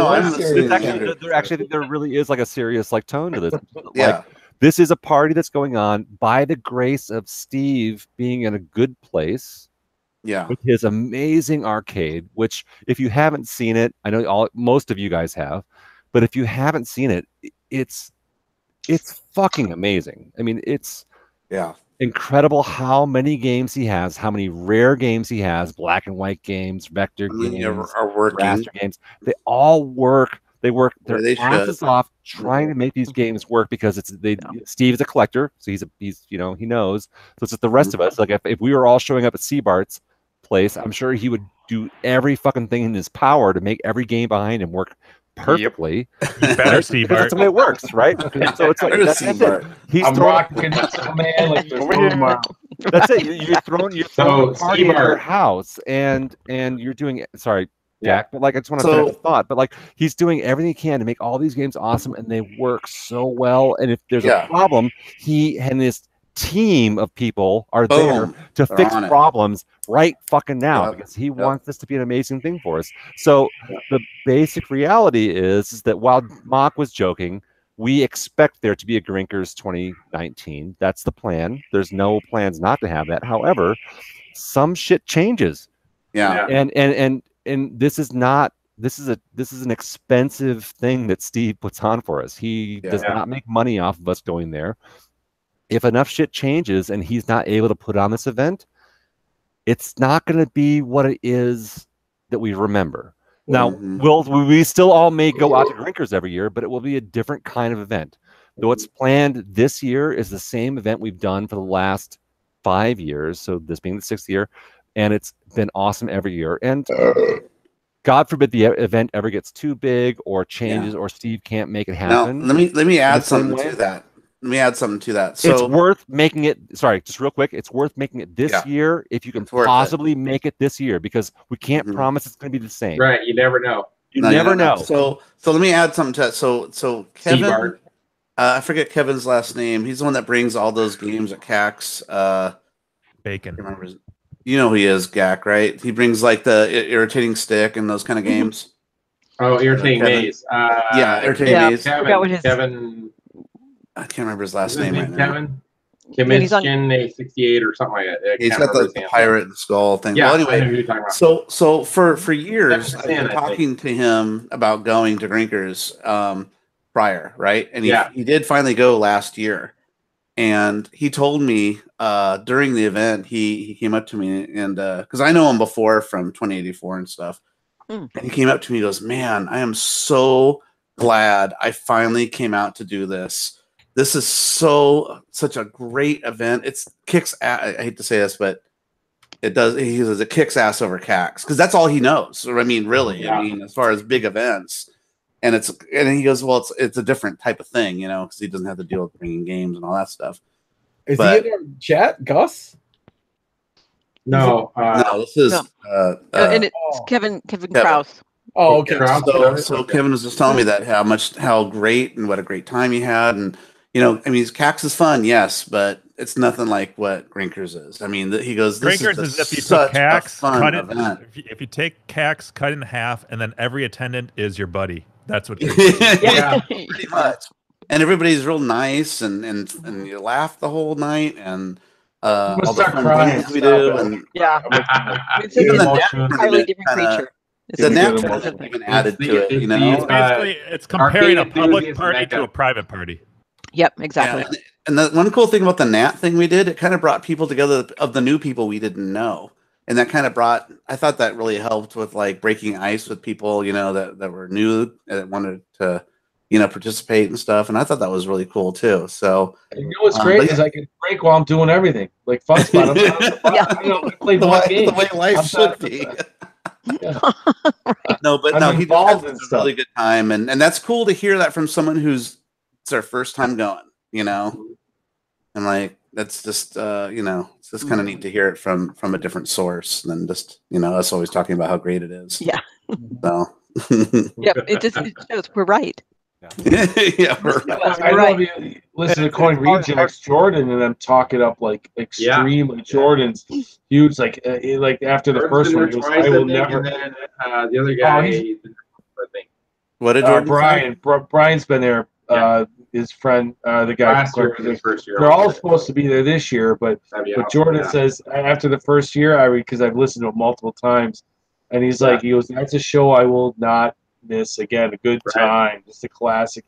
really is like a serious like tone to this. Like, this is a party that's going on by the grace of Steve being in a good place. Yeah, with his amazing arcade, which if you haven't seen it, I know most of you guys have, but if you haven't seen it, it's fucking amazing. I mean, it's incredible how many games he has, how many rare games he has, black and white games, vector games, are working. raster games. They all work. They work their asses off trying to make these games work because Steve is a collector, so he's he knows. So it's just the rest of us. Like if we were all showing up at Seabart's place, I'm sure he would do every fucking thing in his power to make every game behind him work perfectly. You better, Steve. That's the way it works, right? So it's like that's it. He's rocking man like there's no tomorrow. That's it. You're throwing a party at your house, and you're doing. Sorry, Jack, but like I just want to finish the thought. But like he's doing everything he can to make all these games awesome, and they work so well. And if there's a problem, he and his team of people are there to fix problems right fucking now because he wants this to be an amazing thing for us. So the basic reality is that while Mock was joking, we expect there to be a Grinkers 2019. That's the plan. There's no plans not to have that. However, some shit changes. Yeah. And this is an expensive thing that Steve puts on for us. He does not make money off of us going there. If enough shit changes and he's not able to put on this event, it's not going to be what it is that we remember. Now, we still all may go out to Grinkers every year, but it will be a different kind of event. What's planned this year is the same event we've done for the last 5 years, so this being the 6th year, and it's been awesome every year. And God forbid the event ever gets too big or changes or Steve can't make it happen. Now, let me add something to that. Let me add something to that. So it's worth making it. Sorry, just real quick. It's worth making it this year if you can possibly make it this year because we can't promise it's going to be the same. Right. You never know. You never know. So let me add something to that. So Kevin, I forget Kevin's last name. He's the one that brings all those games at CAX. Bacon. You know who he is, Gak, right? He brings like the irritating stick and those kind of games. Oh, irritating maze. Irritating maze. Kevin. I can't remember his last name right now. Kevin A 68 or something like that. He's got the pirate and skull thing. Yeah, well, anyway, so for years I've been talking to him about going to Grinkers prior, right? And he did finally go last year. And he told me during the event, he came up to me and because I know him before from 2084 and stuff. And he came up to me and goes, "Man, I am so glad I finally came out to do this. This is such a great event. It kicks ass. I hate to say this, but it does. He says it kicks ass over CAX because that's all he knows. I mean, really. I mean, as far as big events, and he goes, well, it's a different type of thing, because he doesn't have to deal with bringing games and all that stuff. Is he in our chat, Gus? No, this is and it's Kevin Krause. Oh, okay. So Kevin was just telling me that how great and what a great time he had, and I mean, CAX is fun, yes, but it's nothing like what Grinkers is. I mean, he goes, Grinkers is if you took CAX, cut it. If you take CAX, cut it in half, and then every attendant is your buddy. That's what. Yeah, pretty much. And everybody's real nice, and you laugh the whole night, and all the fun things we do, and it's an entirely different creature. The nap even added to it, It's basically it's comparing a public party to a private party. Yep, exactly. Yeah, and the one cool thing about the Nat thing we did, it kind of brought people together of the new people we didn't know, and that kind of I thought that really helped with like breaking ice with people, that were new that wanted to, participate and stuff, and I thought that was really cool too. So what's great is I can break while I'm doing everything, like fun spot. The way life should be. No, but no, he had a really good time, and that's cool to hear that from someone who's it's their first time going, and like that's just it's just kind of neat to hear it from a different source than just us always talking about how great it is. Yeah. So it shows we're right. Yeah, we're right. I love you listen to Coin Rejects Jordan and them talk it up like extremely. Jordan's huge, like after the first one, he goes, I will never. And then, the other guy, I think. What did Jordan Brian? Brian's been there. His friend, the guy. Last year, his first year. They're all supposed to be there this year, but Jordan says after the first year, because I've listened to it multiple times, and he goes, that's a show I will not miss again. A good time, just a classic.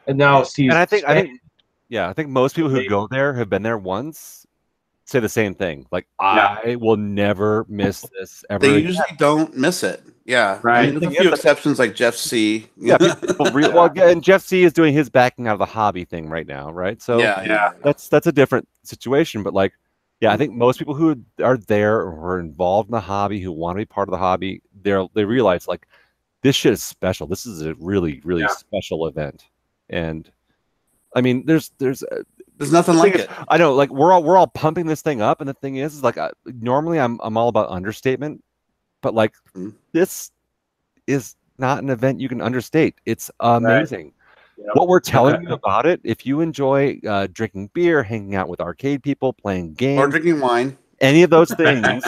And now Steve. And I think most people who go there have been there once, say the same thing. Like, I will never miss this ever. They again. usually don't miss it. Yeah, Right. I mean, there's a few exceptions like Jeff C. Yeah, well, and Jeff C is doing his backing out of the hobby thing right now, right? So that's a different situation. But like, yeah, I think most people who are there or who are involved in the hobby, who want to be part of the hobby, they realize like this shit is special. This is a really, really special event, and I mean, there's nothing like it. I know, like we're all pumping this thing up, and the thing is like normally I'm all about understatement, but like this is not an event you can understate. It's amazing. Right. What we're telling you about it, if you enjoy drinking beer, hanging out with arcade people, playing games, or drinking wine, any of those things.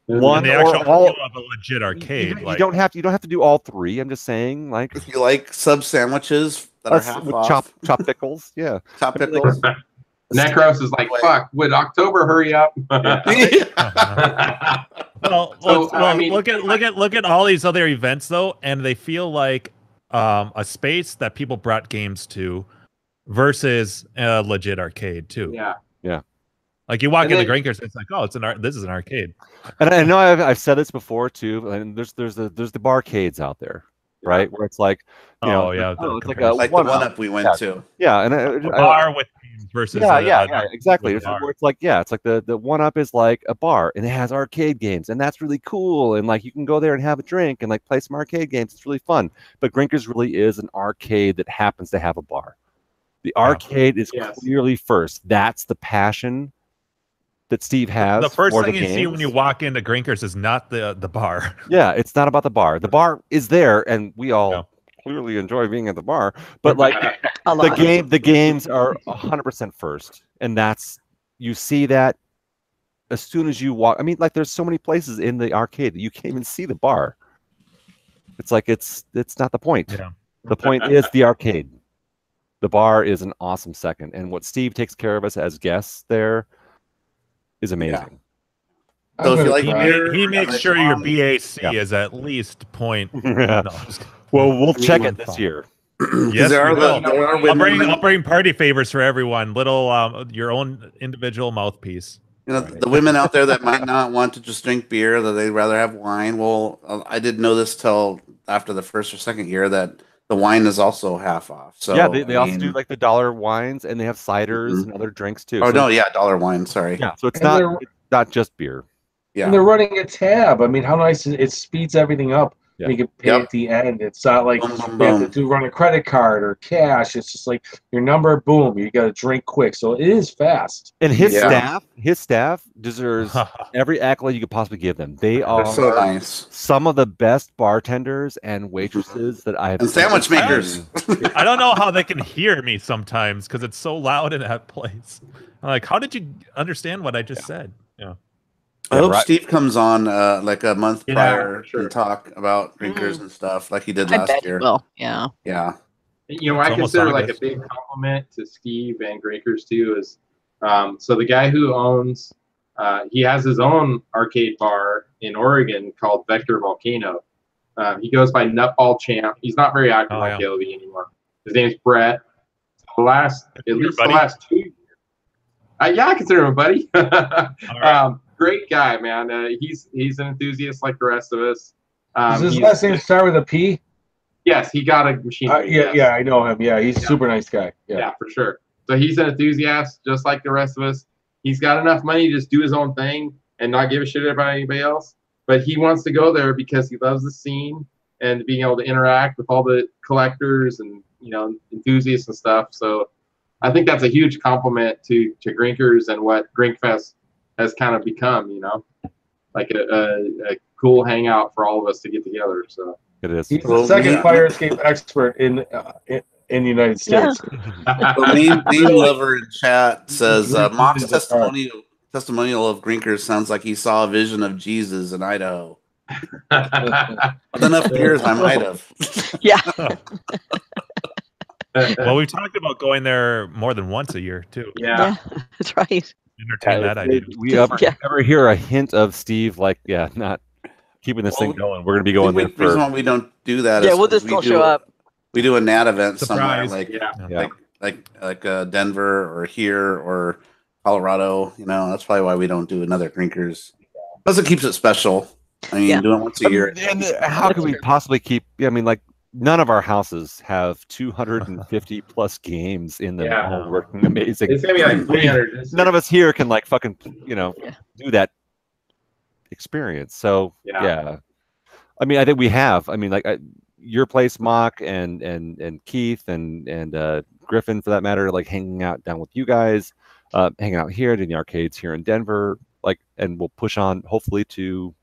One the or actual all of a legit arcade. You don't have to do all three. I'm just saying, like if you like sub sandwiches that are half with off, chop pickles, yeah, chop pickles. Necros is like, fuck, would October hurry up? I mean, look at all these other events though, and they feel like a space that people brought games to versus a legit arcade too. Yeah. Like you walk into Grinkers, it's like, oh, this is an arcade. And I know I've said this before too. And there's the barcades out there, right? Where it's like, it's like the one up we went to. Yeah, and a bar with games versus exactly. Where it's like it's like the one up is like a bar and it has arcade games, and that's really cool. And like you can go there and have a drink and like play some arcade games. It's really fun. But Grinkers really is an arcade that happens to have a bar. The arcade is clearly first. That's the passion that Steve has. The first thing you see when you walk into Grinkers is not the bar. Yeah, it's not about the bar. The bar is there, and we all clearly enjoy being at the bar. But like the games are 100% first, and you see that as soon as you walk. I mean, like there's so many places in the arcade that you can't even see the bar. It's like it's not the point. Yeah. The point is the arcade. The bar is an awesome second, and what Steve takes care of us as guests there is amazing. Yeah. So if you like he makes sure your BAC is at least point. Well, we'll check it this year. Yes, I'll bring party favors for everyone. Little your own individual mouthpiece. You know, the women out there that might not want to just drink beer, that they'd rather have wine. Well, I didn't know this till after the first or second year that the wine is also half off. So yeah, they also do like the $1 wines, and they have ciders and other drinks too. Oh, so no, $1 wine. Sorry. Yeah, so it's not just beer. Yeah, and they're running a tab. I mean, how nice it speeds everything up. Yeah. You can pay at the end. It's not like you have to run a credit card or cash. It's just like your number, boom, you got to drink quick. So it is fast. And his staff deserves every accolade you could possibly give them. They're so nice. Some of the best bartenders and waitresses that I have. And sandwich makers. I don't know how they can hear me sometimes because it's so loud in that place. I'm like, how did you understand what I just said? Yeah. I hope Steve comes on like a month prior to talk about drinkers and stuff like he did last year. Well, yeah. You know, I consider like a big compliment to Steve and Drinkers too is so the guy who owns he has his own arcade bar in Oregon called Vector Volcano. He goes by Nutball Champ. He's not very active on KLV anymore. His name's Brett. The last 2 years. I consider him a buddy. Great guy, man. He's an enthusiast like the rest of us. Does his last name start with a P? Yes, he got a machine. Yeah, I know him. Yeah, he's a super nice guy. Yeah, for sure. So he's an enthusiast just like the rest of us. He's got enough money to just do his own thing and not give a shit about anybody else. But he wants to go there because he loves the scene and being able to interact with all the collectors and enthusiasts and stuff. So I think that's a huge compliment to Grinkers and what Grinkfest has kind of become, like a cool hangout for all of us to get together. So it is. He's the second fire escape expert in the United States. Name Lover in chat says Mock's testimonial of Grinkers sounds like he saw a vision of Jesus in Idaho. With enough beers, I might have. Yeah. Well, we've talked about going there more than once a year too. Yeah, that's right. Entertain that idea. We ever hear a hint of Steve not keeping this thing going? We're going to be going there. The reason why we don't do that is we'll just show up. We do a NAT event Surprise. somewhere like Denver or here or Colorado. You know, that's probably why we don't do another Grinkers. Plus, it keeps it special. I mean, doing it once a year. And how could we possibly keep? I mean, like none of our houses have 250 plus games in them. All working amazing. It's gonna be like 300. None of us here can like fucking do that experience. So yeah. I mean, I think we have. I mean, like your place, Mock, and Keith, and Griffin, for that matter, like hanging out down with you guys, hanging out here in the arcades here in Denver, like, and we'll push on hopefully to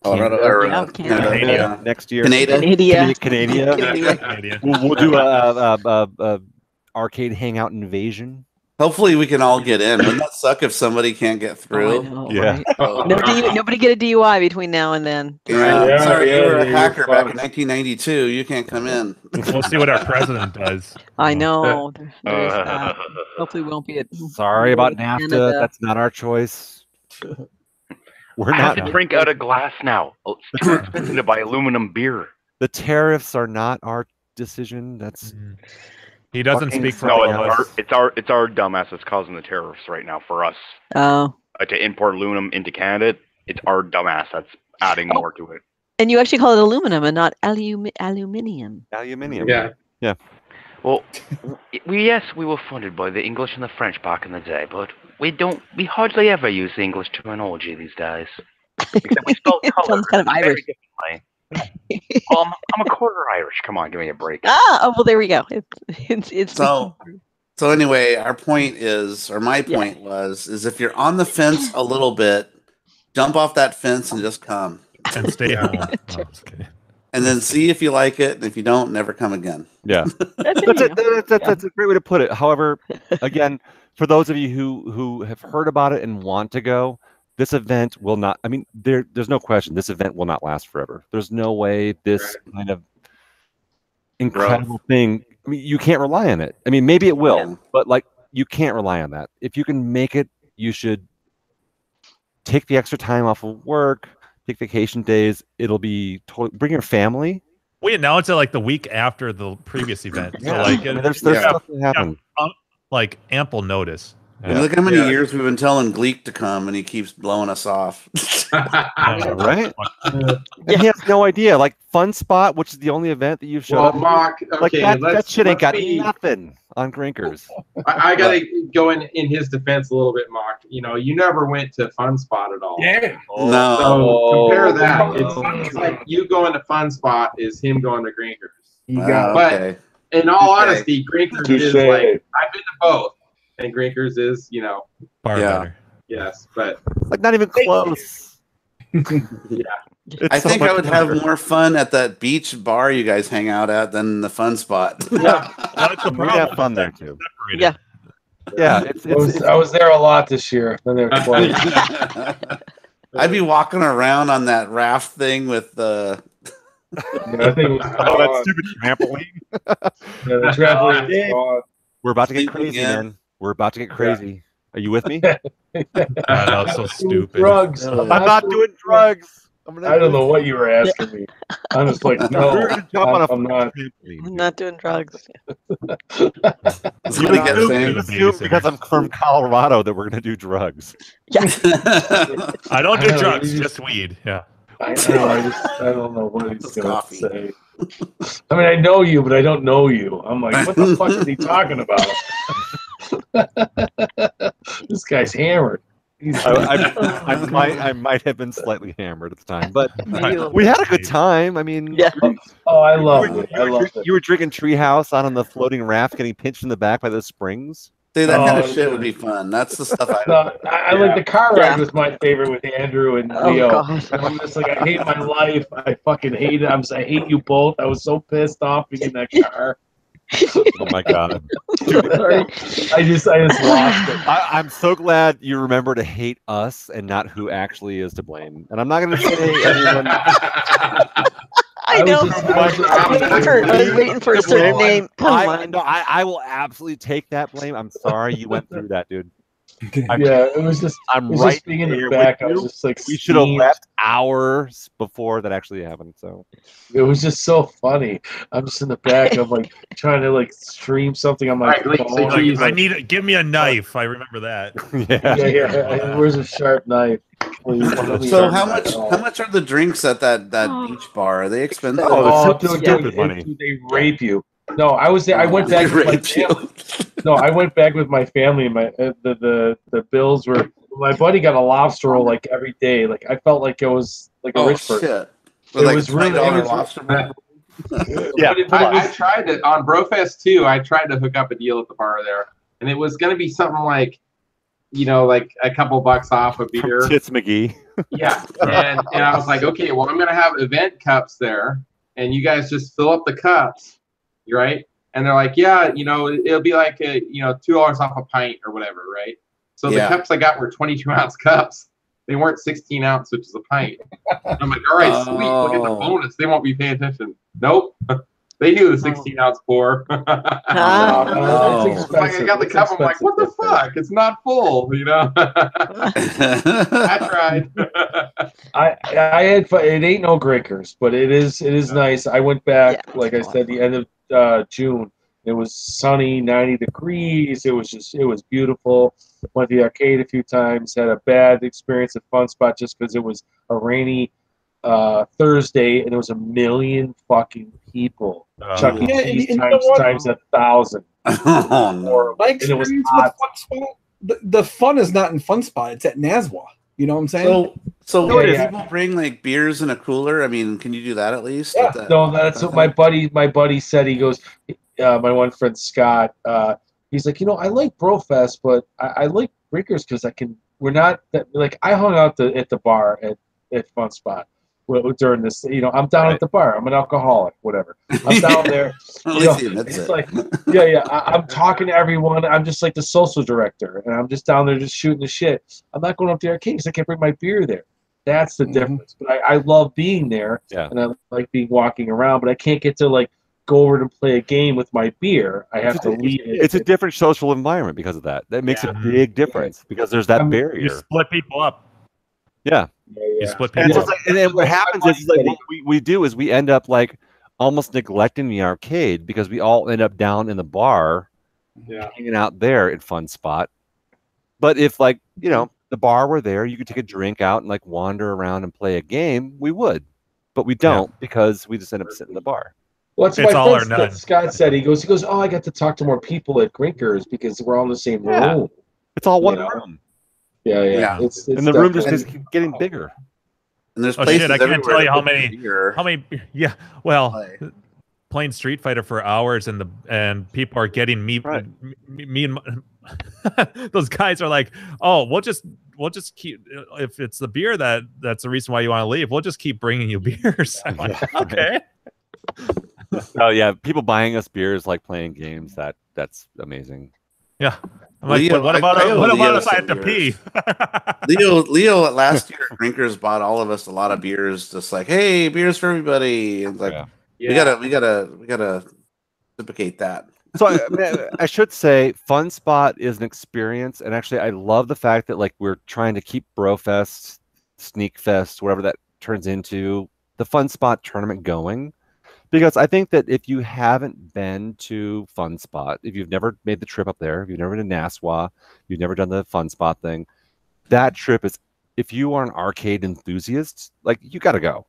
Colorado or Canada next year. Canada. We'll do a arcade hangout invasion. Hopefully we can all get in. Wouldn't that suck if somebody can't get through? Right? Nobody get a DUI between now and then. Sorry, you were a hacker back in 1992. You can't come in. We'll see what our president does. I know. Hopefully we won't be at. Sorry about NAFTA. Canada. That's not our choice. We're I not. have to drink out of glass now. Oh, it's too expensive to buy aluminum beer. The tariffs are not our decision. That's. He doesn't speak for it's our dumbasses causing the tariffs right now for us. Oh. To import aluminum into Canada, it's our dumbass that's adding more to it. And you actually call it aluminum and not aluminium. Aluminium. Yeah. Well, we were funded by the English and the French back in the day, but we hardly ever use the English terminology these days. Except we spell color. Sounds kind of Irish. I'm a quarter Irish. Come on, give me a break. Well, there we go. It's so anyway, our point is, or my point is if you're on the fence a little bit, jump off that fence and just come and stay home. And then see if you like it, and if you don't, never come again. Yeah, that's a great way to put it. However, again, for those of you who have heard about it and want to go, this event will not. I mean, there's no question. This event will not last forever. There's no way this kind of incredible thing. I mean, you can't rely on it. I mean, maybe it will, but like you can't rely on that. If you can make it, you should take the extra time off of work, take vacation days. It'll be bring your family. We announced it like the week after the previous event. So like, I mean, there's stuff that happened. Like ample notice. Yeah. Look how many years we've been telling Gleek to come, and he keeps blowing us off. Right? And he has no idea. Like Fun Spot, which is the only event that you've shown up. Mock, like that shit ain't got nothing on Grinkers. I gotta go in his defense a little bit, Mock. You know, you never went to Fun Spot at all. Yeah. No. So compare that. It's like you going to Fun Spot is him going to Grinkers. But in all honesty, Grinkers is like I've been to both. And Grinkers is, far better. Yes, but like not even close. I think I would have more fun at that beach bar you guys hang out at than the Fun Spot. Yeah, we have fun there too. Yeah. Yeah, I was there a lot this year. I'd be walking around on that raft thing with the. I think it was that stupid trampoline. The trampoline. We're about to get crazy, man. We're about to get crazy. Are you with me? That was so stupid. Drugs. I'm not doing drugs. I don't know what you were asking me. I'm just like, no, I'm not. I'm not doing drugs. You assume because I'm from Colorado that we're going to do drugs. Yeah. I don't do drugs, just weed. Yeah. I don't know what he's going to say. I mean, I know you, but I don't know you. I'm like, what the fuck is he talking about? This guy's hammered. I might have been slightly hammered at the time, but we had a good time. I mean, I love it. You were drinking Treehouse out on the floating raft, getting pinched in the back by the springs. See, that kind of shit would be fun. That's the stuff I like the car ride was my favorite with Andrew and Leo. I'm just like, I hate my life. I fucking hate it. I hate you both. I was so pissed off being in that car. Oh my god! I just lost it. I'm so glad you remember to hate us and not who actually is to blame. And I'm not going to say anyone. I know. I was waiting for a certain name. I will absolutely take that blame. I'm sorry you went through that, dude. Yeah, it was just. I'm it was right just being in here the back. with I was you. just like, We should have steamed. left hours before that actually happened. So It was just so funny. I'm just in the back. I'm like trying to like stream something on my All right, Gleek, phone. say Like, cheese. I need give me a knife. I remember that. Yeah. Where's a sharp knife? Please, let me So have how much are the drinks at that beach bar? Are they expensive? Oh, dude, they rape you. No, I was there. I went back with my family. No, I went back with my family. And my the bills were. My buddy got a lobster roll like every day. Like I felt like it was like a rich person. Shit. It was really lobster roll. Yeah, I tried to on Brofest 2. I tried to hook up a deal at the bar there, and it was going to be something like, like a couple bucks off a beer. From Tits McGee. Yeah, and I was like, okay, well, I'm going to have event cups there, and you guys just fill up the cups, right? And they're like, yeah, it'll be like $2 off a pint or whatever, right? So the cups I got were 22-ounce cups. They weren't 16-ounce, which is a pint. I'm like, all right, sweet. Look at the bonus. They won't be paying attention. Nope. They knew the 16-ounce pour. Like, I got the cup. I'm like, what the fuck? It's not full, I tried. I had fun. It ain't no Grinkers, but it is nice. I went back, like I said, the end of June. It was sunny, 90 degrees. It was beautiful. Went to the arcade a few times. Had a bad experience at Fun Spot just because it was a rainy Thursday and there was 1 million fucking people. Chuck E. Cheese times 1,000. Oh no! My experience with Fun Spot, the fun is not in Fun Spot. It's at Nazwa. You know what I'm saying? So people bring like beers in a cooler. I mean, can you do that at least? Yeah. No, that's what my buddy said. He goes, my one friend Scott. He's like, I like Brofest, but I like Breakers because we're not that like I hung out at the bar at Fun Spot during this. I'm down at the bar. I'm an alcoholic, whatever. I'm down there. It's like, I'm talking to everyone. I'm just like the social director, and I'm just down there just shooting the shit. I'm not going up to the arcade because I can't bring my beer there. That's the difference. But I love being there, and I like walking around, but I can't get to like go over and play a game with my beer. I have to leave it. It's a different social environment because of that. That makes a big difference because there's that barrier. You split people up. Yeah. You split And, people up. and then what happens is like what we do is we end up like almost neglecting the arcade because we all end up down in the bar, hanging out there at Fun Spot. But if like the bar were there, you could take a drink out and like wander around and play a game. We would, but we don't because we just end up sitting in the bar. Well, that's my friend Scott said. He goes, oh, I got to talk to more people at Grinkers because we're all in the same room. It's all one room. Yeah. It's and the room just keeps getting bigger. And there's places I can't tell you how many. Yeah, well, playing Street Fighter for hours and people are getting me and those guys are like, oh, we'll just keep if it's the beer that's the reason why you want to leave. We'll just keep bringing you beers. I'm like, okay. Oh yeah, people buying us beers like playing games. That's amazing. Yeah. I'm like, what about if I have to pee? Leo last year at Drinkers bought all of us a lot of beers, just like, hey, beers for everybody. And like we gotta reciprocate that. So I should say Fun Spot is an experience, and actually I love the fact that like we're trying to keep Brofest, Sneak Fest, whatever that turns into, the Fun Spot tournament going. Because I think that if you haven't been to Fun Spot, if you've never made the trip up there, if you've never been to Nassau, you've never done the Fun Spot thing, that trip is, if you are an arcade enthusiast, like you got to go.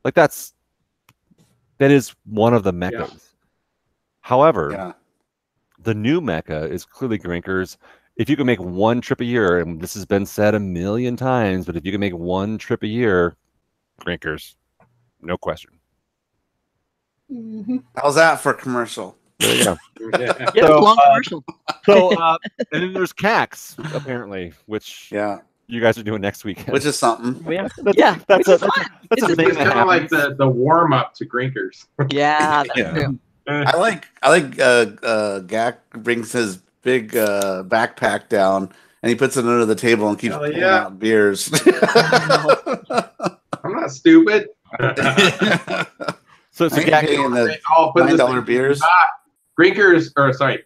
Like that is one of the meccas. Yeah. However, the new mecca is clearly Grinkers. If you can make one trip a year, and this has been said 1 million times, but if you can make one trip a year, Grinkers, no question. How's that for commercial? There you go. So, long commercial. And then there's CAX apparently, which you guys are doing next weekend, which is something. That's a thing. It's kind of like the warm up to Grinkers. Yeah, that's true. I like Gak brings his big backpack down and he puts it under the table and keeps pulling out beers. I'm not stupid. So Gak paying the $9 beers. Grinkers, or sorry,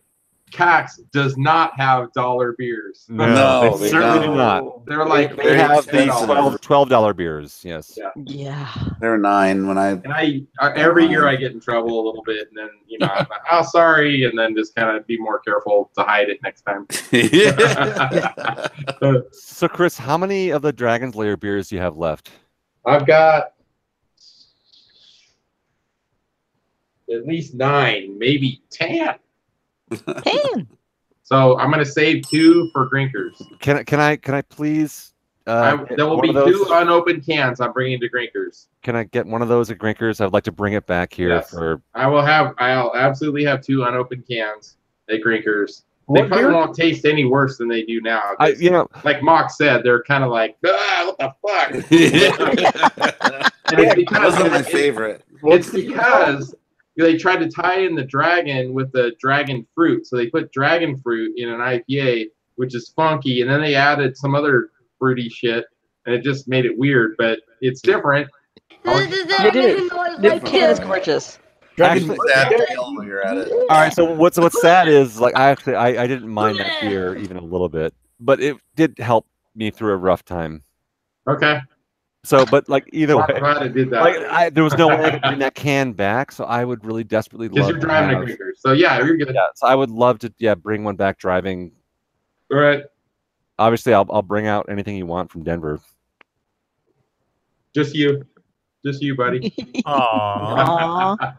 Cax does not have dollar beers. No, they certainly do not. They're like they have the $12. $12 beers. Yes. Yeah. They're 9 when I. And I every year I get in trouble a little bit, and then I'm like, oh sorry, and then just kind of be more careful to hide it next time. So Chris, how many of the Dragon's Lair beers do you have left? I've got at least 9, maybe 10. 10. So I'm gonna save 2 for drinkers. Can I please? There will be 2 unopened cans. I'm bringing to drinkers. Can I get one of those at Grinkers? I'd like to bring it back here Yes. for. I'll absolutely have 2 unopened cans at drinkers. They What probably beer? won't taste any worse than they do now. Like Mock said, they're kind of like, what the fuck? And it's because That was my favorite. It's because they tried to tie in the dragon with the dragon fruit. So they put dragon fruit in an IPA, which is funky, and then they added some other fruity shit, and it just made it weird, but it's different. It is. The can is gorgeous. Actually, while you're at it. all right. So what's sad is like I didn't mind that beer even a little bit, but it did help me through a rough time. Okay. So, but like either way, I'm glad I did that. like there was no way I could bring that can back, so I would really desperately Because love. you're driving a drinker, so yeah, you're good. Yeah, so I would love to bring one back driving. All right. Obviously, I'll bring out anything you want from Denver. Just you, buddy. Aww.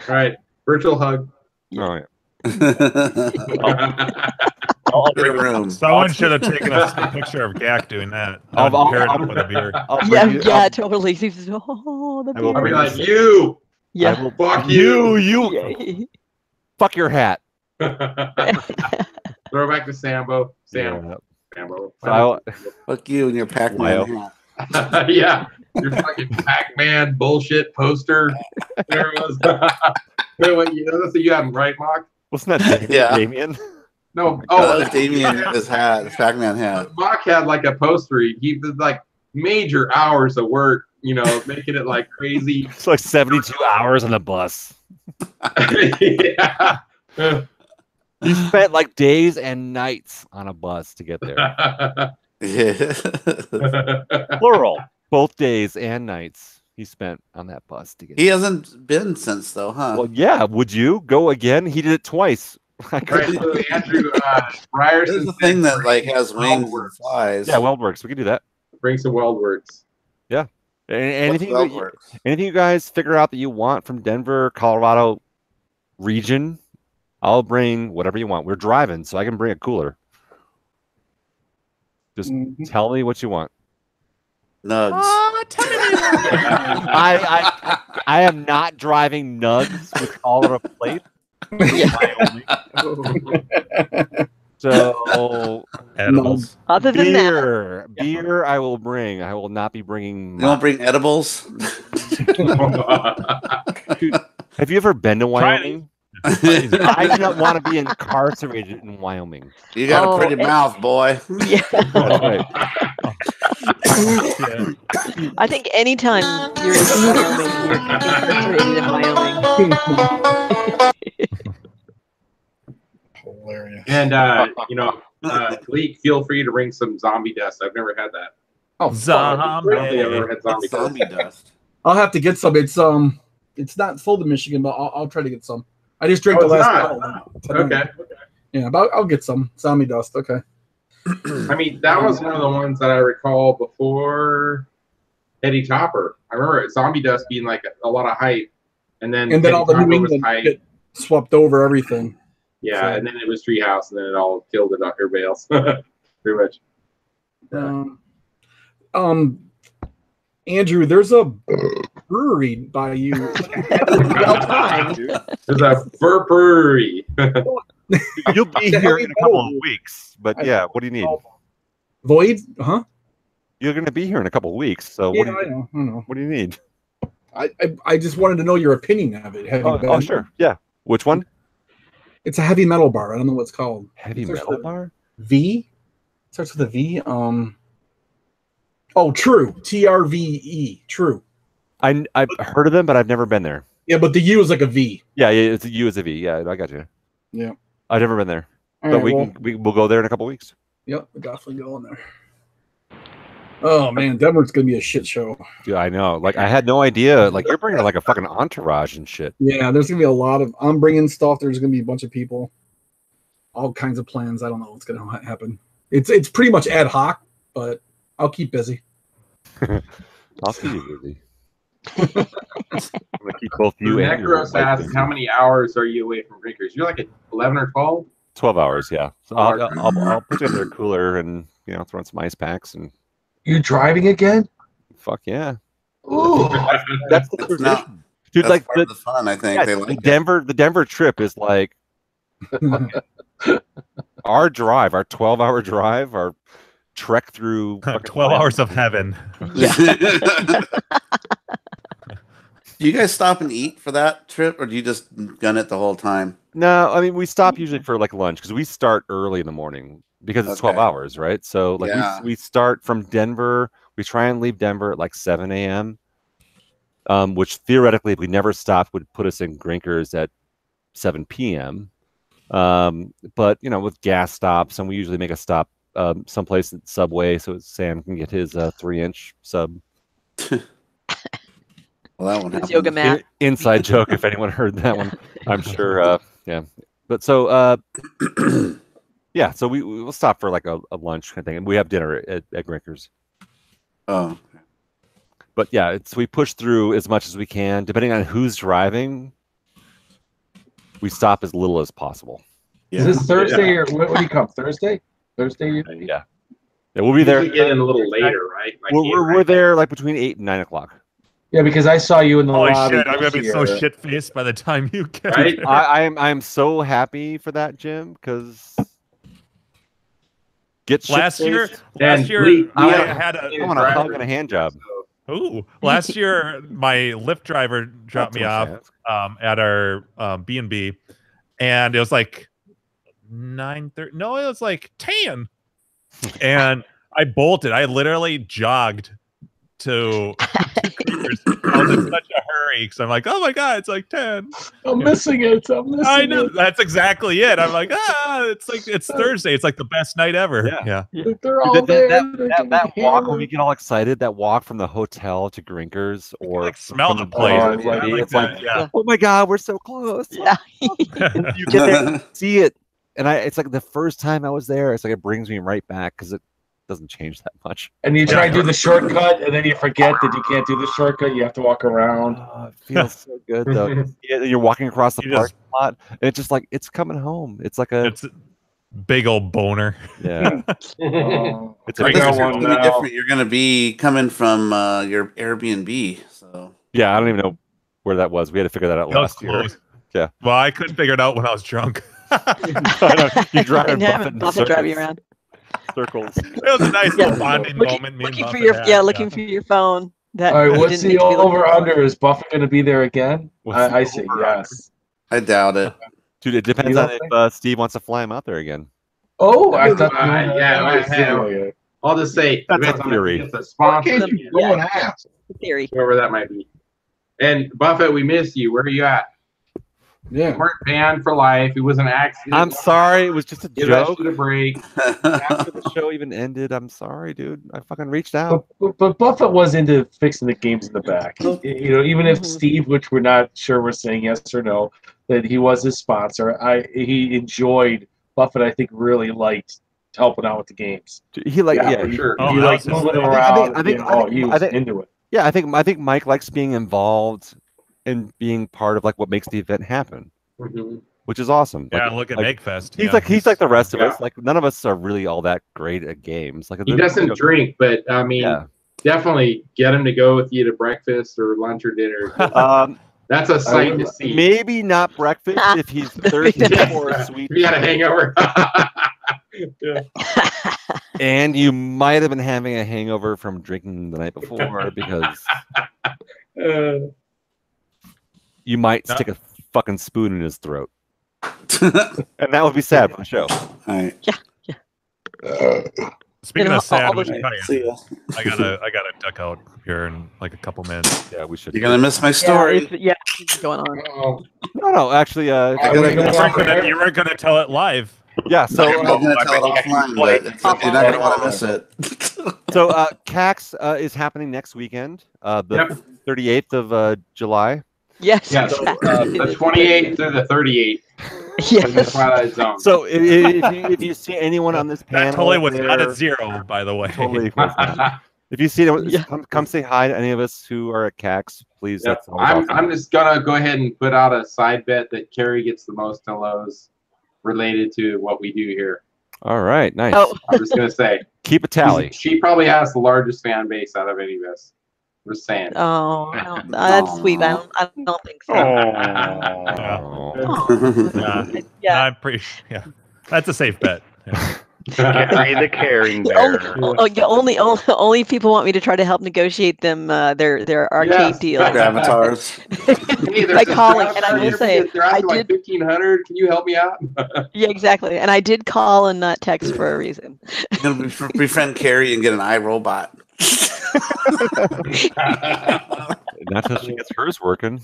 All right, virtual hug. Oh yeah. Someone should have taken a picture of Gak doing that. I'll Paired up with a beer. Yeah, totally. Oh, the I'll be beer. like, you. Yeah. Fuck you. You. Fuck your hat. Throw back to Sambo. Sambo. Fuck you and your Pac-Man. Yeah. Your fucking Pac-Man bullshit poster. There it was. Wait, you have him right, Mock? Wasn't that Damien? No. That was Damien in his hat, his Pac-Man hat. Mock had like a poster. He did like major hours of work, making it like crazy. It's like 72 hours on the bus. Yeah. You spent like days and nights on a bus to get there. Plural. Both days and nights he spent on that bus to get He hasn't been since, though, huh? Well, yeah. Would you go again? He did it twice. Right, so Andrew Ryerson. There's a thing that like has wings and flies. Yeah, WeldWorks. We can do that. Bring some WeldWorks. Yeah. Anything you guys figure out that you want from Denver, Colorado region, I'll bring whatever you want. We're driving, so I can bring a cooler. Just tell me what you want. Nugs. I am not driving nugs with all of a plate. So edibles. Other than beer I will bring. I will not be bringing. You don't bring edibles? Have you ever been to Wyoming? I do not want to be incarcerated in Wyoming. You got a pretty mouth, boy. Yeah. I think anytime you're in Wyoming, you're incarcerated in Wyoming. Hilarious. And Gleek, feel free to bring some zombie dust. I've never had that. Oh, zombie. I've never had zombie dust. I'll have to get some. It's not sold in Michigan, but I'll try to get some. I just drank the last bottle. Okay. Yeah, but I'll get some zombie dust. Okay. I mean, that was one of the ones that I recall before Eddie Topper. I remember zombie dust being like a lot of hype, and then all the Topper New was England hype. shit swept over everything. Yeah, So- and then it was Treehouse, and then it all killed it on everybody else. Pretty much. Andrew, there's a brewery by you. There's a brewery. You'll be here in a couple of weeks, but yeah, what do you need? Void, huh? You're going to be here in a couple of weeks, so Yeah, I know. What do you need? I just wanted to know your opinion of it. Have you been? Oh, sure. Yeah. Which one? It's a heavy metal bar. I don't know what it's called. Heavy metal bar? V? Starts with a V. Oh, True. TRVE. True. I've heard of them, but I've never been there. Yeah, but the U is like a V. Yeah, it's a U is a V. Yeah, I got you. Yeah. I've never been there, All but right, we'll go there in a couple weeks. Yep, we're definitely going there. Oh man, Denver's gonna be a shit show. Dude, I know. Like, I had no idea. Like, you're bringing like a fucking entourage and shit. Yeah, there's gonna be a lot of. I'm bringing stuff. There's gonna be a bunch of people. All kinds of plans. I don't know what's gonna happen. It's pretty much ad hoc, but I'll keep busy. I'll keep you busy. I'm gonna keep both you and your Necros wife asks, busy. how many hours are you away from drinkers? You're like at 11 or 12? 12 hours, yeah. So I'll put together a cooler and throw in some ice packs and. You driving again? Fuck yeah. Ooh. That's the tradition. Dude, That's like part of the fun, I think. They like the Denver trip is like our 12-hour drive, our trek through 12 hours of heaven. Do you guys stop and eat for that trip, or do you just gun it the whole time? No, I mean, we stop usually for like lunch because we start early in the morning because it's 12 hours, right? So like we start from Denver. We try and leave Denver at like 7 a.m., which theoretically, if we never stopped, would put us in Grinkers at 7 p.m. But with gas stops, and we usually make a stop someplace at Subway so Sam can get his 3-inch sub. Well, that one yoga mat. Inside joke, if anyone heard that one, I'm sure. Yeah, but so yeah, so we'll stop for like a lunch kind of thing, and we have dinner at Grinkers. Oh, but yeah, we push through as much as we can, depending on who's driving. We stop as little as possible. Yeah. Is this Thursday or what do you come? Thursday? Yeah, we'll be there. You get in a little later, right? Like we're there like between 8 and 9 o'clock. Yeah, because I saw you in the lobby. Holy shit! I'm gonna be so shit faced by the time you get. Right? I'm so happy for that, Jim, because last year I had I want a hug and a hand job. Ooh, last year my Lyft driver dropped me off at our B&B, and it was like 9:30. No, it was like 10, and I bolted. I literally jogged to Coopers. I was in such a hurry because I'm like, oh my god, it's like 10. I'm missing it. I know. That's exactly it. I'm like, it's Thursday. It's like the best night ever. Yeah. They're all there. That walk when we get all excited, that walk from the hotel to Grinkers, or like smell the place. It's like, oh my god, we're so close. Yeah. And you get there and see it, and it's like the first time I was there. It's like it brings me right back because it doesn't change that much. And you try to do the shortcut, and then you forget that you can't do the shortcut. You have to walk around. It feels so good though. You're walking across the parking lot, and it's just like it's coming home. It's like it's a big old boner. Yeah. It's different. You're going to be coming from your Airbnb, so yeah. I don't even know where that was. We had to figure that out last year. Yeah. Well, I couldn't figure it out when I was drunk. You drive Buffett drive you around. Circles. It was a nice little bonding moment. Looking for your phone. All right, what's the over under? Is Buffett going to be there again? I say yes. I doubt it. Dude, it depends on if Steve wants to fly him out there again. Oh, I thought. I'll just say that's a theory. It's a sponsor. Theory. Whoever that might be. And Buffett, we miss you. Where are you at? Yeah, you weren't banned for life. It was an accident. I'm sorry. It was just a joke. A break. After the show even ended, I'm sorry, dude. I fucking reached out. But Buffett was into fixing the games in the back. Even if Steve, which we're not sure we're saying yes or no, that he was his sponsor. He enjoyed Buffett. I think really liked helping out with the games. He for sure. He liked moving around. I think he was into it. Yeah, I think Mike likes being involved and being part of like what makes the event happen, which is awesome. Yeah, like, look at MakeFest. Fest. He's like the rest of us. Like none of us are really all that great at games. Like he doesn't drink, but I mean, definitely get him to go with you to breakfast or lunch or dinner. That's a sight to see. Maybe not breakfast if he's thirsty for a sweet. If he had a hangover. And you might have been having a hangover from drinking the night before because. You might stick a fucking spoon in his throat. And that would be sad for the show. Right. Yeah. Speaking of sad, we the- should cut See in. ya. I gotta duck out here in like a couple minutes. Yeah, we should. You're gonna miss my story. Yeah, it's going on. No, actually, You weren't gonna tell it live. Yeah, so I'm gonna tell it offline, but you're not gonna want to miss it. so CAX is happening next weekend, the 38th of July. Yes. Yeah, so, the 28th through the 38th. Yes. In the Twilight Zone. So if you see anyone on this panel, That totally was there, not a zero, by the way. Totally was not. If you see anyone, come say hi to any of us who are at CAX, please. Yep. That's awesome. I'm just gonna go ahead and put out a side bet that Carrie gets the most hellos related to what we do here. All right, nice. Oh. I'm just gonna say. Keep a tally. She probably has the largest fan base out of any of us. I'm just saying. Oh, that's sweet. I don't think so. Yeah. I'm pretty. Yeah, that's a safe bet. Yeah. Carrie the caring bear. Only people want me to try to help negotiate them their arcade deals. Avatars. By calling, and I will say, they're asking like 1,500. Can you help me out? Yeah, exactly. And I did call and not text for a reason. You're gonna befriend Carrie and get an iRobot. Not until she gets hers working.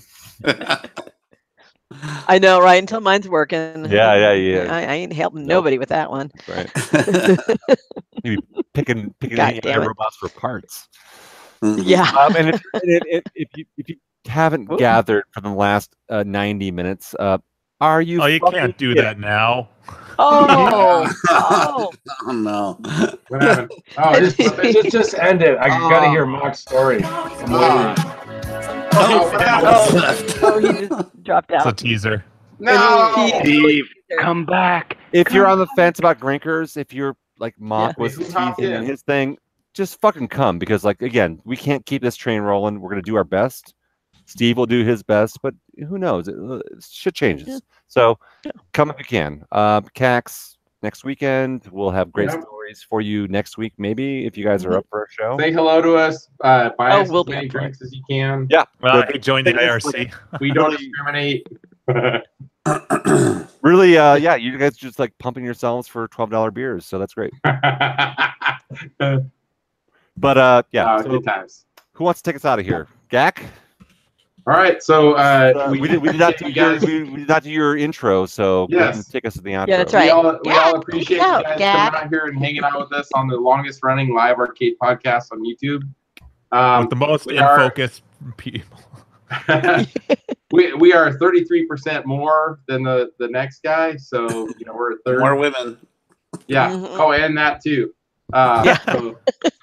I know, right? Until mine's working. Yeah. I ain't helping nobody with that one. Right. Maybe picking God damn it. robots for parts. Yeah. And if you haven't gathered for the last 90 minutes, are you? Oh, you can't do that now. Oh. Oh no. What happened? Oh, just end it. I gotta hear Mark's story. He just dropped out. It's a teaser. No, Steve, come back. If you're on the fence about Grinkers, if you're like Mock was Who hopped teasing in? his thing, just fucking come, because like again, we can't keep this train rolling. We're gonna do our best. Steve will do his best, but who knows? Shit changes. Yeah. So come if you can. CAX next weekend. We'll have great Yep. stories for you next week, maybe if you guys are up for a show. say hello to us. Buy us we'll as be many up for it. drinks as you can. Yeah. Well, I joined the IRC. We don't discriminate. Really, yeah, you guys just like pumping yourselves for $12 beers, so that's great. But yeah, so good times. who wants to take us out of here? Gak? All right, so we did not do we did not do your intro, so go ahead and take us to the outro. Yeah, that's right. We all appreciate you Out, guys Gak. coming out here and hanging out with us on the longest running live arcade podcast on YouTube. With the most we in are- focus people. we are 33% more than the next guy, so we're a third. More women. Yeah. Mhm. Oh, and that too. So,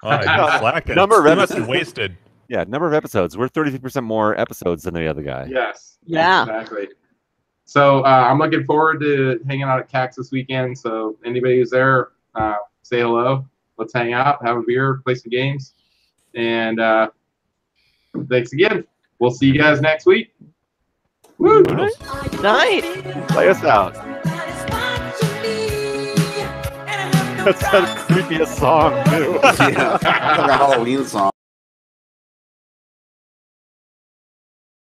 Oh, you're slacking. Number of You must have episodes. wasted. Yeah, number of episodes. We're 33% more episodes than the other guy. yes. Yeah. Exactly. So I'm looking forward to hanging out at CAX this weekend. So anybody who's there, say hello. Let's hang out, have a beer, play some games, and thanks again. We'll see you guys next week. Woo! Nice. Play us out. That's the creepiest song, too. Yeah. Like a Halloween song.